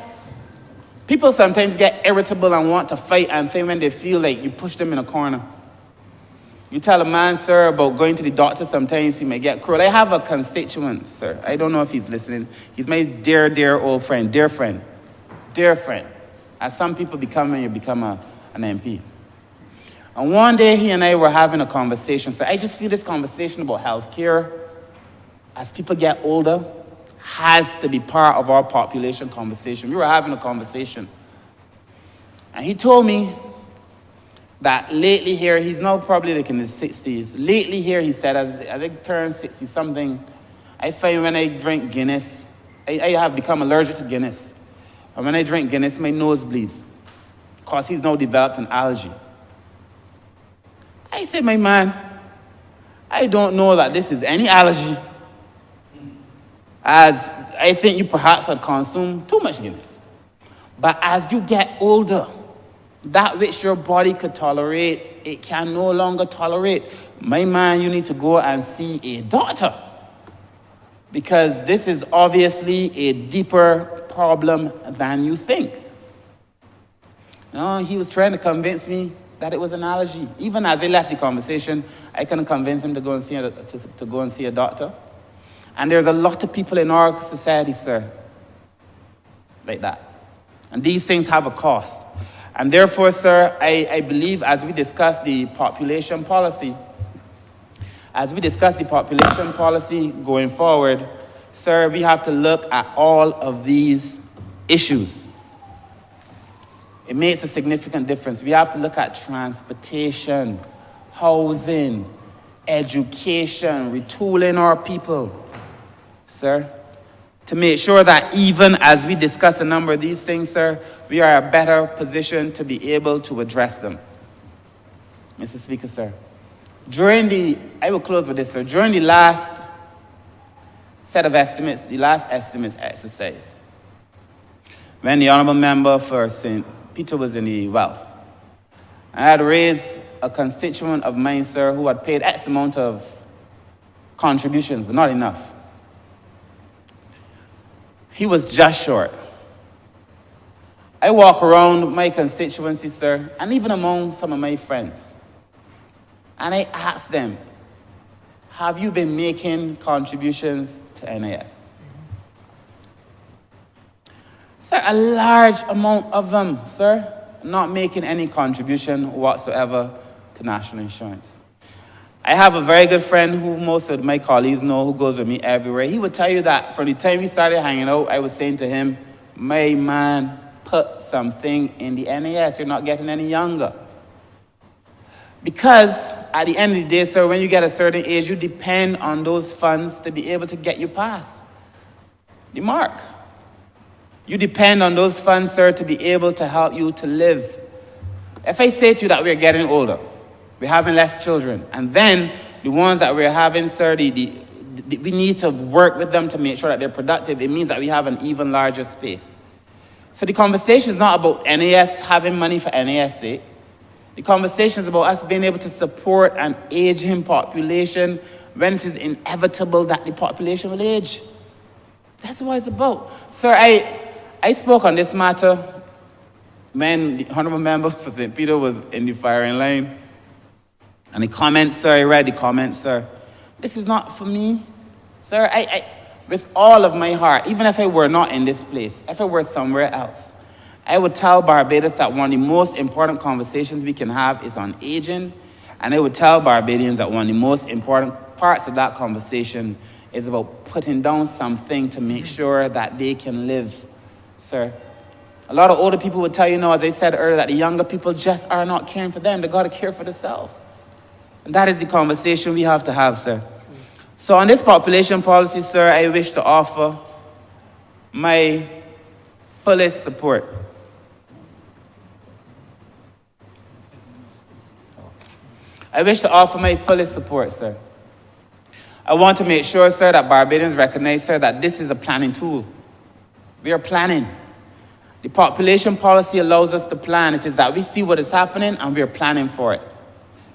people sometimes get irritable and want to fight and think when they feel like you push them in a corner. You tell a man, sir, about going to the doctor, sometimes he may get cruel. I have a constituent, sir. I don't know if he's listening. He's my dear, dear old friend, dear friend, dear friend. As some people become when you become an MP. And one day he and I were having a conversation. So I just feel this conversation about healthcare, as people get older, has to be part of our population conversation. We were having a conversation. And he told me that lately here, he's now probably like in his 60s. Lately here, he said, as I turn 60-something, I find when I drink Guinness, I have become allergic to Guinness. And when I drink Guinness, my nose bleeds. Because he's now developed an allergy. I said, my man, I don't know that this is any allergy, as I think you perhaps had consumed too much Guinness. But as you get older, that which your body could tolerate, it can no longer tolerate. My man, you need to go and see a doctor, because this is obviously a deeper problem than you think. You know, he was trying to convince me that it was an allergy. Even as I left the conversation, I couldn't convince him to go and see a doctor. And there's a lot of people in our society, sir, like that. And these things have a cost. And therefore, sir, I believe as we discuss the population policy, going forward, sir, we have to look at all of these issues. It makes a significant difference. We have to look at transportation, housing, education, retooling our people, sir, to make sure that even as we discuss a number of these things, sir, we are in a better position to be able to address them. Mr. Speaker, sir, I will close with this, sir. During the last set of estimates, the last estimates exercise, when the Honourable Member for St. Peter was in the well, I had raised a constituent of mine, sir, who had paid X amount of contributions, but not enough. He was just short. I walk around my constituency, sir, and even among some of my friends, and I ask them, have you been making contributions to NIS? Sir, a large amount of them, sir, not making any contribution whatsoever to national insurance. I have a very good friend who most of my colleagues know, who goes with me everywhere. He would tell you that from the time we started hanging out, I was saying to him, my man, put something in the NAS. You're not getting any younger. Because at the end of the day, sir, when you get a certain age, you depend on those funds to be able to get you past the mark. You depend on those funds, sir, to be able to help you to live. If I say to you that we're getting older, we're having less children, and then the ones that we're having, sir, the we need to work with them to make sure that they're productive. It means that we have an even larger space. So the conversation is not about NAS having money for NAS' sake. The conversation is about us being able to support an aging population when it is inevitable that the population will age. That's what it's about. Sir, I spoke on this matter when the Honourable Member for St. Peter was in the firing line. And the comments, sir, I read the comments, sir. This is not for me. Sir, I with all of my heart, even if I were not in this place, if I were somewhere else, I would tell Barbados that one of the most important conversations we can have is on aging. And I would tell Barbadians that one of the most important parts of that conversation is about putting down something to make sure that they can live, sir. A lot of older people would tell you, as I said earlier, that the younger people just are not caring for them. They got to care for themselves. And that is the conversation we have to have, sir. So on this population policy, sir, I wish to offer my fullest support. I wish to offer my fullest support, sir. I want to make sure, sir, that Barbadians recognize, sir, that this is a planning tool. We are planning. The population policy allows us to plan. It is that we see what is happening and we are planning for it.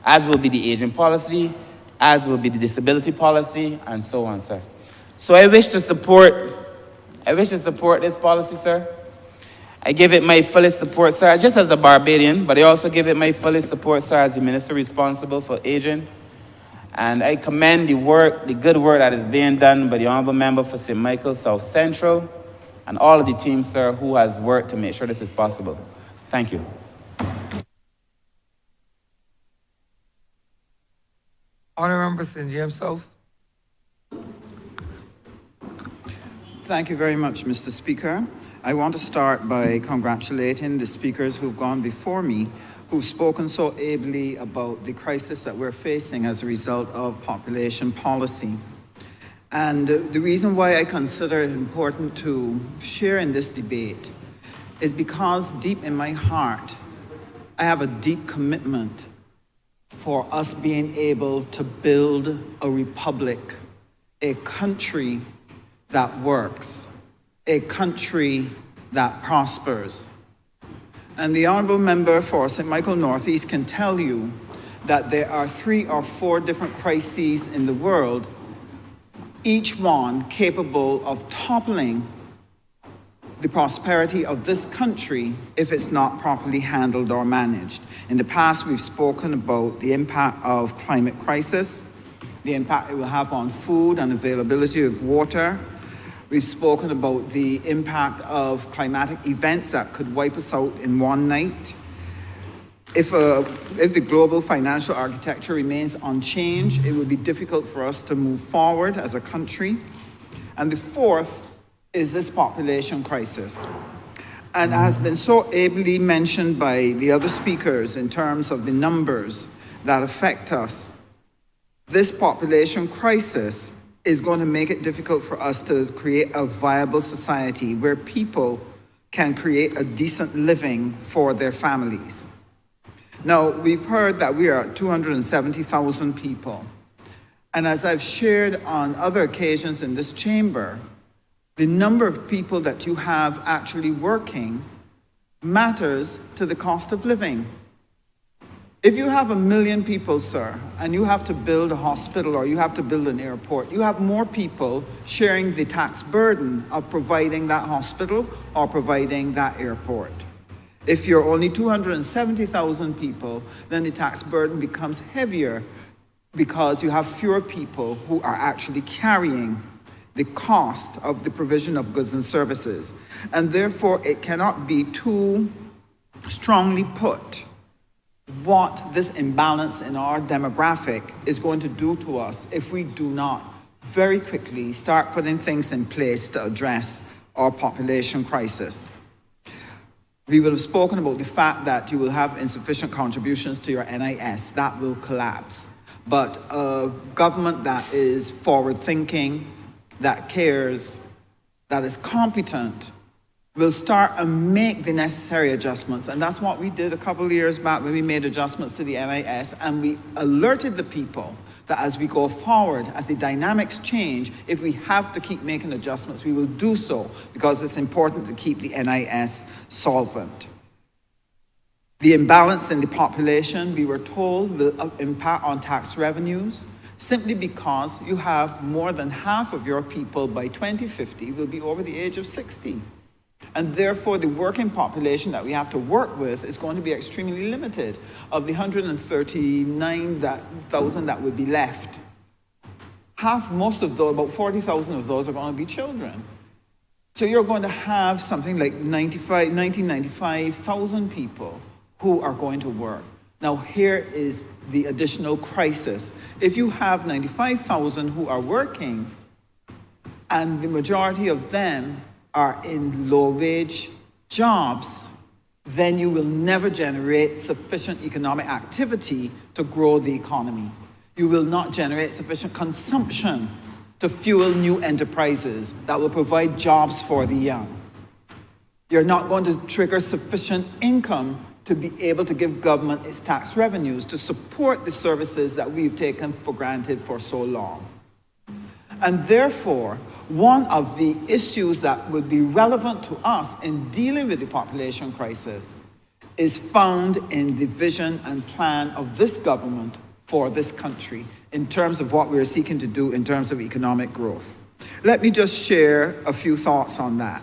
As will be the aging policy, as will be the disability policy, and so on, sir. So I wish to support this policy, sir. I give it my fullest support, sir, just as a Barbadian, but I also give it my fullest support, sir, as the minister responsible for aging. And I commend the good work that is being done by the Honourable Member for St. Michael South Central and all of the team, sir, who has worked to make sure this is possible. Thank you. Honourable St. James South. Thank you very much, Mr. Speaker. I want to start by congratulating the speakers who've gone before me, who've spoken so ably about the crisis that we're facing as a result of population policy. And the reason why I consider it important to share in this debate is because deep in my heart, I have a deep commitment for us being able to build a republic, a country that works, a country that prospers. And the Honourable Member for St. Michael Northeast can tell you that there are 3 or 4 different crises in the world, each one capable of toppling the prosperity of this country if it's not properly handled or managed. In the past, we've spoken about the impact of climate crisis, the impact it will have on food and availability of water. We've spoken about the impact of climatic events that could wipe us out in one night. If the global financial architecture remains unchanged, it will be difficult for us to move forward as a country. And the fourth is this population crisis. And has been so ably mentioned by the other speakers in terms of the numbers that affect us. This population crisis is going to make it difficult for us to create a viable society where people can create a decent living for their families. Now, we've heard that we are at 270,000 people. And as I've shared on other occasions in this chamber, the number of people that you have actually working matters to the cost of living. If you have 1 million people, sir, and you have to build a hospital or you have to build an airport, you have more people sharing the tax burden of providing that hospital or providing that airport. If you're only 270,000 people, then the tax burden becomes heavier because you have fewer people who are actually carrying the cost of the provision of goods and services. And therefore, it cannot be too strongly put what this imbalance in our demographic is going to do to us if we do not very quickly start putting things in place to address our population crisis. We will have spoken about the fact that you will have insufficient contributions to your NIS. That will collapse. But a government that is forward-thinking, that cares, that is competent, We'll start and make the necessary adjustments. And that's what we did a couple of years back when we made adjustments to the NIS, and we alerted the people that as we go forward, as the dynamics change, if we have to keep making adjustments, we will do so, because it's important to keep the NIS solvent. The imbalance in the population, we were told, will impact on tax revenues, simply because you have more than half of your people by 2050 will be over the age of 60. And therefore, the working population that we have to work with is going to be extremely limited. Of the 139,000 that would be left, most of those, about 40,000 of those are going to be children. So you're going to have something like 95,000 people who are going to work. Now, here is the additional crisis. If you have 95,000 who are working, and the majority of them are in low-wage jobs, then you will never generate sufficient economic activity to grow the economy. You will not generate sufficient consumption to fuel new enterprises that will provide jobs for the young. You're not going to trigger sufficient income to be able to give government its tax revenues to support the services that we've taken for granted for so long. And therefore, one of the issues that would be relevant to us in dealing with the population crisis is found in the vision and plan of this government for this country in terms of what we're seeking to do in terms of economic growth. Let me just share a few thoughts on that.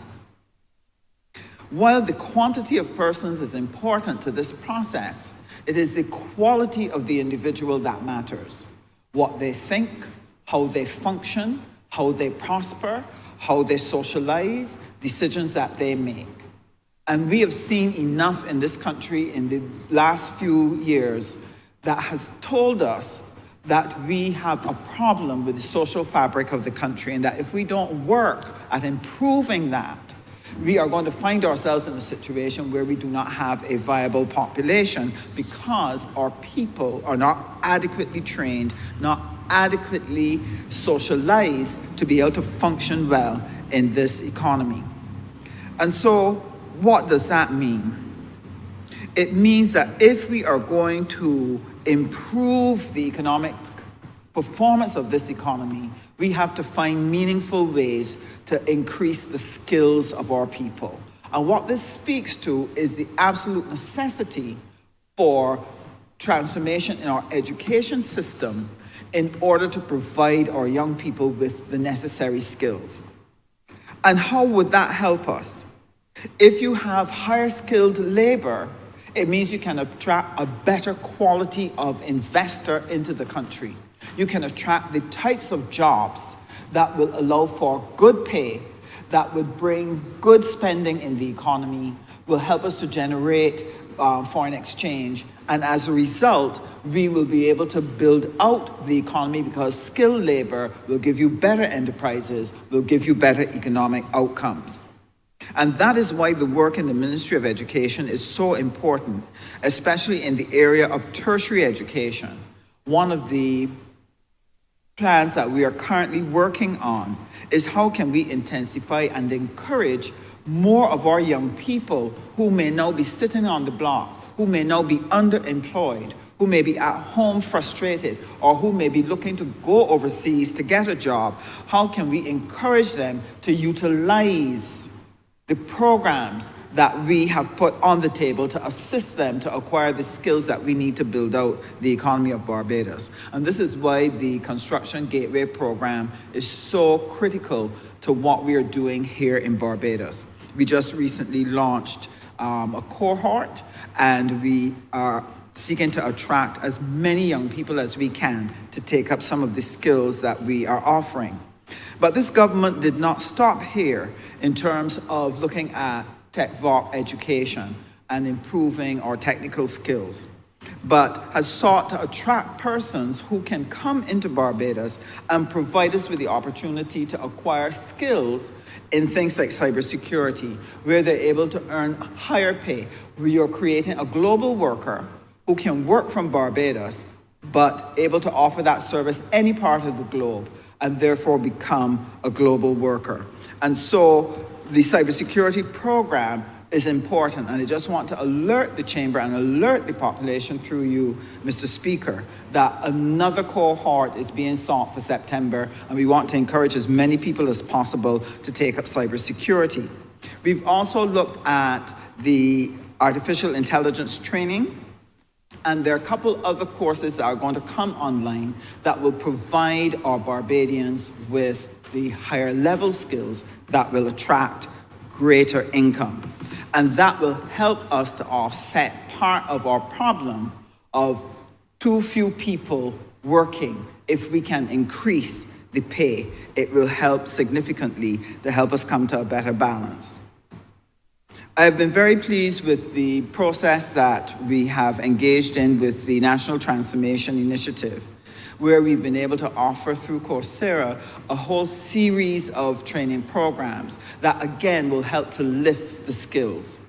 While the quantity of persons is important to this process, it is the quality of the individual that matters. What they think, how they function, how they prosper, how they socialize, decisions that they make. And we have seen enough in this country in the last few years that has told us that we have a problem with the social fabric of the country, and that if we don't work at improving that, we are going to find ourselves in a situation where we do not have a viable population because our people are not adequately trained, not adequately socialized to be able to function well in this economy. And so, what does that mean? It means that if we are going to improve the economic performance of this economy, we have to find meaningful ways to increase the skills of our people. And what this speaks to is the absolute necessity for transformation in our education system in order to provide our young people with the necessary skills. And how would that help us? If you have higher skilled labor, it means you can attract a better quality of investor into the country. You can attract the types of jobs that will allow for good pay, that would bring good spending in the economy, will help us to generate foreign exchange. And as a result, we will be able to build out the economy because skilled labor will give you better enterprises, will give you better economic outcomes. And that is why the work in the Ministry of Education is so important, especially in the area of tertiary education. One of the plans that we are currently working on is how can we intensify and encourage more of our young people who may now be sitting on the block, who may now be underemployed, who may be at home frustrated, or who may be looking to go overseas to get a job. How can we encourage them to utilize the programs that we have put on the table to assist them to acquire the skills that we need to build out the economy of Barbados? And this is why the Construction Gateway program is so critical to what we are doing here in Barbados. We just recently launched a cohort, and we are seeking to attract as many young people as we can to take up some of the skills that we are offering. But this government did not stop here in terms of looking at tech-voc education and improving our technical skills, but has sought to attract persons who can come into Barbados and provide us with the opportunity to acquire skills in things like cybersecurity, where they're able to earn higher pay. We are creating a global worker who can work from Barbados, but able to offer that service any part of the globe, and therefore become a global worker. And so the cybersecurity program is important, and I just want to alert the chamber and alert the population through you, Mr. Speaker, that another cohort is being sought for September, and we want to encourage as many people as possible to take up cybersecurity. We've also looked at the artificial intelligence training, and there are a couple other courses that are going to come online that will provide our Barbadians with the higher level skills that will attract greater income. And that will help us to offset part of our problem of too few people working. If we can increase the pay, it will help significantly to help us come to a better balance. I have been very pleased with the process that we have engaged in with the National Transformation Initiative, where we've been able to offer through Coursera a whole series of training programs that again will help to lift the skills.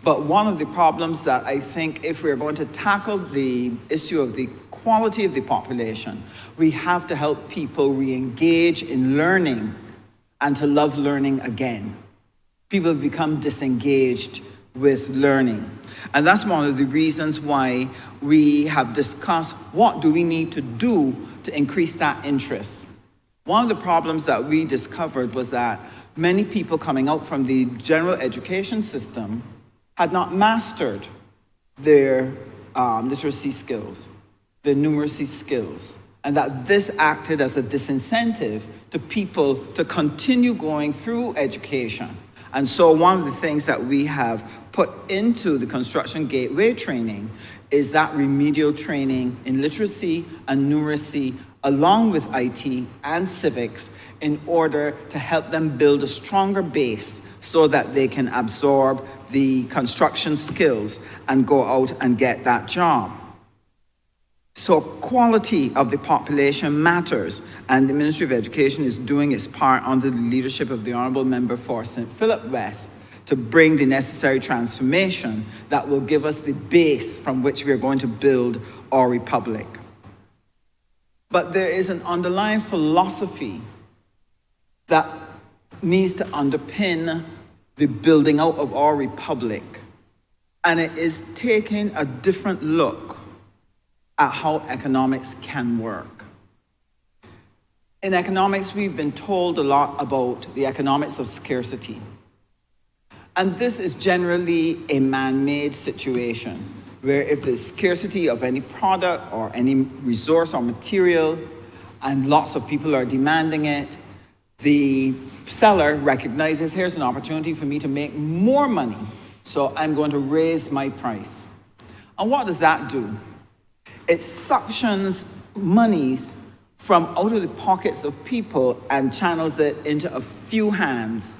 But one of the problems that I think if we're going to tackle the issue of the quality of the population, we have to help people re-engage in learning and to love learning again. People have become disengaged with learning. And that's one of the reasons why we have discussed what do we need to do to increase that interest. One of the problems that we discovered was that many people coming out from the general education system had not mastered their literacy skills, their numeracy skills, and that this acted as a disincentive to people to continue going through education. And so one of the things that we have put into the construction gateway training is that remedial training in literacy and numeracy along with IT and civics in order to help them build a stronger base so that they can absorb the construction skills and go out and get that job. So quality of the population matters, and the Ministry of Education is doing its part under the leadership of the Honourable Member for St. Philip West to bring the necessary transformation that will give us the base from which we are going to build our republic. But there is an underlying philosophy that needs to underpin the building out of our republic, and it is taking a different look at how economics can work. In economics, we've been told a lot about the economics of scarcity. And this is generally a man-made situation, where if there's scarcity of any product or any resource or material, and lots of people are demanding it, the seller recognizes, here's an opportunity for me to make more money, so I'm going to raise my price. And what does that do? It suctions monies from out of the pockets of people and channels it into a few hands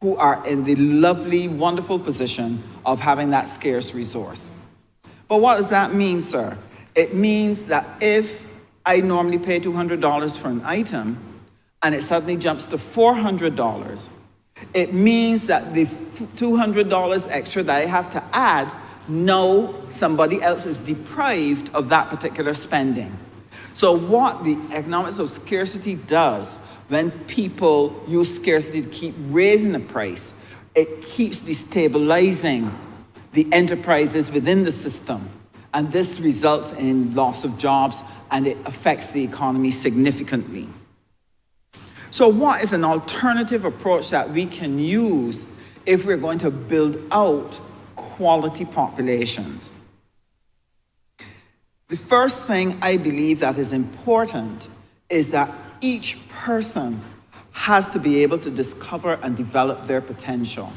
who are in the lovely, wonderful position of having that scarce resource. But what does that mean, sir? It means that if I normally pay $200 for an item and it suddenly jumps to $400, it means that the $200 extra that I have to add, now somebody else is deprived of that particular spending. So what the economics of scarcity does, when people use scarcity to keep raising the price, it keeps destabilizing the enterprises within the system. And this results in loss of jobs, and it affects the economy significantly. So what is an alternative approach that we can use if we're going to build out quality populations? The first thing I believe that is important is that each person has to be able to discover and develop their potential.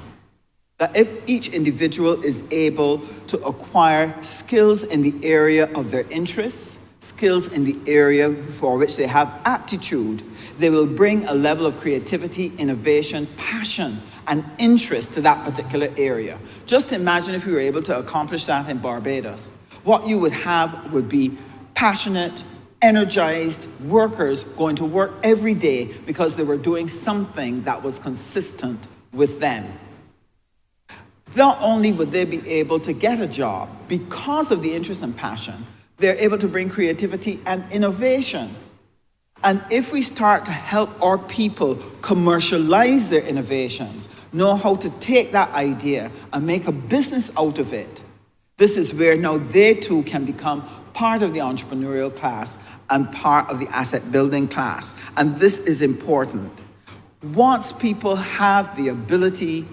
That if each individual is able to acquire skills in the area of their interests, skills in the area for which they have aptitude, they will bring a level of creativity, innovation, passion, and interest to that particular area. Just imagine if we were able to accomplish that in Barbados. What you would have would be passionate, energized workers going to work every day because they were doing something that was consistent with them. Not only would they be able to get a job because of the interest and passion, they're able to bring creativity and innovation. And if we start to help our people commercialize their innovations, know how to take that idea and make a business out of it, this is where now they too can become part of the entrepreneurial class and part of the asset building class. And this is important. Once people have the ability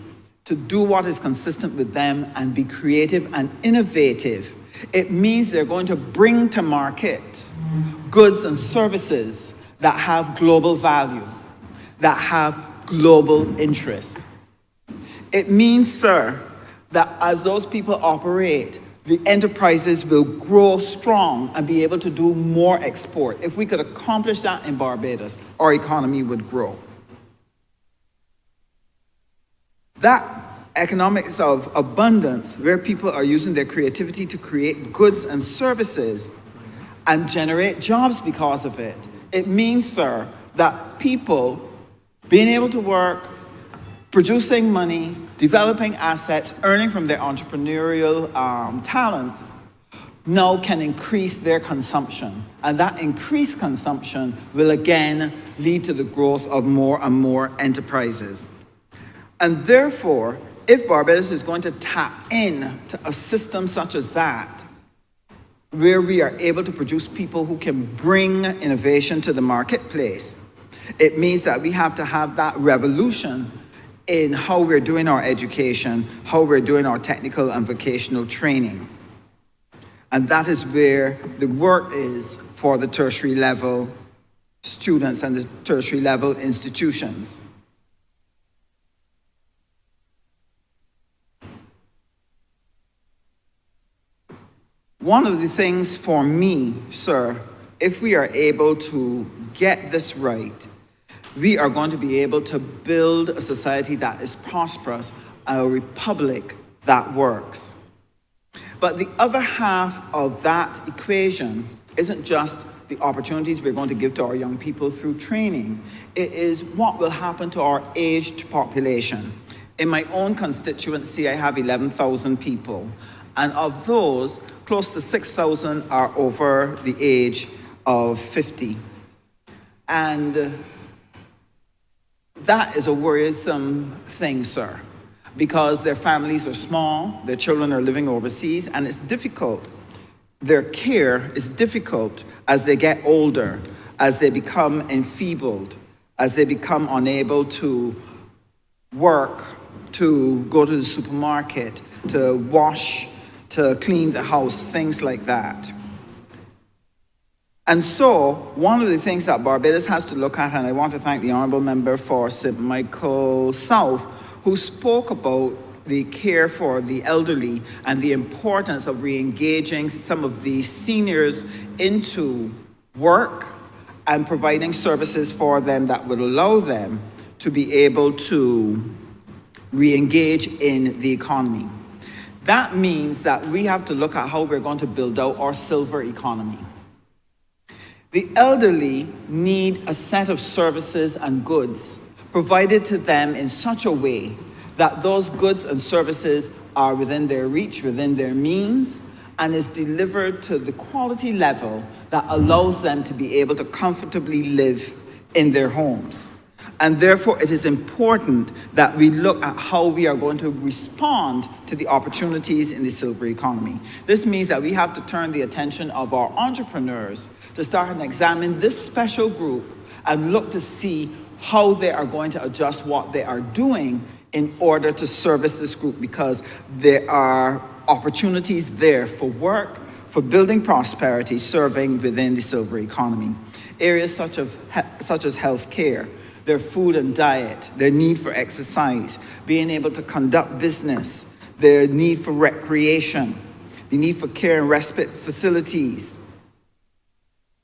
to do what is consistent with them and be creative and innovative, it means they're going to bring to market goods and services that have global value, that have global interests. It means, sir, that as those people operate, the enterprises will grow strong and be able to do more export. If we could accomplish that in Barbados, our economy would grow. That economics of abundance, where people are using their creativity to create goods and services and generate jobs because of it. It means, sir, that people being able to work, producing money, developing assets, earning from their entrepreneurial talents, now can increase their consumption. And that increased consumption will again lead to the growth of more and more enterprises. And therefore, if Barbados is going to tap into a system such as that, where we are able to produce people who can bring innovation to the marketplace, it means that we have to have that revolution in how we're doing our education, how we're doing our technical and vocational training. And that is where the work is for the tertiary level students and the tertiary level institutions. One of the things for me, sir, if we are able to get this right, we are going to be able to build a society that is prosperous, a republic that works. But the other half of that equation isn't just the opportunities we're going to give to our young people through training. It is what will happen to our aged population. In my own constituency, I have 11,000 people. And of those, close to 6,000 are over the age of 50. And that is a worrisome thing, sir, because their families are small, their children are living overseas, and it's difficult. Their care is difficult as they get older, as they become enfeebled, as they become unable to work, to go to the supermarket, to wash, to clean the house, things like that. And so, one of the things that Barbados has to look at, and I want to thank the Honourable Member for St. Michael South, who spoke about the care for the elderly and the importance of re-engaging some of the seniors into work and providing services for them that would allow them to be able to re-engage in the economy. That means that we have to look at how we're going to build out our silver economy. The elderly need a set of services and goods provided to them in such a way that those goods and services are within their reach, within their means, and is delivered to the quality level that allows them to be able to comfortably live in their homes. And therefore, it is important that we look at how we are going to respond to the opportunities in the silver economy. This means that we have to turn the attention of our entrepreneurs to start and examine this special group and look to see how they are going to adjust what they are doing in order to service this group, because there are opportunities there for work, for building prosperity, serving within the silver economy. Areas such as health care, their food and diet, their need for exercise, being able to conduct business, their need for recreation, the need for care and respite facilities,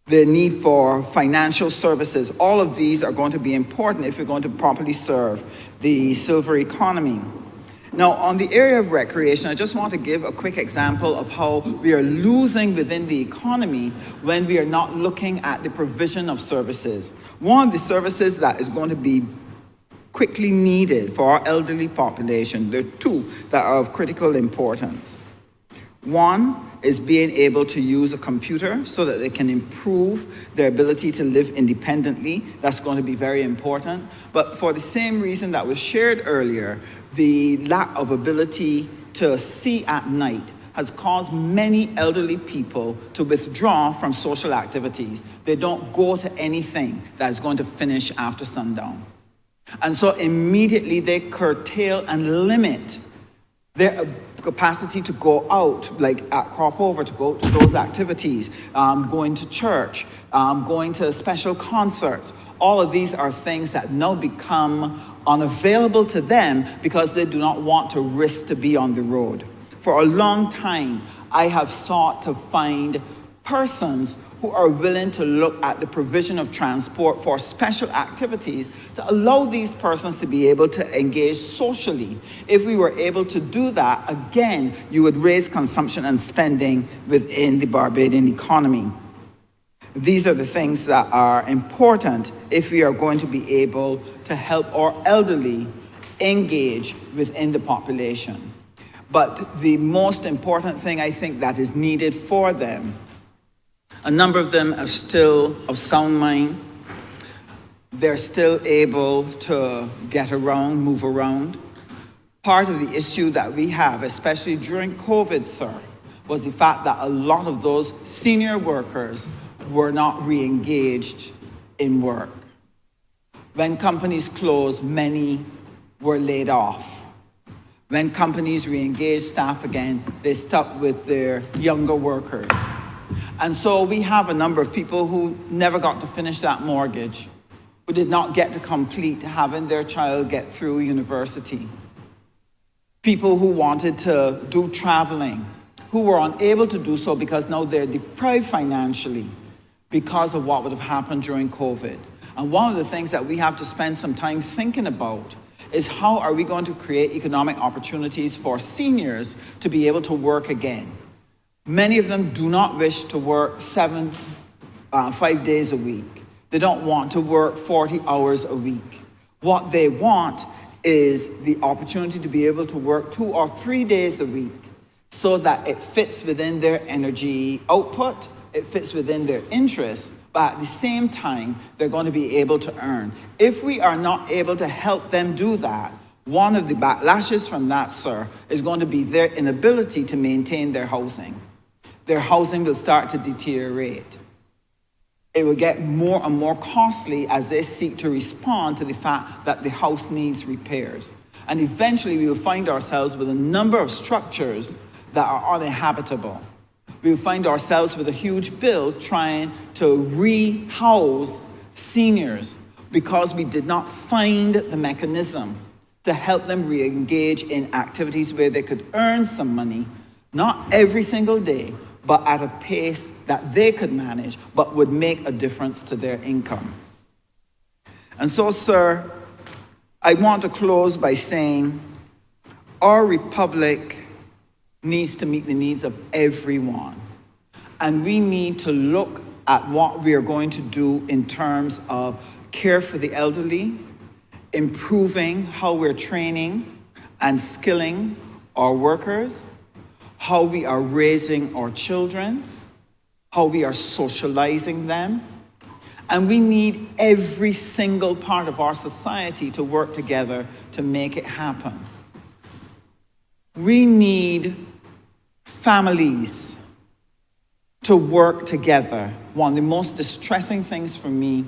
the need for financial services. All of these are going to be important if we're going to properly serve the silver economy. Now, on the area of recreation, I just want to give a quick example of how we are losing within the economy when we are not looking at the provision of services. One of the services that is going to be quickly needed for our elderly population, there are two that are of critical importance. One is being able to use a computer so that they can improve their ability to live independently. That's going to be very important. But for the same reason that was shared earlier, the lack of ability to see at night has caused many elderly people to withdraw from social activities. They don't go to anything that is going to finish after sundown. And so immediately they curtail and limit their capacity to go out, like at crop over, to go to those activities, going to church, going to special concerts. All of these are things that now become unavailable to them because they do not want to risk to be on the road. For a long time, I have sought to find persons who are willing to look at the provision of transport for special activities to allow these persons to be able to engage socially. If we were able to do that, again, you would raise consumption and spending within the Barbadian economy. These are the things that are important if we are going to be able to help our elderly engage within the population. But the most important thing I think that is needed for them, a number of them are still of sound mind. They're still able to get around, move around. Part of the issue that we have, especially during COVID, sir, was the fact that a lot of those senior workers were not re-engaged in work. When companies closed, many were laid off. When companies re-engaged staff again, they stuck with their younger workers. And so we have a number of people who never got to finish that mortgage, who did not get to complete having their child get through university. People who wanted to do traveling, who were unable to do so because now they're deprived financially because of what would have happened during COVID. And one of the things that we have to spend some time thinking about is how are we going to create economic opportunities for seniors to be able to work again. Many of them do not wish to work 5 days a week. They don't want to work 40 hours a week. What they want is the opportunity to be able to work 2 or 3 days a week so that it fits within their energy output, it fits within their interests, but at the same time, they're going to be able to earn. If we are not able to help them do that, one of the backlashes from that, sir, is going to be their inability to maintain their housing. Their housing will start to deteriorate. It will get more and more costly as they seek to respond to the fact that the house needs repairs. And eventually we will find ourselves with a number of structures that are uninhabitable. We will find ourselves with a huge bill trying to rehouse seniors because we did not find the mechanism to help them re-engage in activities where they could earn some money, not every single day, but at a pace that they could manage, but would make a difference to their income. And so, sir, I want to close by saying our republic needs to meet the needs of everyone. And we need to look at what we are going to do in terms of care for the elderly, improving how we're training and skilling our workers, how we are raising our children, how we are socializing them. And we need every single part of our society to work together to make it happen. We need families to work together. One of the most distressing things for me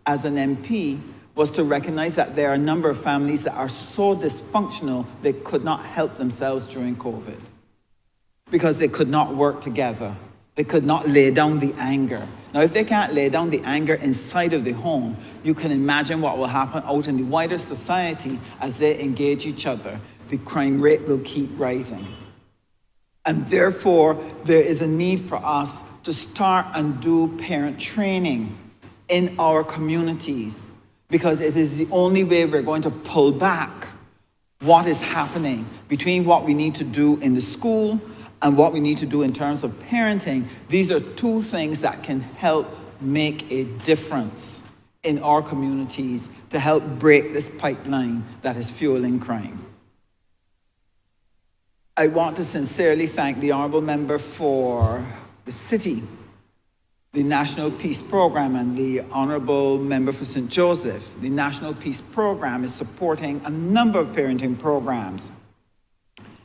as an MP was to recognize that there are a number of families that are so dysfunctional they could not help themselves during COVID, because they could not work together. They could not lay down the anger. Now, if they can't lay down the anger inside of the home, you can imagine what will happen out in the wider society as they engage each other. The crime rate will keep rising. And therefore, there is a need for us to start and do parent training in our communities, because it is the only way we're going to pull back what is happening between what we need to do in the school and what we need to do in terms of parenting. These are two things that can help make a difference in our communities to help break this pipeline that is fueling crime. I want to sincerely thank the Honourable Member for the City, the National Peace Programme, and the Honourable Member for St. Joseph. The National Peace Programme is supporting a number of parenting programs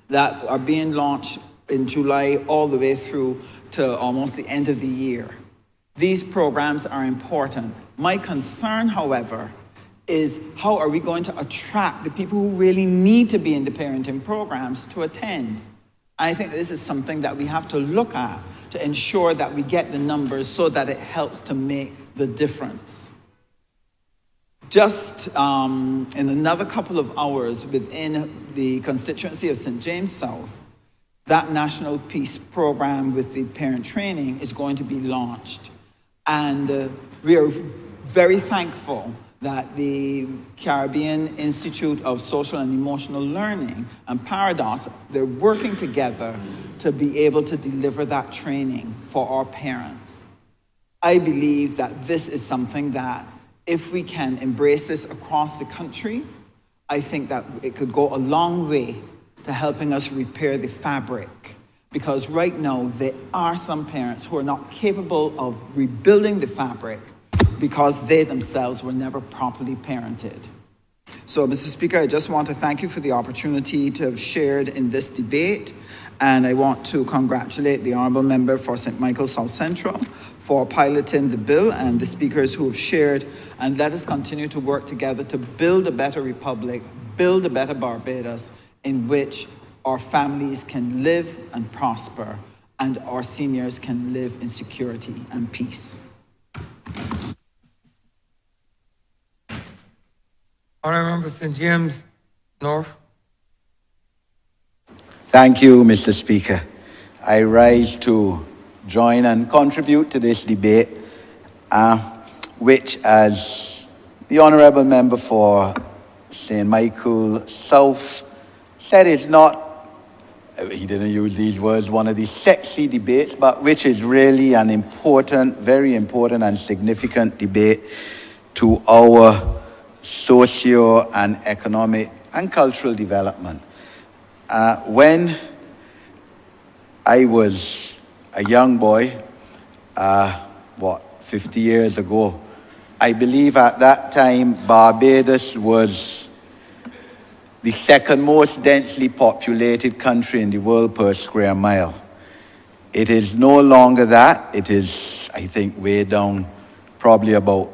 that are being launched in July all the way through to almost the end of the year. These programs are important. My concern, however, is how are we going to attract the people who really need to be in the parenting programs to attend? I think this is something that we have to look at to ensure that we get the numbers so that it helps to make the difference. Just in another couple of hours within the constituency of St. James South, that National Peace Program with the parent training is going to be launched. And we are very thankful that the Caribbean Institute of Social and Emotional Learning and Paradox, they're working together to be able to deliver that training for our parents. I believe that this is something that if we can embrace this across the country, I think that it could go a long way to helping us repair the fabric. Because right now, there are some parents who are not capable of rebuilding the fabric because they themselves were never properly parented. So, Mr. Speaker, I just want to thank you for the opportunity to have shared in this debate, and I want to congratulate the Honourable Member for St. Michael South Central for piloting the bill and the speakers who have shared, and let us continue to work together to build a better republic, build a better Barbados in which our families can live and prosper and our seniors can live in security and peace. Honourable Member St. James North. Thank you, Mr. Speaker. I rise to join and contribute to this debate, which, as the Honourable Member for St. Michael South said, is not, he didn't use these words, one of these sexy debates, but which is really an important, very important and significant debate to our socio and economic and cultural development. When I was a young boy, 50 years ago, I believe at that time Barbados was the second most densely populated country in the world per square mile. It is no longer that. It is, I think, way down, probably about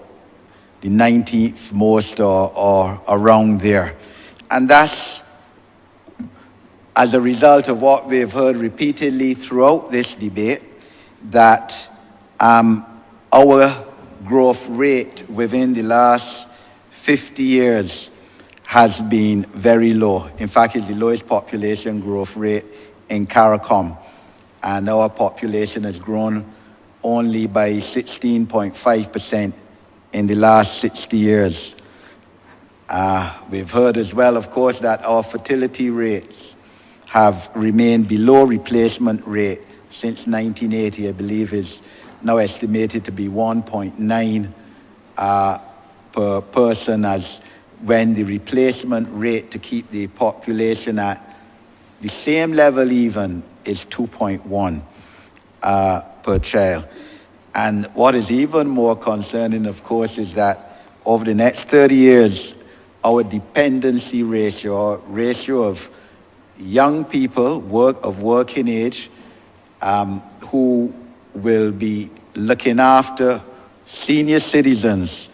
the 19th most or around there. And that's as a result of what we've heard repeatedly throughout this debate, that our growth rate within the last 50 years has been very low. In fact, it's the lowest population growth rate in CARICOM. And our population has grown only by 16.5% in the last 60 years. We've heard as well, of course, that our fertility rates have remained below replacement rate since 1980, I believe is now estimated to be 1.9 per person, as when the replacement rate to keep the population at the same level even is 2.1 per child. And what is even more concerning, of course, is that over the next 30 years, our dependency ratio, or ratio of young people of working age who will be looking after senior citizens,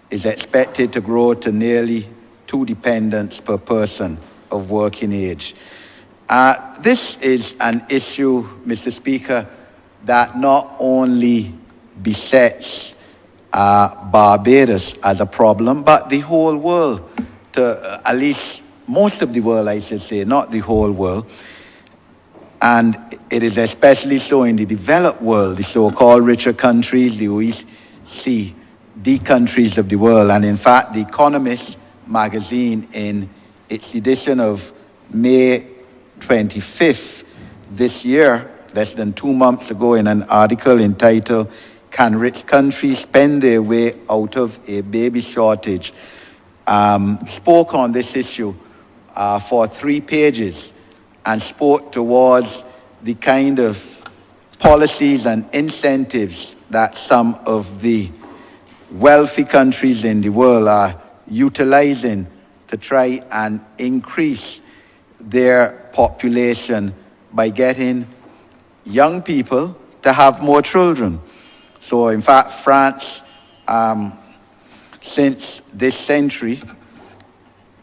is expected to grow to nearly 2 dependents per person of working age. This is an issue, Mr. Speaker, that not only besets Barbados as a problem, but the whole world, to at least most of the world, I should say, not the whole world. And it is especially so in the developed world, the so-called richer countries, the OECD countries of the world. And in fact, The Economist magazine, in its edition of May 25th this year, less than 2 months ago, in an article entitled, "Can Rich Countries Spend Their Way Out of a Baby Shortage?" spoke on this issue for 3 pages and spoke towards the kind of policies and incentives that some of the wealthy countries in the world are utilizing to try and increase their population by getting young people to have more children. So in fact, France, since this century,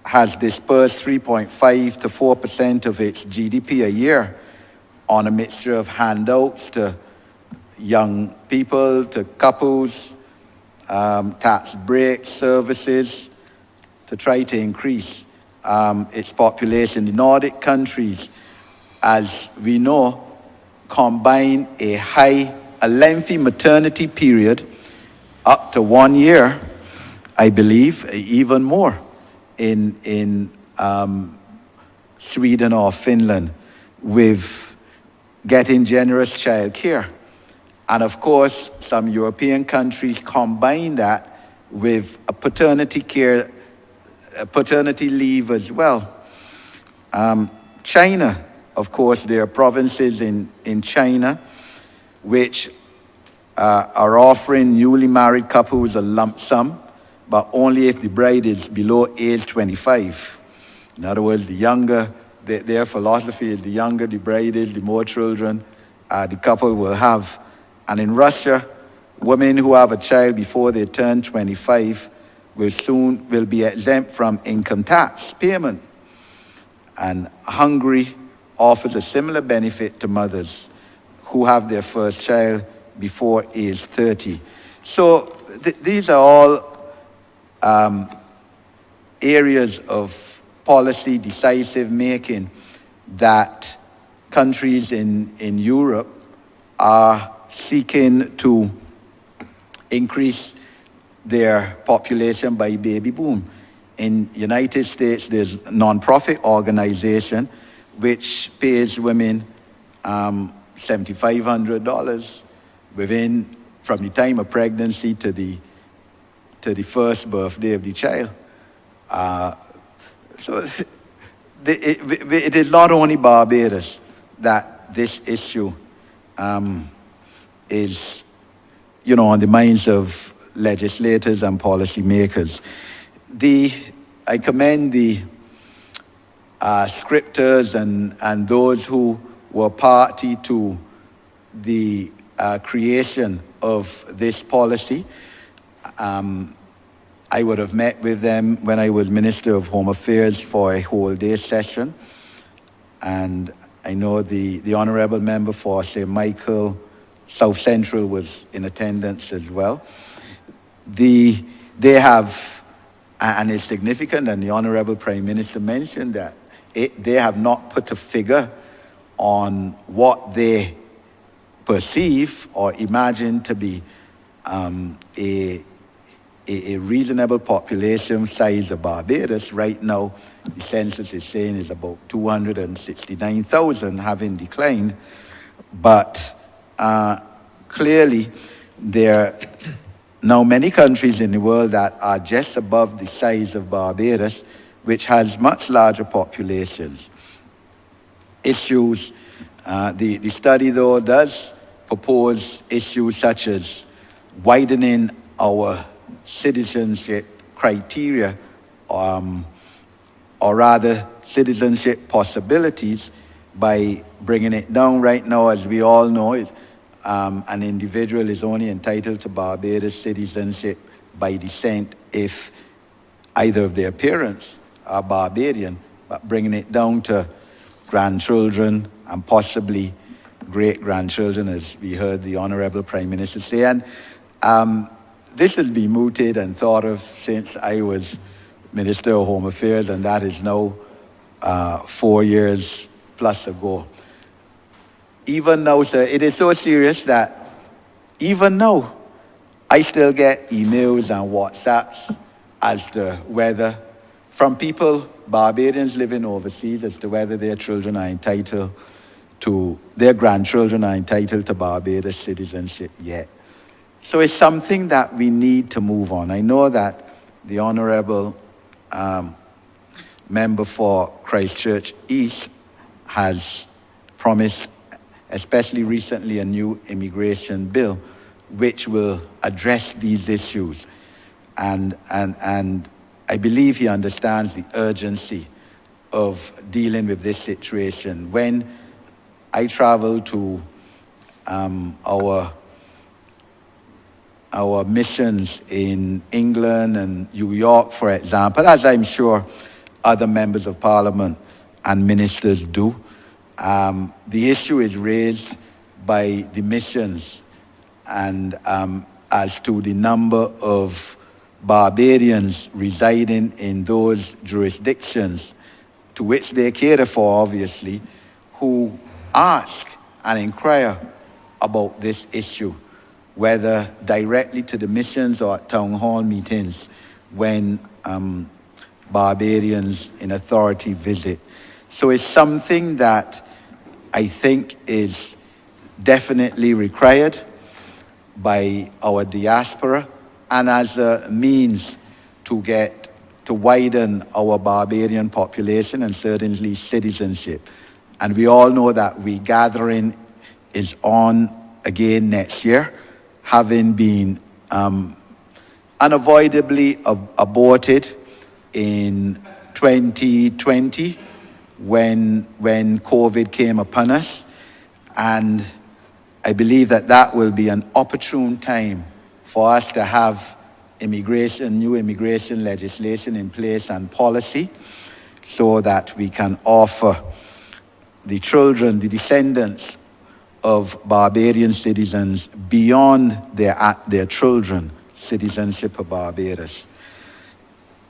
has dispersed 3.5 to 4% of its GDP a year on a mixture of handouts to young people, to couples, tax break services, to try to increase its population. The Nordic countries, as we know, combine a lengthy maternity period, up to 1 year, I believe, even more, in Sweden or Finland, with getting generous child care. And of course, some European countries combine that with a paternity leave as well. China, of course, there are provinces in China which are offering newly married couples a lump sum, but only if the bride is below age 25. In other words, their philosophy is the younger the bride is, the more children the couple will have. And in Russia, women who have a child before they turn 25 will be exempt from income tax payment. And Hungary offers a similar benefit to mothers who have their first child before age 30. So these are all areas of policy decisive making that countries in Europe are seeking to increase their population by baby boom. In the United States, there's a non-profit organization which pays women $7,500 from the time of pregnancy to the first birthday of the child. So it is not only Barbados that this issue is, on the minds of legislators and policymakers. I commend the scripters and those who were party to the creation of this policy. I would have met with them when I was Minister of Home Affairs for a whole day session. And I know the Honourable Member for St. Michael, South Central was in attendance as well. They have, and it's significant, and the Honourable Prime Minister mentioned that they have not put a figure on what they perceive or imagine to be a reasonable population size of Barbados. Right now, the census is saying is about 269,000, having declined. But clearly, there are now many countries in the world that are just above the size of Barbados, which has much larger populations. Issues, the study though does propose issues such as widening our citizenship criteria, or rather citizenship possibilities, by bringing it down. Right now, as we all know, an individual is only entitled to Barbados citizenship by descent if either of their parents are Barbadian, but bringing it down to grandchildren and possibly great-grandchildren, as we heard the Honourable Prime Minister say. And this has been mooted and thought of since I was Minister of Home Affairs, and that is now 4 years plus ago. Even now, sir, it is so serious that even now, I still get emails and WhatsApps as to whether, from people, Barbadians living overseas, as to whether their grandchildren are entitled to Barbados citizenship yet. So it's something that we need to move on. I know that the Honourable Member for Christchurch East has promised, especially recently, a new immigration bill, which will address these issues. And I believe he understands the urgency of dealing with this situation. When I travel to our missions in England and New York, for example, as I'm sure other members of parliament and ministers do, the issue is raised by the missions and as to the number of barbarians residing in those jurisdictions to which they cater for, obviously, who ask and inquire about this issue, whether directly to the missions or at town hall meetings when barbarians in authority visit. So it's something that I think is definitely required by our diaspora and as a means to widen our barbarian population and certainly citizenship. And we all know that regathering is on again next year, having been unavoidably aborted in 2020 when COVID came upon us. And I believe that will be an opportune time for us to have new immigration legislation in place and policy so that we can offer the children, the descendants of barbarian citizens beyond their children, citizenship of Barbados.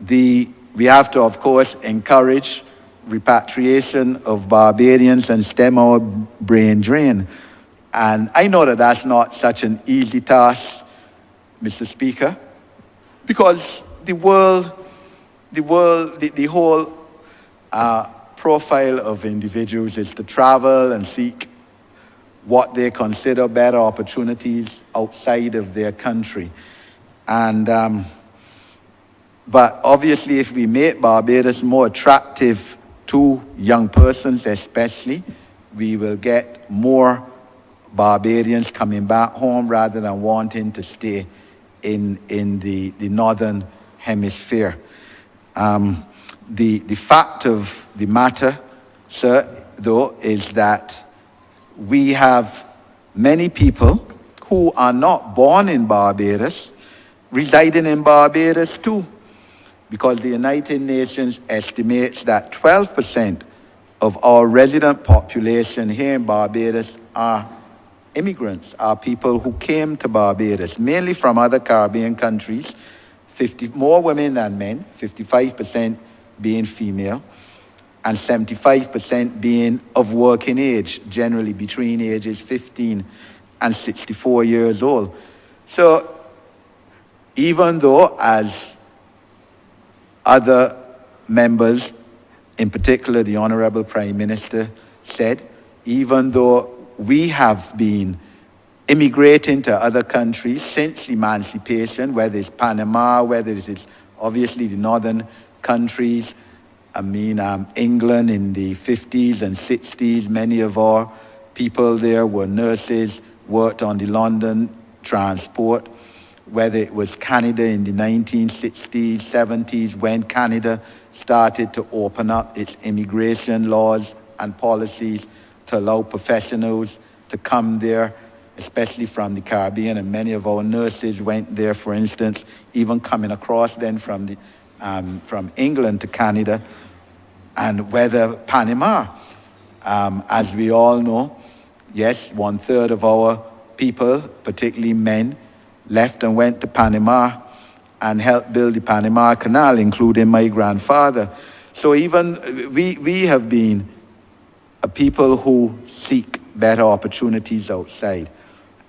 We have to, of course, encourage repatriation of barbarians and stem our brain drain. And I know that that's not such an easy task, Mr. Speaker, because the whole profile of individuals is to travel and seek what they consider better opportunities outside of their country. And but obviously if we make Barbados more attractive to young persons especially, we will get more barbarians coming back home rather than wanting to stay in the northern hemisphere. The fact of the matter, sir, though, is that we have many people who are not born in Barbados residing in Barbados too, because the United Nations estimates that 12% of our resident population here in Barbados are immigrants, are people who came to Barbados, mainly from other Caribbean countries, more women than men, 55% being female, and 75% being of working age, generally between ages 15 and 64 years old. So even though, as other members, in particular the Honourable Prime Minister said, even though we have been immigrating to other countries since emancipation, whether it's Panama, whether it is obviously the northern countries, England in the 50s and 60s, many of our people there were nurses, worked on the London transport, whether it was Canada in the 1960s, 70s, when Canada started to open up its immigration laws and policies to allow professionals to come there, especially from the Caribbean, and many of our nurses went there, for instance, even coming across then from England to Canada, and whether Panama, as we all know, yes, 1/3 of our people, particularly men, left and went to Panama and helped build the Panama Canal, including my grandfather. So even we have been a people who seek better opportunities outside.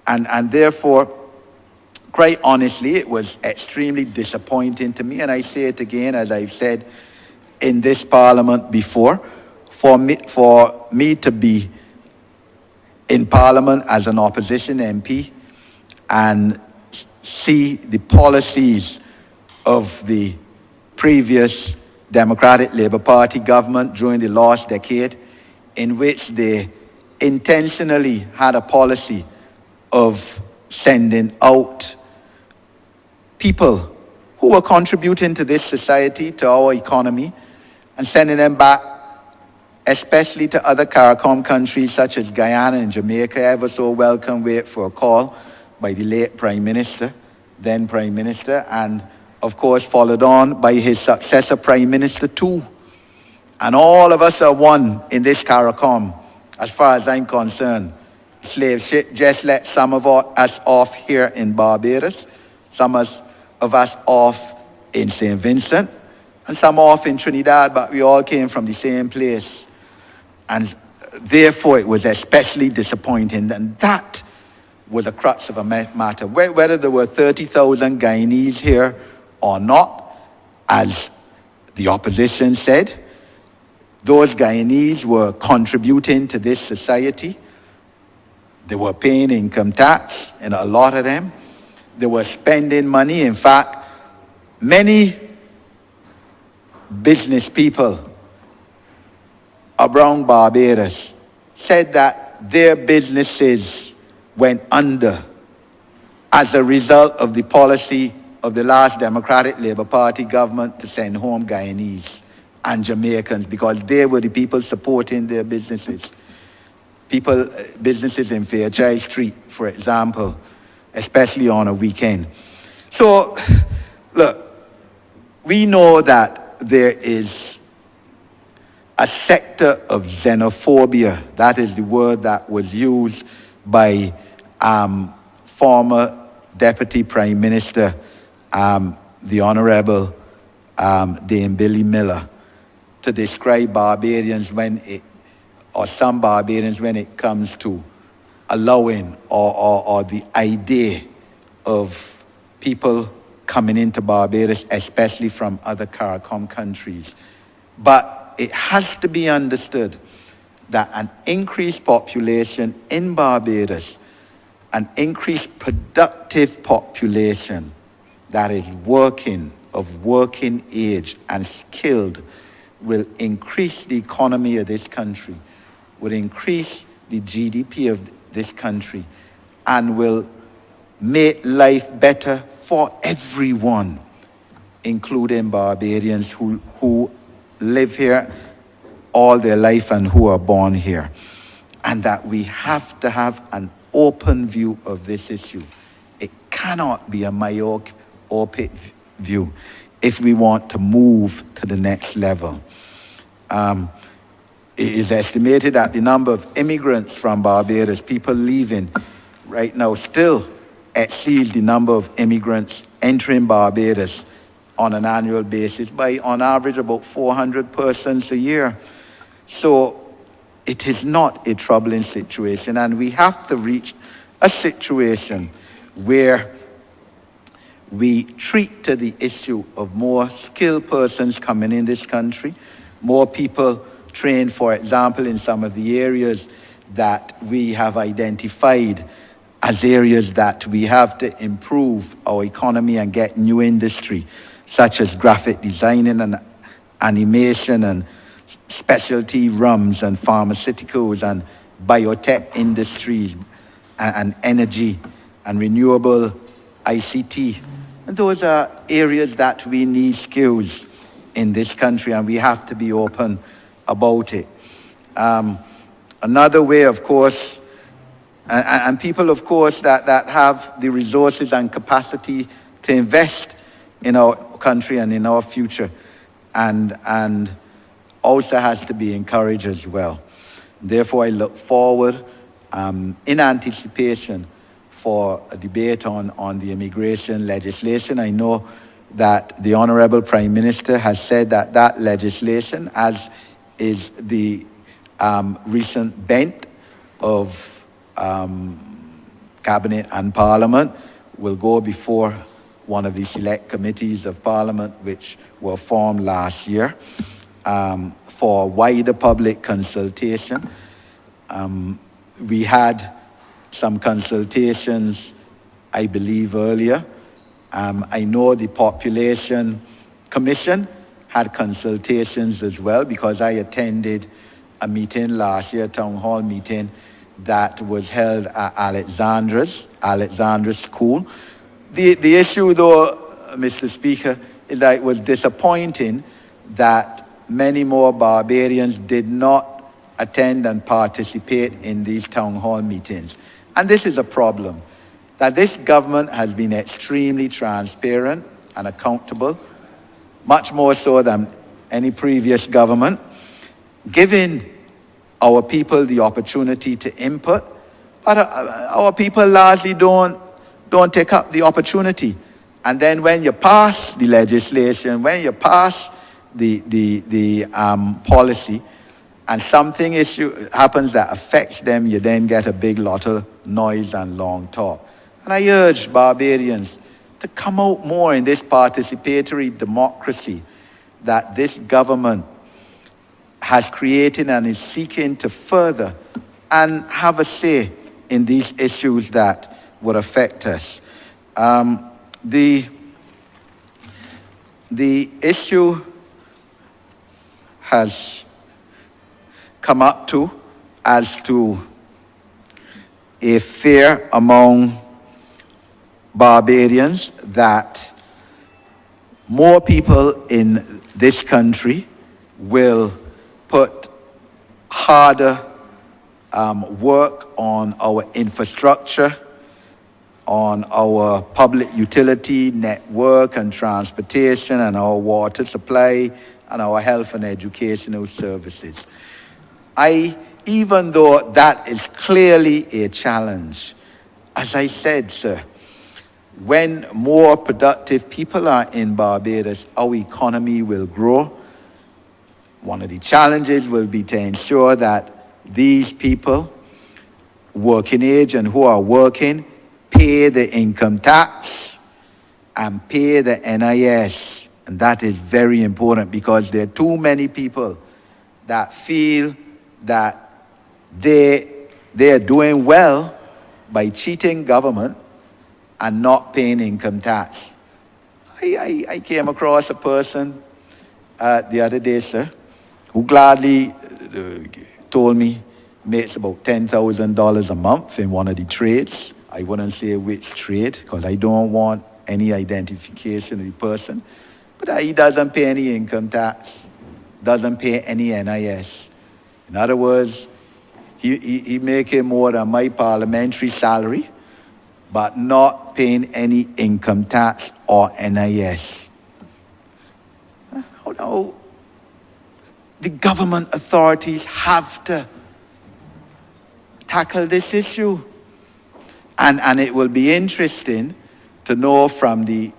And therefore, quite honestly, it was extremely disappointing to me, and I say it again, as I've said in this parliament before, for me to be in parliament as an opposition MP and see the policies of the previous Democratic Labour Party government during the last decade in which they intentionally had a policy of sending out people who were contributing to this society, to our economy, and sending them back, especially to other CARICOM countries such as Guyana and Jamaica. Ever so welcome wait for a call by the late Prime Minister, then Prime Minister, and of course followed on by his successor Prime Minister too. And all of us are one in this CARICOM, as far as I'm concerned. Slave ship just let some of us off here in Barbados, some of us off in St. Vincent, and some off in Trinidad, but we all came from the same place. And therefore it was especially disappointing, and that was the crux of a matter. Whether there were 30,000 Guyanese here or not, as the opposition said, those Guyanese were contributing to this society. They were paying income tax, and a lot of them. They were spending money. In fact, many business people around Barbados said that their businesses went under as a result of the policy of the last Democratic Labour Party government to send home Guyanese and Jamaicans, because they were the people supporting their businesses. Businesses in Fairchild Street, for example, especially on a weekend. So, look, we know that there is a sector of xenophobia. That is the word that was used by former Deputy Prime Minister, the Honourable Dame Billy Miller, to describe Barbadians or some Barbadians when it comes to allowing or the idea of people coming into Barbados, especially from other CARICOM countries. But it has to be understood that an increased population in Barbados, an increased productive population that is of working age and skilled, will increase the economy of this country, will increase the GDP of this country, and will make life better for everyone, including Barbadians who live here all their life and who are born here. And that we have to have an open view of this issue. It cannot be a myopic view if we want to move to the next level. It is estimated that the number of immigrants from Barbados, people leaving right now, still exceeds the number of immigrants entering Barbados on an annual basis by, on average, about 400 persons a year. So it is not a troubling situation, and we have to reach a situation where we treat to the issue of more skilled persons coming in this country, more people trained, for example, in some of the areas that we have identified as areas that we have to improve our economy and get new industry, such as graphic designing and animation and specialty rums and pharmaceuticals and biotech industries and energy and renewable ICT. And those are areas that we need skills in this country, and we have to be open about it. Another way, of course, and people, of course, that have the resources and capacity to invest in our country and in our future, and also has to be encouraged as well. Therefore, I look forward in anticipation for a debate on the immigration legislation. I know that the Honourable Prime Minister has said that that legislation, as is the recent bent of Cabinet and Parliament, will go before one of the select committees of Parliament which were formed last year for wider public consultation. We had some consultations, I believe, earlier. I know the Population Commission had consultations as well, because I attended a meeting last year, a town hall meeting, that was held at Alexandra's School. The issue, though, Mr. Speaker, is that it was disappointing that many more Barbarians did not attend and participate in these town hall meetings. And this is a problem, that this government has been extremely transparent and accountable, much more so than any previous government, giving our people the opportunity to input, but our people largely don't take up the opportunity. And then when you pass the legislation, when you pass the policy, and something happens that affects them, you then get a big lot of noise and long talk. And I urge Barbarians to come out more in this participatory democracy that this government has created and is seeking to further, and have a say in these issues that would affect us. The issue has come up as to a fear among Barbarians that more people in this country will put harder work on our infrastructure, on our public utility network and transportation, and our water supply, and our health and educational services. Even though that is clearly a challenge, as I said, sir, when more productive people are in Barbados, our economy will grow. One of the challenges will be to ensure that these people, working age and who are working, pay the income tax and pay the NIS. And that is very important, because there are too many people that feel that they are doing well by cheating government and not paying income tax. I came across a person the other day, sir, who gladly told me makes about $10,000 a month in one of the trades. I wouldn't say which trade, because I don't want any identification of the person. But he doesn't pay any income tax, doesn't pay any NIS. In other words, he making more than my parliamentary salary, but not paying any income tax or NIS. No. The government authorities have to tackle this issue. And it will be interesting to know from the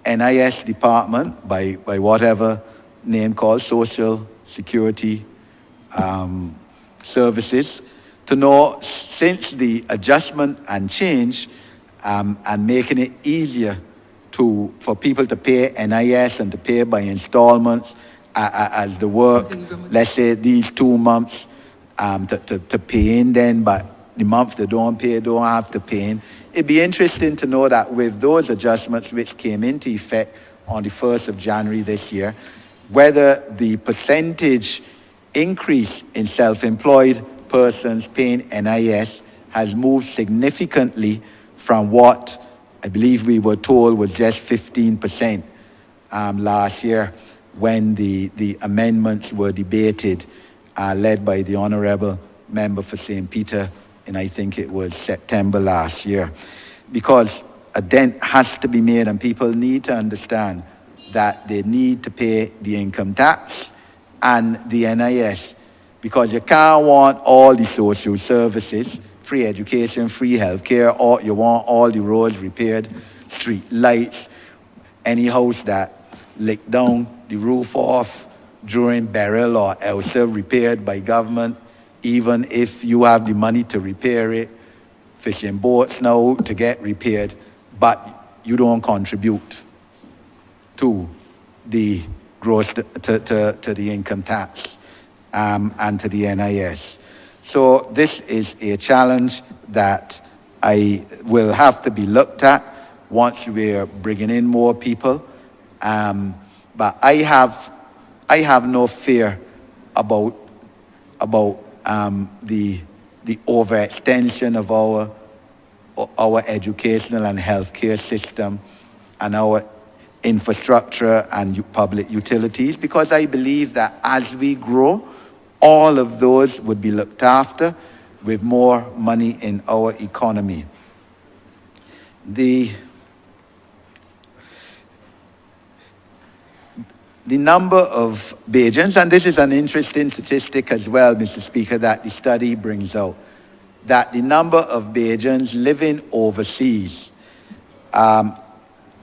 NIS department, by whatever name called Social Security Services, to know, since the adjustment and change and making it easier for people to pay NIS and to pay by installments as the work, let's say these 2 months to pay in then, but the month they don't pay, don't have to pay in. It'd be interesting to know that with those adjustments which came into effect on the 1st of January this year, whether the percentage increase in self-employed persons paying NIS has moved significantly from what I believe we were told was just 15% last year when the amendments were debated, led by the Honourable Member for St. Peter, and I think it was September last year. Because a dent has to be made, and people need to understand that they need to pay the income tax and the NIS, because you can't want all the social services, free education, free healthcare, or you want all the roads repaired, street lights, any house that licked down the roof off during burial or else repaired by government, even if you have the money to repair it, fishing boats now to get repaired, but you don't contribute to the gross, to the income tax and to the NIS. So this is a challenge that will have to be looked at once we're bringing in more people. But I have no fear about about the overextension of our educational and healthcare system and our infrastructure and public utilities, because I believe that as we grow, all of those would be looked after with more money in our economy. The number of Bajans, and this is an interesting statistic as well, Mr. Speaker, that the study brings out, that the number of Bajans living overseas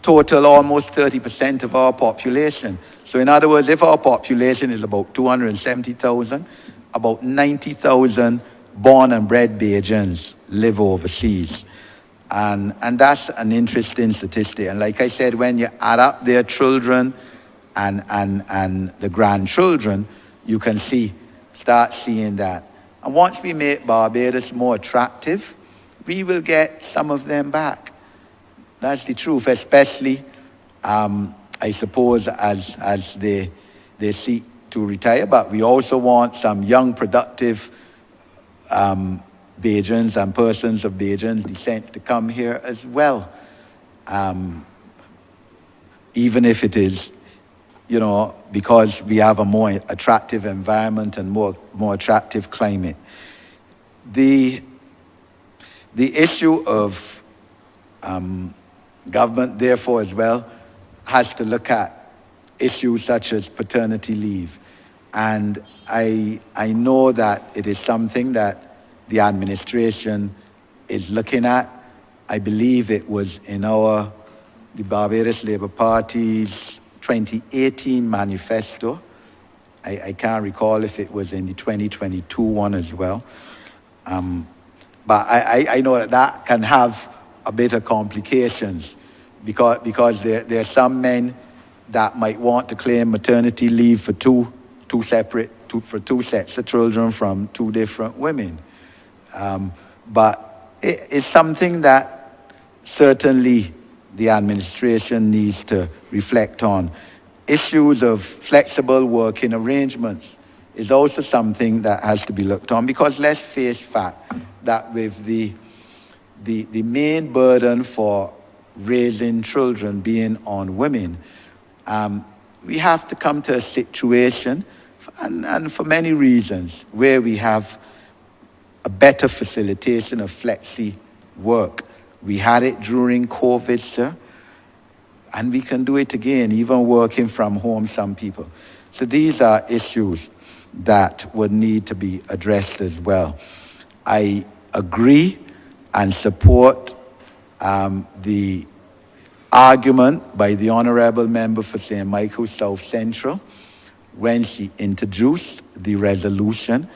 total almost 30% of our population. So in other words, if our population is about 270,000, about 90,000 born and bred Bajans live overseas. And that's an interesting statistic. And like I said, when you add up their children and the grandchildren, you can start seeing that. And once we make Barbados more attractive, we will get some of them back. That's the truth, especially, I suppose, as they seek to retire. But we also want some young, productive Bajans and persons of Bajans descent to come here as well. Even if it is, because we have a more attractive environment and more attractive climate. The issue of government, therefore, as well, has to look at issues such as paternity leave. And I know that it is something that the administration is looking at. I believe it was in the Barbados Labour Party's 2018 manifesto. I can't recall if it was in the 2022 one as well. But I know that can have a bit of complications because there are some men that might want to claim maternity leave for two sets of children from two different women. But it's something that certainly the administration needs to reflect on. Issues of flexible working arrangements is also something that has to be looked on, because let's face fact that with the main burden for raising children being on women, we have to come to a situation, and for many reasons, where we have a better facilitation of flexi work. We had it during COVID, sir, and we can do it again, even working from home, some people. So these are issues that would need to be addressed as well. I agree and support the argument by the Honourable Member for St. Michael South Central when she introduced the resolution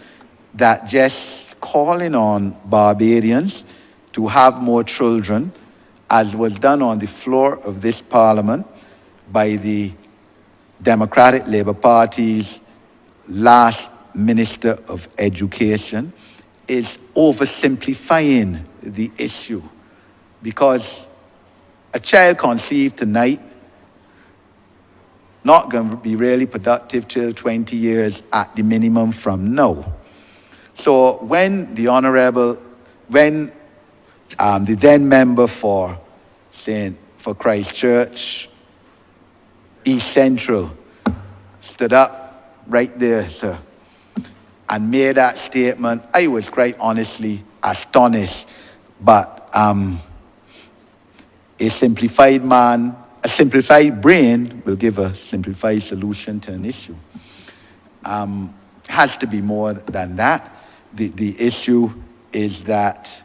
that just calling on Barbadians to have more children, as was done on the floor of this Parliament by the Democratic Labour Party's last Minister of Education, is oversimplifying the issue, because a child conceived tonight not going to be really productive till 20 years at the minimum from now. So when the then member for Christchurch East Central stood up right there, sir, and made that statement, I was quite honestly astonished. But a simplified brain will give a simplified solution to an issue. Has to be more than that. The issue is that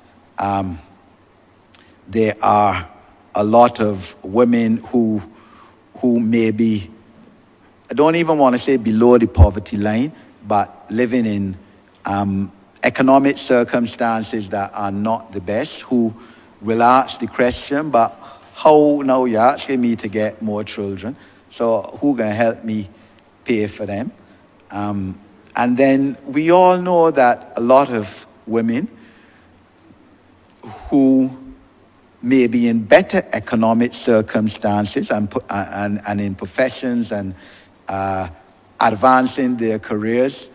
there are a lot of women who maybe, I don't even want to say below the poverty line, but living in economic circumstances that are not the best, who will ask the question, but how now you're asking me to get more children, so who can help me pay for them? And then we all know that a lot of women who may be in better economic circumstances and in professions and advancing their careers,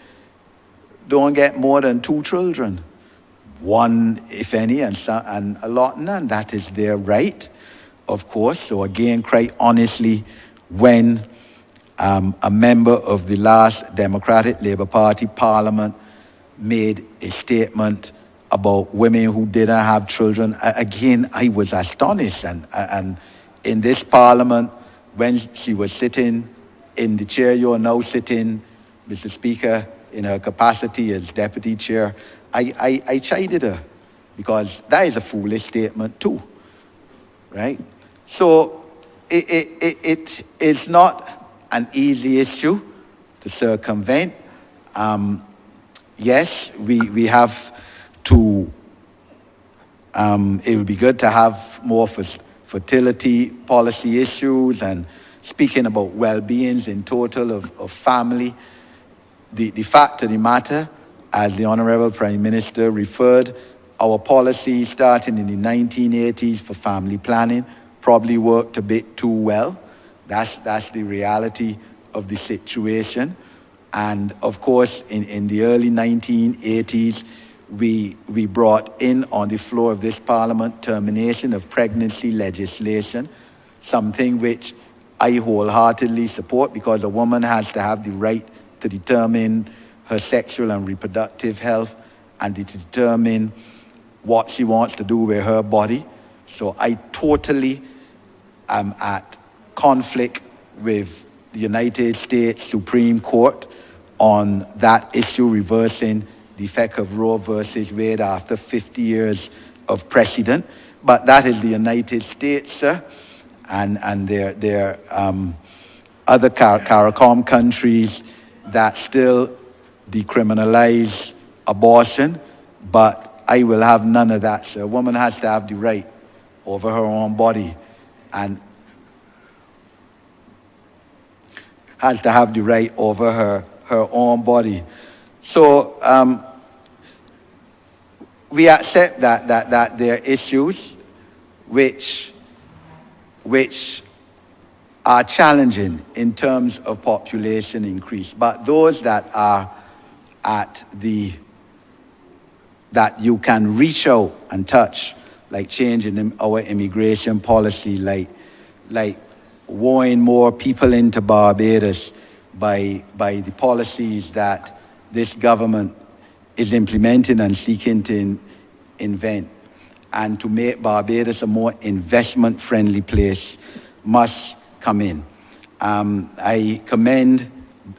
don't get more than 2 children. One, if any, and a lot none. That is their right, of course. So again, quite honestly, when a member of the last Democratic Labour Party Parliament made a statement about women who didn't have children, again, I was astonished. And in this Parliament, when she was sitting in the chair you're now sitting, Mr. Speaker, in her capacity as Deputy Chair, I chided her because that is a foolish statement too, right? So it is not an easy issue to circumvent. Yes, we have to, it would be good to have more fertility policy issues and speaking about well-beings in total of family. The fact of the matter, as the Honourable Prime Minister referred, our policy starting in the 1980s for family planning probably worked a bit too well. That's the reality of the situation. And of course, in the early 1980s, we brought in on the floor of this Parliament termination of pregnancy legislation, something which I wholeheartedly support because a woman has to have the right to determine her sexual and reproductive health and to determine what she wants to do with her body. So I totally am at conflict with the United States Supreme Court on that issue, reversing the effect of Roe versus Wade after 50 years of precedent. But that is the United States, sir, and there are other CARICOM countries that still decriminalize abortion, but I will have none of that, sir. A woman has to have the right over her own body and has to have the right over her own body. So we accept that there are issues which are challenging in terms of population increase, but those that are that you can reach out and touch, like changing our immigration policy, like wooing more people into Barbados by the policies that this government is implementing and seeking to invent, and to make Barbados a more investment-friendly place must come in. I commend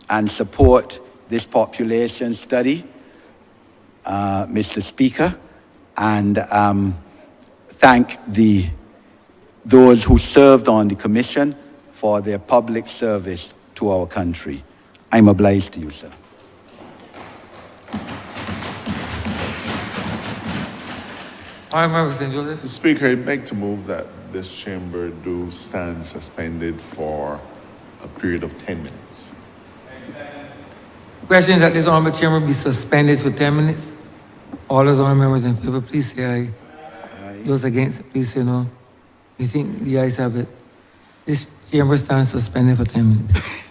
and support this population study, Mr. Speaker, and thank those who served on the commission for their public service to our country. I'm obliged to you, sir. Honourable St. Joseph. Mr. Speaker, I beg to move that this chamber do stand suspended for a period of 10 minutes. Question is that this honourable chamber be suspended for 10 minutes. All those honourable members in favour, please say aye. Aye. Those against, please say no. We think the ayes have it. This chamber stands suspended for 10 minutes.